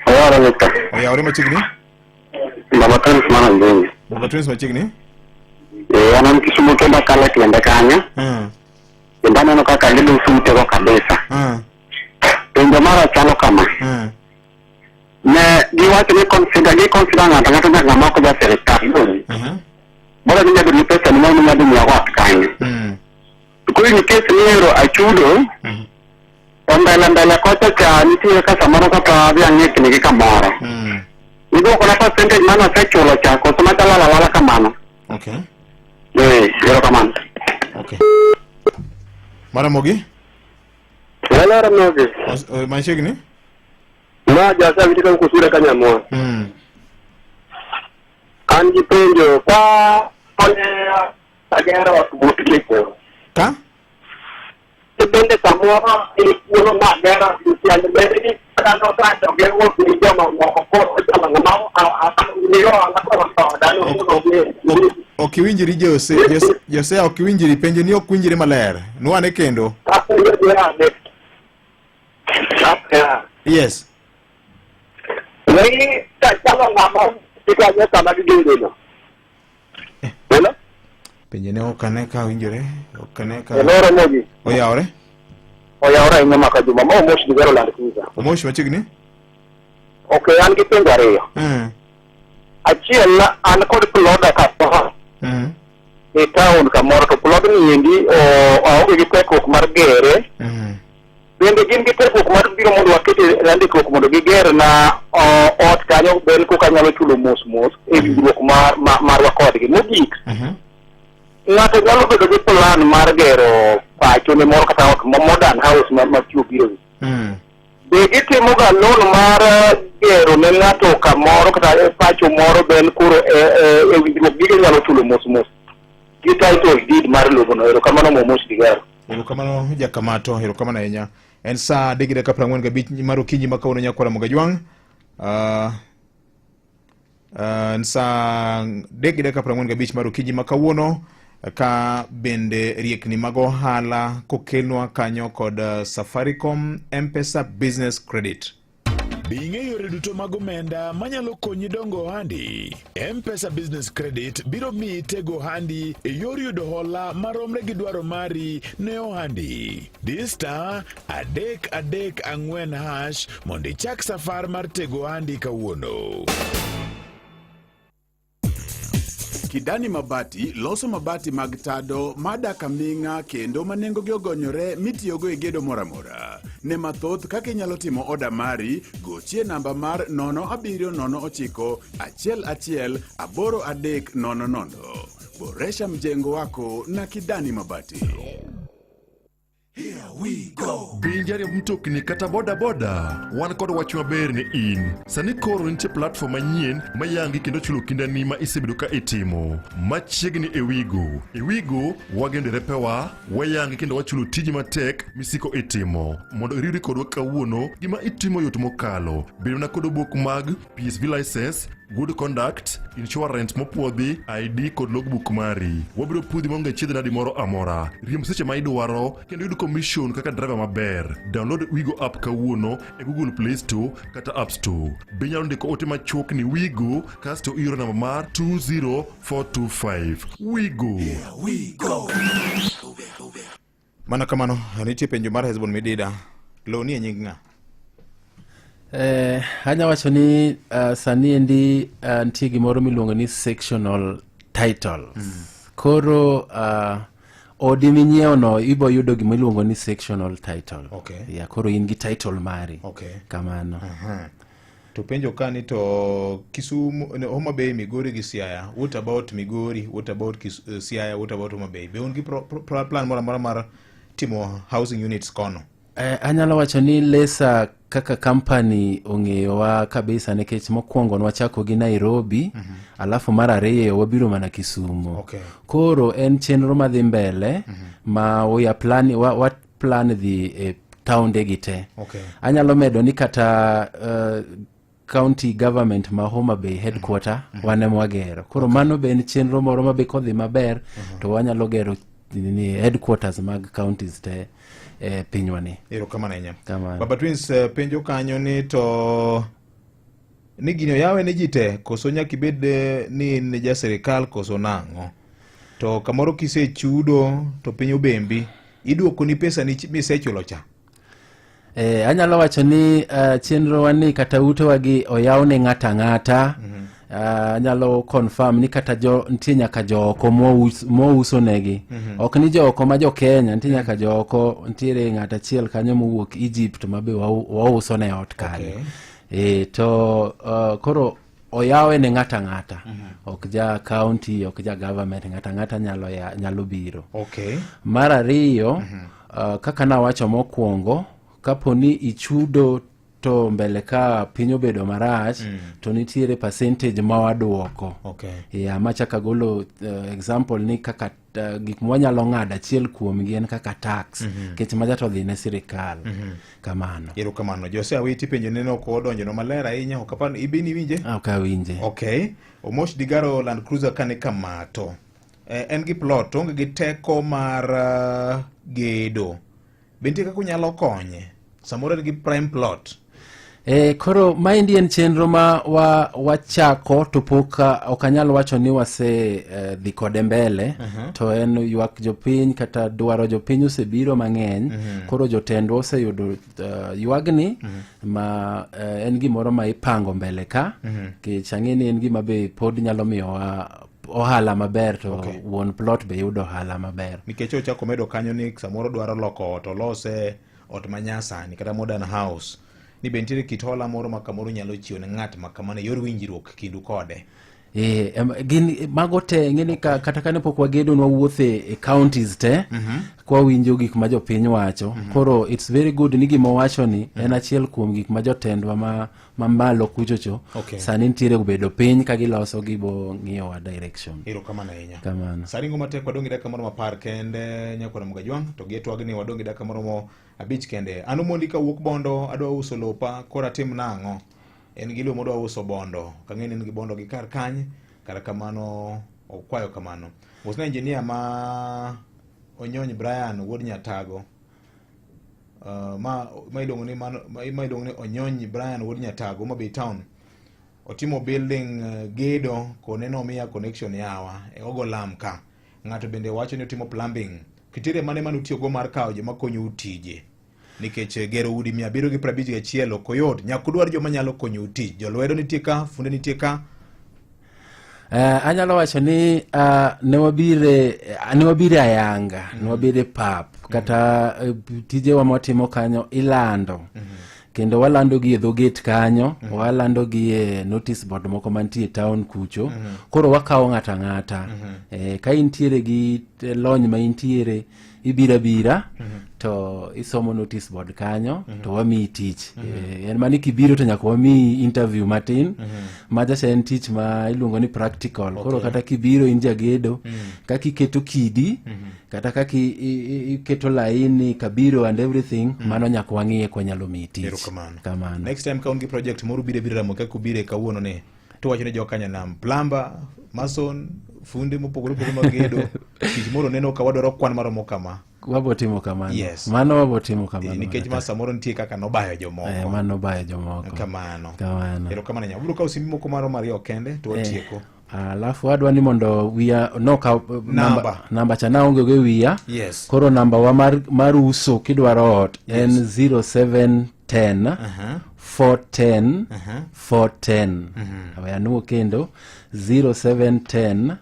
Oyawre Victor. Oyawre machigni? Baba Twins mana ndenge. Baba Twins machigni? Anam Kisumo kenda kala kende kanya. Kenda neno kaka lilu sumte ko kabisa. Penjo mara chalo kama. Ne giwacho ni consider ng'ato ng'ama ok ja serikal. Bora ni nyado ni pesa ni mano nyado ni awak kanya. Kuri ni kesi niero achudo. Mbele kocha cha nitie ka samoro kata bia ng'ik ni kamoro. Igo kona percentage mano sechulo cha ko sama chala wala kamano. Yero kamano. Mara Mogi? Mara Mogi. Machigni? Ma jasa vitika kusura kanyamwa. Anji penjo kwa agera wa kubutikeko. Ka? Depende samua ilikuwa na agera ya mbele kando kando gero ni jama kwa jama ngao ndio anakuwa dano. Okiwinjiri Jose okiwinjiri penjo ni okwinjiri maler. Nuane kendo. Yes. Ni tachalo ngamo ikaje kama gidino. Hello? Penjene okaneka winjore, okaneka. Hello Mogi. Oyawre? Oyawre ina makajuma mo moshi digero la kuza. Moshi machigni? Okay, an gi penjo ariyo. Achiel an kod ploda ka. E town kamoro to plod ni endi oonge gi tekruok mar gere. Bende gin gi tekruok mar biro mondo wakete landikruok mondo giger na ot kanyo bel koka nyalo chulo mos e winjruok mar wakodgi. Mogik, ng'ato nyalo bedo gi plan mar gero pacho ne moro kata ot modern house ma chiwo biro. Be gitimo ga loan mar gero ne ng'ato kamoro kata pacho moro bel kuro e winjruok gige nyalo chulo mos. Gi title deed mar logono. Erokamano mos digero. Erokamano jakamato, erokamano ahinya. En saa 3:45 mar okinyi ma kawuono nyakwara Mogajwang. En saa 3:45 mar okinyi ma kawuono ka bende riekni mag ohala kokelnwa kanyo kod Safaricom M-Pesa Business Credit. Be ing'eyo yore duto mag omenda manyalo konyi dongo ohandi. M-Pesa Business Credit biro miyi tego ohandi e yor yudo hola maromre gi dwaro mari ne ohandi. Di star 334# mondo ichak safar mar tego ohandi kawuono. Kidani Mabati loso mabati mag tado madak aming'a kendo manengo gi ogonyore mitiyogo e gedo moramora. Ne mathoth kaka inyalo timo oda mari, gochie namba mar 0709 11 8300. Boresha mjengo wako na Kidani Mabati. Here we go. Binjari mtokni kata boda boda. Wan kod wach maber ni in. Sani koro nitie platform manyien mayangi kendo chulo kindani ma isebedo ka itimo. Machiegni e Wigo. E Wigo wagendere pewa, wayangi kendo wachulo tiji matek misiko itimo. Mondo iriri kodwa kawuono gima itimo yot mokalo. Bedo na kod obok mag PSV license, good conduct, insurance mopuodhi, ID kod logbook mari. Wabiro pudhi monge chiedh nadi moro amora. Riemb seche ma idwaro kendo yudo commission kaka driver maber. Download Wigo app kawuono e Google Play Store kata App Store. Binyalo ndiko ote machuok ni Wigo kasto iro namba mar 20425. Wigo. Here we go. Mana kamano, nitie penjo mar Hezbon Midida. Lo ni e nying ng'a? Anya wacho ni sani endi nitie gimoro miluongo ni sectional titles. Koro odi minyiewo no ibo yudo gima iluongo ni sectional title. Ya koro in gi title mari. Kamano. To penjo kani to Kisumu, Homa Bay, Migori gi Siaya. What about Migori? What about Siaya? What about Homa Bay? Be un gi plan mora mar timo housing units kono? Anyalo wacho ni Lesa kaka company ong'eyowa kabisa nikech mokwongo nwachako gi Nairobi, alafu mar ariyo wabiro mana Kisumu. Koro en chenro madhi mbele ma we plan dhi taonde gite. Anyalo medo ni kata county government ma Homa Bay headquarter wane mwagero. Koro mano be en chenro moro mabe kodhi maber to wanyalo gero ni headquarters mag counties te pinywani. Ero kama nenya. Baba Twins penjo kanyo ni to ni gino yawe ni jite koso nyaki bed ni ja serikal koso nang'o. To kamoro kise chudo to pinyo bembi iduoko ni pesa ni misechulo cha. Anyalo wacho ni chenro wani kata ute wagi oyawne ng'ata ng'ata. Anyalo confirm ni kata nitie nyaka joko mouso negi. Ok ni joko ma jo Kenya, nitie nyaka joko, nitiere ng'ata chiel kanyo mowuok Egypt mabe wauso ne ot kanyo. To koro oyawe ne ng'ata ng'ata. Ok ja county, ok ja government, ng'ata ng'ata nyalo biro. Mar ariyo, kaka nawacho mokwongo, kaponi ichudo to mbele ka pinyo bedo marach, to nitiere percentage ma waduoko. Machaka golo example ni kaka gik mwanyalo ng'ado achiel kuom gi en kaka tax, kech maja to dhi ne sirikal. Kamano. Ero kamano. Jose awiti penjo neno ko donjo no malera ahinya, okapan ibini winje? Ok awinje. Omosh Digaro Land Cruiser kane kamato. En gi plot, onge gi teko mar gedo. Bente kako nyalo konye? Samoro gi prime plot. Koro maendi en chenro ma wachako to pok okanyal wacho ni wase dhi kode mbele. To en ywak jopiny kata dwaro jopiny osebiro mang'eny. Koro jotendwa oseyudo ywagni ma en gimoro ma ipango mbele ka. Kech ang'eni en gima be pod nyalo miyowa ohala maber to wuon plot be yudo ohala maber. Nikech ochako medo kanyo ni samoro dwaro loko ot olose ot manyasani kata modern house. Ni bentire kitola moro makamoro nyalo chiwo ne ng'at makamane yor winjruok kindu kode. Gin mago te ng'eni kata kane pok wagedo nwawuothe e counties te kwa winjo gik ma jopiny wacho. Koro it's very good ni gima wacho ni en achiel kuom gik ma jotendwa ma malo kuchocho sani nitiere bedo piny ka giloso gibo ng'iyo wa direction. Ero kamano ahinya. Kamano. Saringo matek wadongi daka moro mapar kende nyakona Mugajwang to getwagni wadongi daka moro abich kende. Anu mondi ka wuok Bondo adwa uso lopa kora tim nang'o. En gilo modwa uso Bondo. Kang'eni en gi Bondo gi kar kany. Kara kamano okwayo kamano. Usna engineer ma Onyony Brian wuod Nyatago. ma iluongo ni Onyonyi Brian wuod Nyatago ma Bay Town otimo building gedo koneno miya connection yawa e ogo lam ka ng'ato bende wacho ni otimo plumbing kitire mane manutiyo go mar kawo joma konyo utije nikech gero udi 751 ok oyot nyaka udwar joma nyalo konyo utije jolwedo nitie ka funde nitie ka anyalo wacho ni ne wabire ayanga ne wabire pap kata tije wa motimo kanyo ilando kendo walando gi e dho gate kanyo walando gi e notice board moko mantie town kucho koro wakawo ng'ata ka intiere gi lony ma intiere ibira to isomo notice board kanyo to wamiyi tich en mani kibiro to nyaka wamiyi interview matin majacha en tich ma iluongo ni practical koro kata kibiro in jagedo kaka iketo kidi kata kaka iketo laini kabiro and everything mano nyaka wang'iye kwa nyalo miyi tich kamano next time ka ungi project moro bire ramo kaka kubire kawuono ne to wacho ne jokanya nam plumber mason funde mopogore mag gedo tich moro neno ka wadwaro kwan maromo kama wabotimo kamano yes. Mano wabotimo kamano nikech ma samoro nitie kaka nobayo jomoko mano bayo jomoko kamano ero kamano nyaburo ka usimbi moko maro Mario kende to watieko alafu adwa ni mondo wiya noka namba cha naonge go wiya yes. Koro namba wa mar uso kidwaro ot en 0710 410 410 awaya nuo kendo 0710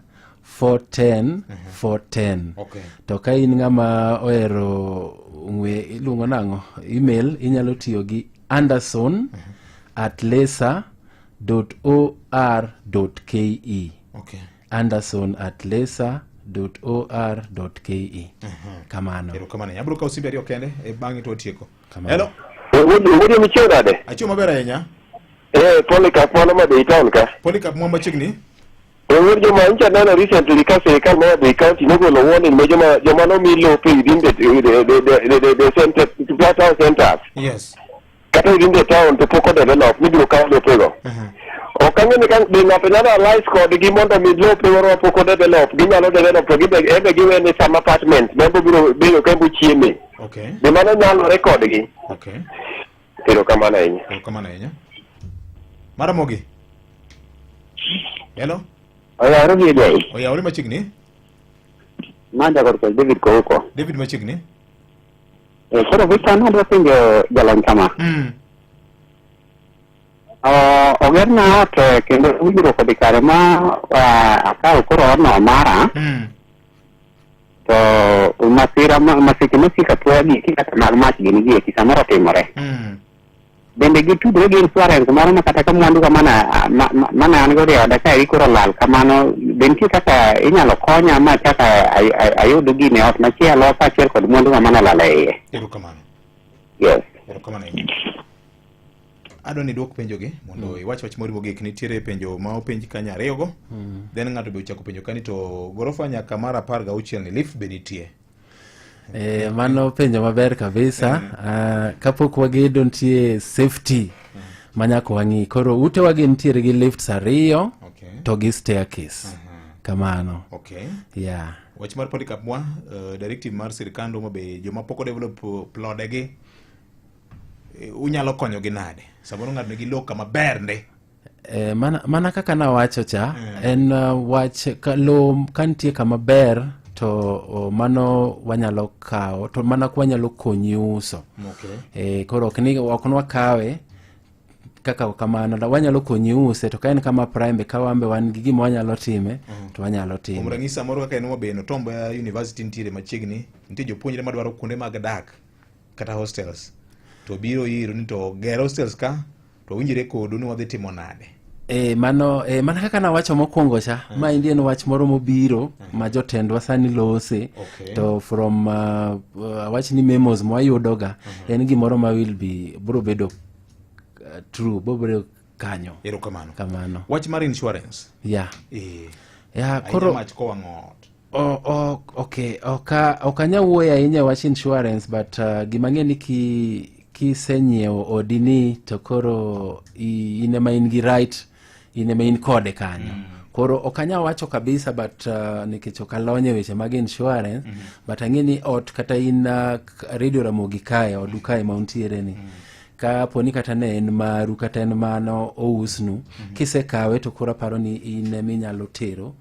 410 410 okay. To ka in ng'ama ohero iluongo nang'o email inyalo tiyo gi anderson@lesa.or.ke okay. anderson@lesa.or.ke kamano nyaburo ka usimbi ariyo kende bang'e to otieko hello wuodi michio nade achio maber ahinya Polycarp mano ma Bay Town ka Polycarp mwa machiegni wuod joma ncha neno recently ka sirikal ma Bay County nogolo warning ne joma nomi lope within the center town centers yes kata within the town to poko develop mibiro kawo lopego okang'e ni ka be ng'ato nyalo allies kodgi mondo mi lope moro poko develop ginyalo develop to ebe giwene some apartment membo biro bedo kembo chieme okay be mano nyalore kodgi okay erokamano ahinya Maramogi hello oyawre gi jai oyawre machiegni manda korko David Kouko David machiegni koro Victor nadwa penjo jalony kama ogerna ot kendo winjruok odhi kare ma akawo koro odno mara to masiche masiko atwoya giki kata mag mach gini gieki samoro otimore bende gitudre gi insurance moro ma kata ka mwandu ka mana an godo e oda ka koro lal kamano be nitie kaka inyalo konya ma kaka ayud gini ot machielo kaachiel kod mwandu ka mana lal e iye erokamano yes erokamano adwa ni duok penjogi mondo iwach wach moro mogik nitiere penjo ma openji kanya ariyogo then ng'ato be ochako penjo kani to gorofa nyaka mar 16 ni lift be nitie mano penjo maber kabisa kapok wagedo nitie safety manyaka wang'i koro ute wage nitiere gi lifts ariyo to gi staircase kamano okay yeah wach mar Polycarp mwa directive mar sirikando ma be joma poko develop plodegi unyalo konyo gi nade samoro ng'ato nigi loka maber nde mana kaka nawacho cha en wach lo kantie kama ber to mano wanyalo kawo to mana kwanyalo konyi uso koro ok nwakawe kaka kamano wanyalo konyi use to ka en kama prime ka wambe wan gi gima wanyalo time to wanyalo time kuom ranyisi samoro kaka en Mobeno Tombo University nitiere machiegni nitie jopuonjre madwaro kuonde mag dak kata hostels to biro iro ni to ger hostels ka to winjire kodu ni wadhi timo nade mana kaka nawacho mokwongo cha ma indien wach moro mobiro ma jotendwa sani lose to from wach ni memos mwayudoga en gimoro ma will be bro bedo true bro kanyo kamano wach mar insurance koro mach ko wangot okay okanya wuoyo ahinya wach insurance but gimang'e ni kisenyiewo odini to koro ine ma in gi right ine ma in kode kanyo Koro okanya wacho kabisa but nikech okalonye weche mag insurance but ang'eni ot kata in Radio Ramogi kae odu kae mauntiere ni ka poni kata ne en maru kata en mano ousnu kisekawe to koro paro ni in minyalo tero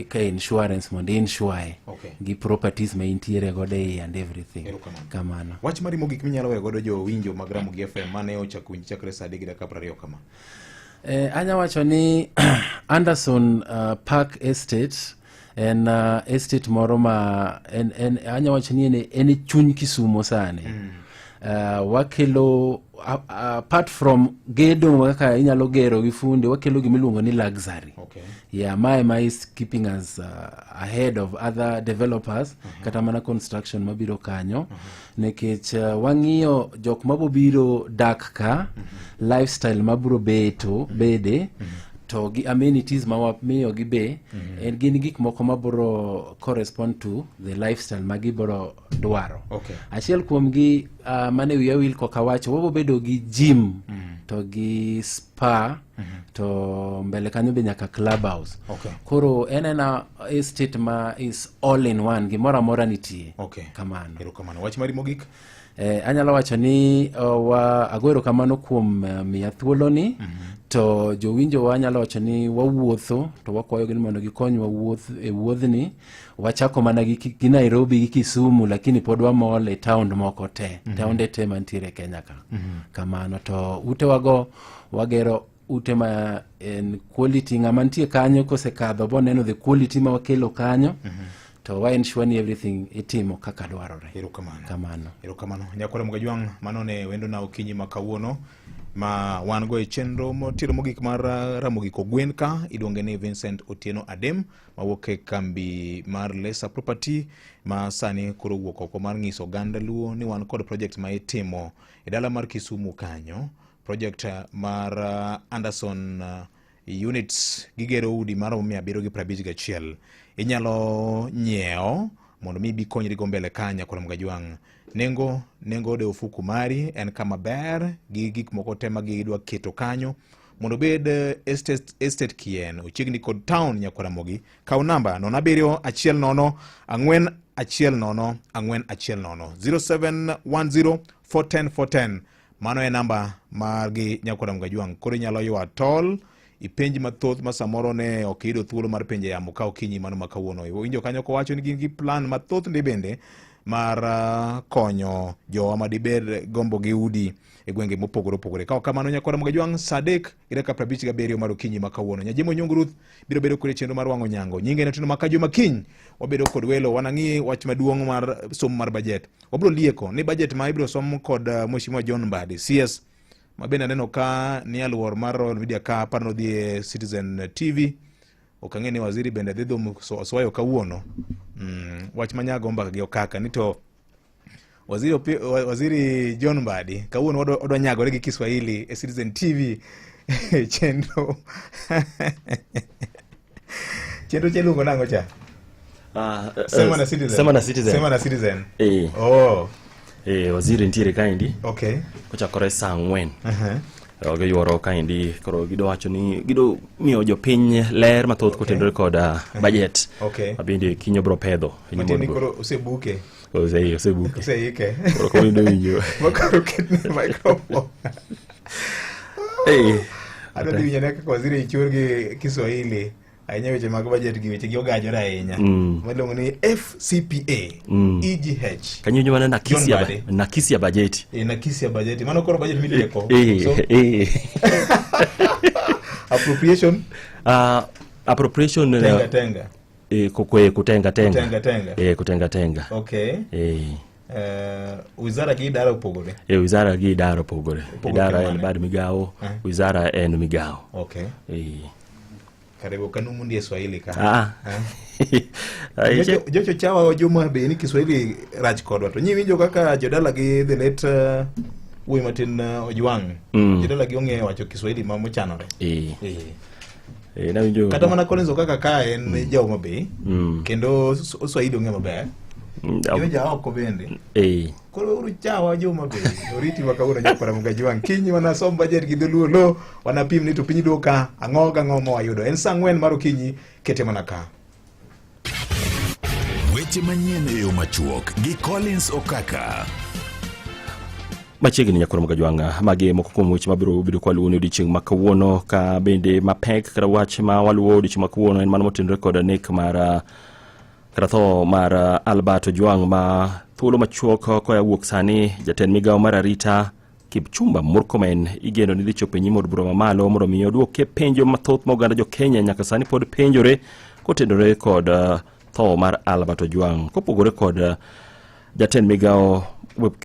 ka insurance mondo insure gi properties ma intiere godo and everything kamano. Wach mari mogik minyalo we godo jo winjo mag Ramogi FM mane ochako winjo chakre saa 3:20 kama. Anya wacho ni Anderson Park Estate en estate moro ma anya wacho ni en chuny Kisumo sane. Wakelo apart from gedo kaka inyalo gero gi funde, wakelo gimiluongo ni luxury. My is keeping us ahead of other developers kata mana construction mabiro kanyo nekech wang'iyo jok mabiro dak ka lifestyle mabiro bede to gi amenities ma wamiyo gi be gin gik moko mabiro correspond to the lifestyle magibiro dwaro. Achiel kuom gi mane wiya wil koka wacho wabo bedo gi gym to gi spa to mbele kanyo be nyaka clubhouse. Koro enena estate ma is all in one, gimora mora nitie. Kamano. Kamano. Wach mari mogik? Anyalo wacho ni agwero kamano kuom miya thuolo ni to jowinjo wanyalo wacho ni wawuotho to wakwayo gi mondo gikonywa wuodhni. Wachako mana gi Nairobi gi Kisumu lakini pod wamol e town moko te taonde te mantiere Kenya ka. Kamano to ute wago wagero ute ma en quality ng'amantie kanyo kosekadho boneno the quality ma wakelo kanyo to wa ensure ni everything itimo kaka dwarore. Kamano. Nyakore Mugajwang' mano ne wendo na okinyi makawuono ma wan go e chenro motiro mogik mar Ramogi Kogwen ka iluonge ni Vincent Otieno Adem mawuok e kambi mar Lesa Property ma sani koro wuok oko mar ng'iso oganda luo ni wan kod project ma itimo e dala mar Kisumu kanyo, project mar Anderson units gigero udi mar 751. Inyalo nyiewo mondo mi bi konyri go mbele kanya kwa Mugajwang'. Nengo de ofuku mari en kama ber gi gik moko te ma gidwa keto kanyo mondo bed estate kien uchigni kod town nyakora Ramogi. Kaw namba 0710 410 0710 410 mano e namba margi nyakora Mugajwang'. Koro inyalo ywa tol ipenji mathoth ma samoro ne okido thuolo mar penje yamo ka okinyi mano makawuono. Winjo kanyo ko wacho ni gin gi plan mathoth ndi bende mar konyo jowa madibed gombo gi udi e gwenge mopogore opogore. Ka kamano nyakora Mugajwang' saa 3:57 mar okinyi makawuono. Nyajimo Nyongruth biro bedo kod chenro mar wang'o nyango. Nyinge ne tino makajo makiny wabedo kod welo wanang'i wach maduong' mar somo mar budget. Wabro lieko ni budget ma ibro som kod Mheshimiwa John Mbadi CS mabende neno ka ni aluor mar Royal Media ka parno dhie Citizen TV. Okang'e ni waziri bende dhidho oswayo kawuono. Wach manyago mbaka gi okaka ni to waziri John Mbadi kawuono odwa nyagore gi Kiswahili e Citizen TV chenro chelungo nango cha Sema na Citizen. Waziri ntiere kaindi. Kochakore saa 4. Yuoro kaindi koro gido wacho ni gido miyo jopiny ler mathoth kotendore kod budget. Mabende kinyo bro pedho. Matini koro osebuke. Osebuke. Oseike. Koro koro ndo winjo. Makaro ketne microphone. Ado di winyaneka kwa waziri ichurgi Kiswahili. Ainya weche mag budget gi weche gi ogajore ahinya. Malongo ni FCPA, EGH. Kanyo nyuma nakisi ya budget. Nakisi ya budget. Mano koro budget milieko. Appropriation. Appropriation. Tenga. Kutenga. Kutenga. Wizara gi idara upogore. Wizara gi idara upogore. Idara en bad migao, wizara en migao. Karibu kanumu ndiye Swahili ka. Jocho chawa Juma be ni Kiswahili raj kod wato. Nyi winjo kaka jodala gi the late Uwe Martin Ojwang'. Jodala gi ong'e wacho Kiswahili ma mochanore. Na winjo. Kata mana Collins kaka ka en jauma be. Kendo Swahili ong'e maber. Yoja oko bende. Koro uru chawa juma bende. Oriti wakawuna nyapara Mgajuang. Kinyi wanasom budget gidhuluo wanapim ni to piny doka ang'oga ng'omo wayudo. En saa 4 mar okinyi kete mana ka. Weche manyien e yo machuok gi Collins Okaka. Machiegni nyakoro Mgajuang magi moko kuom weche mabiro bedo kwa luwo odiochieng' ma kawuono ka bende mapek kata wach ma waluwo odiochieng' ma kawuono en mano motenore kod nek mar kata tho mar Albert Ojwang ma thuolo machuok koya wuok sani jatend migawo mar arita Kipchumba Murkomen igeno ni dhi chopo nyim od bura mamalo mondo mi oduoke penjo mathoth ma oganda jo Kenya nyaka sani pod penjore kotenore kod tho mar Albert Ojwang kopogore kod jatend migawo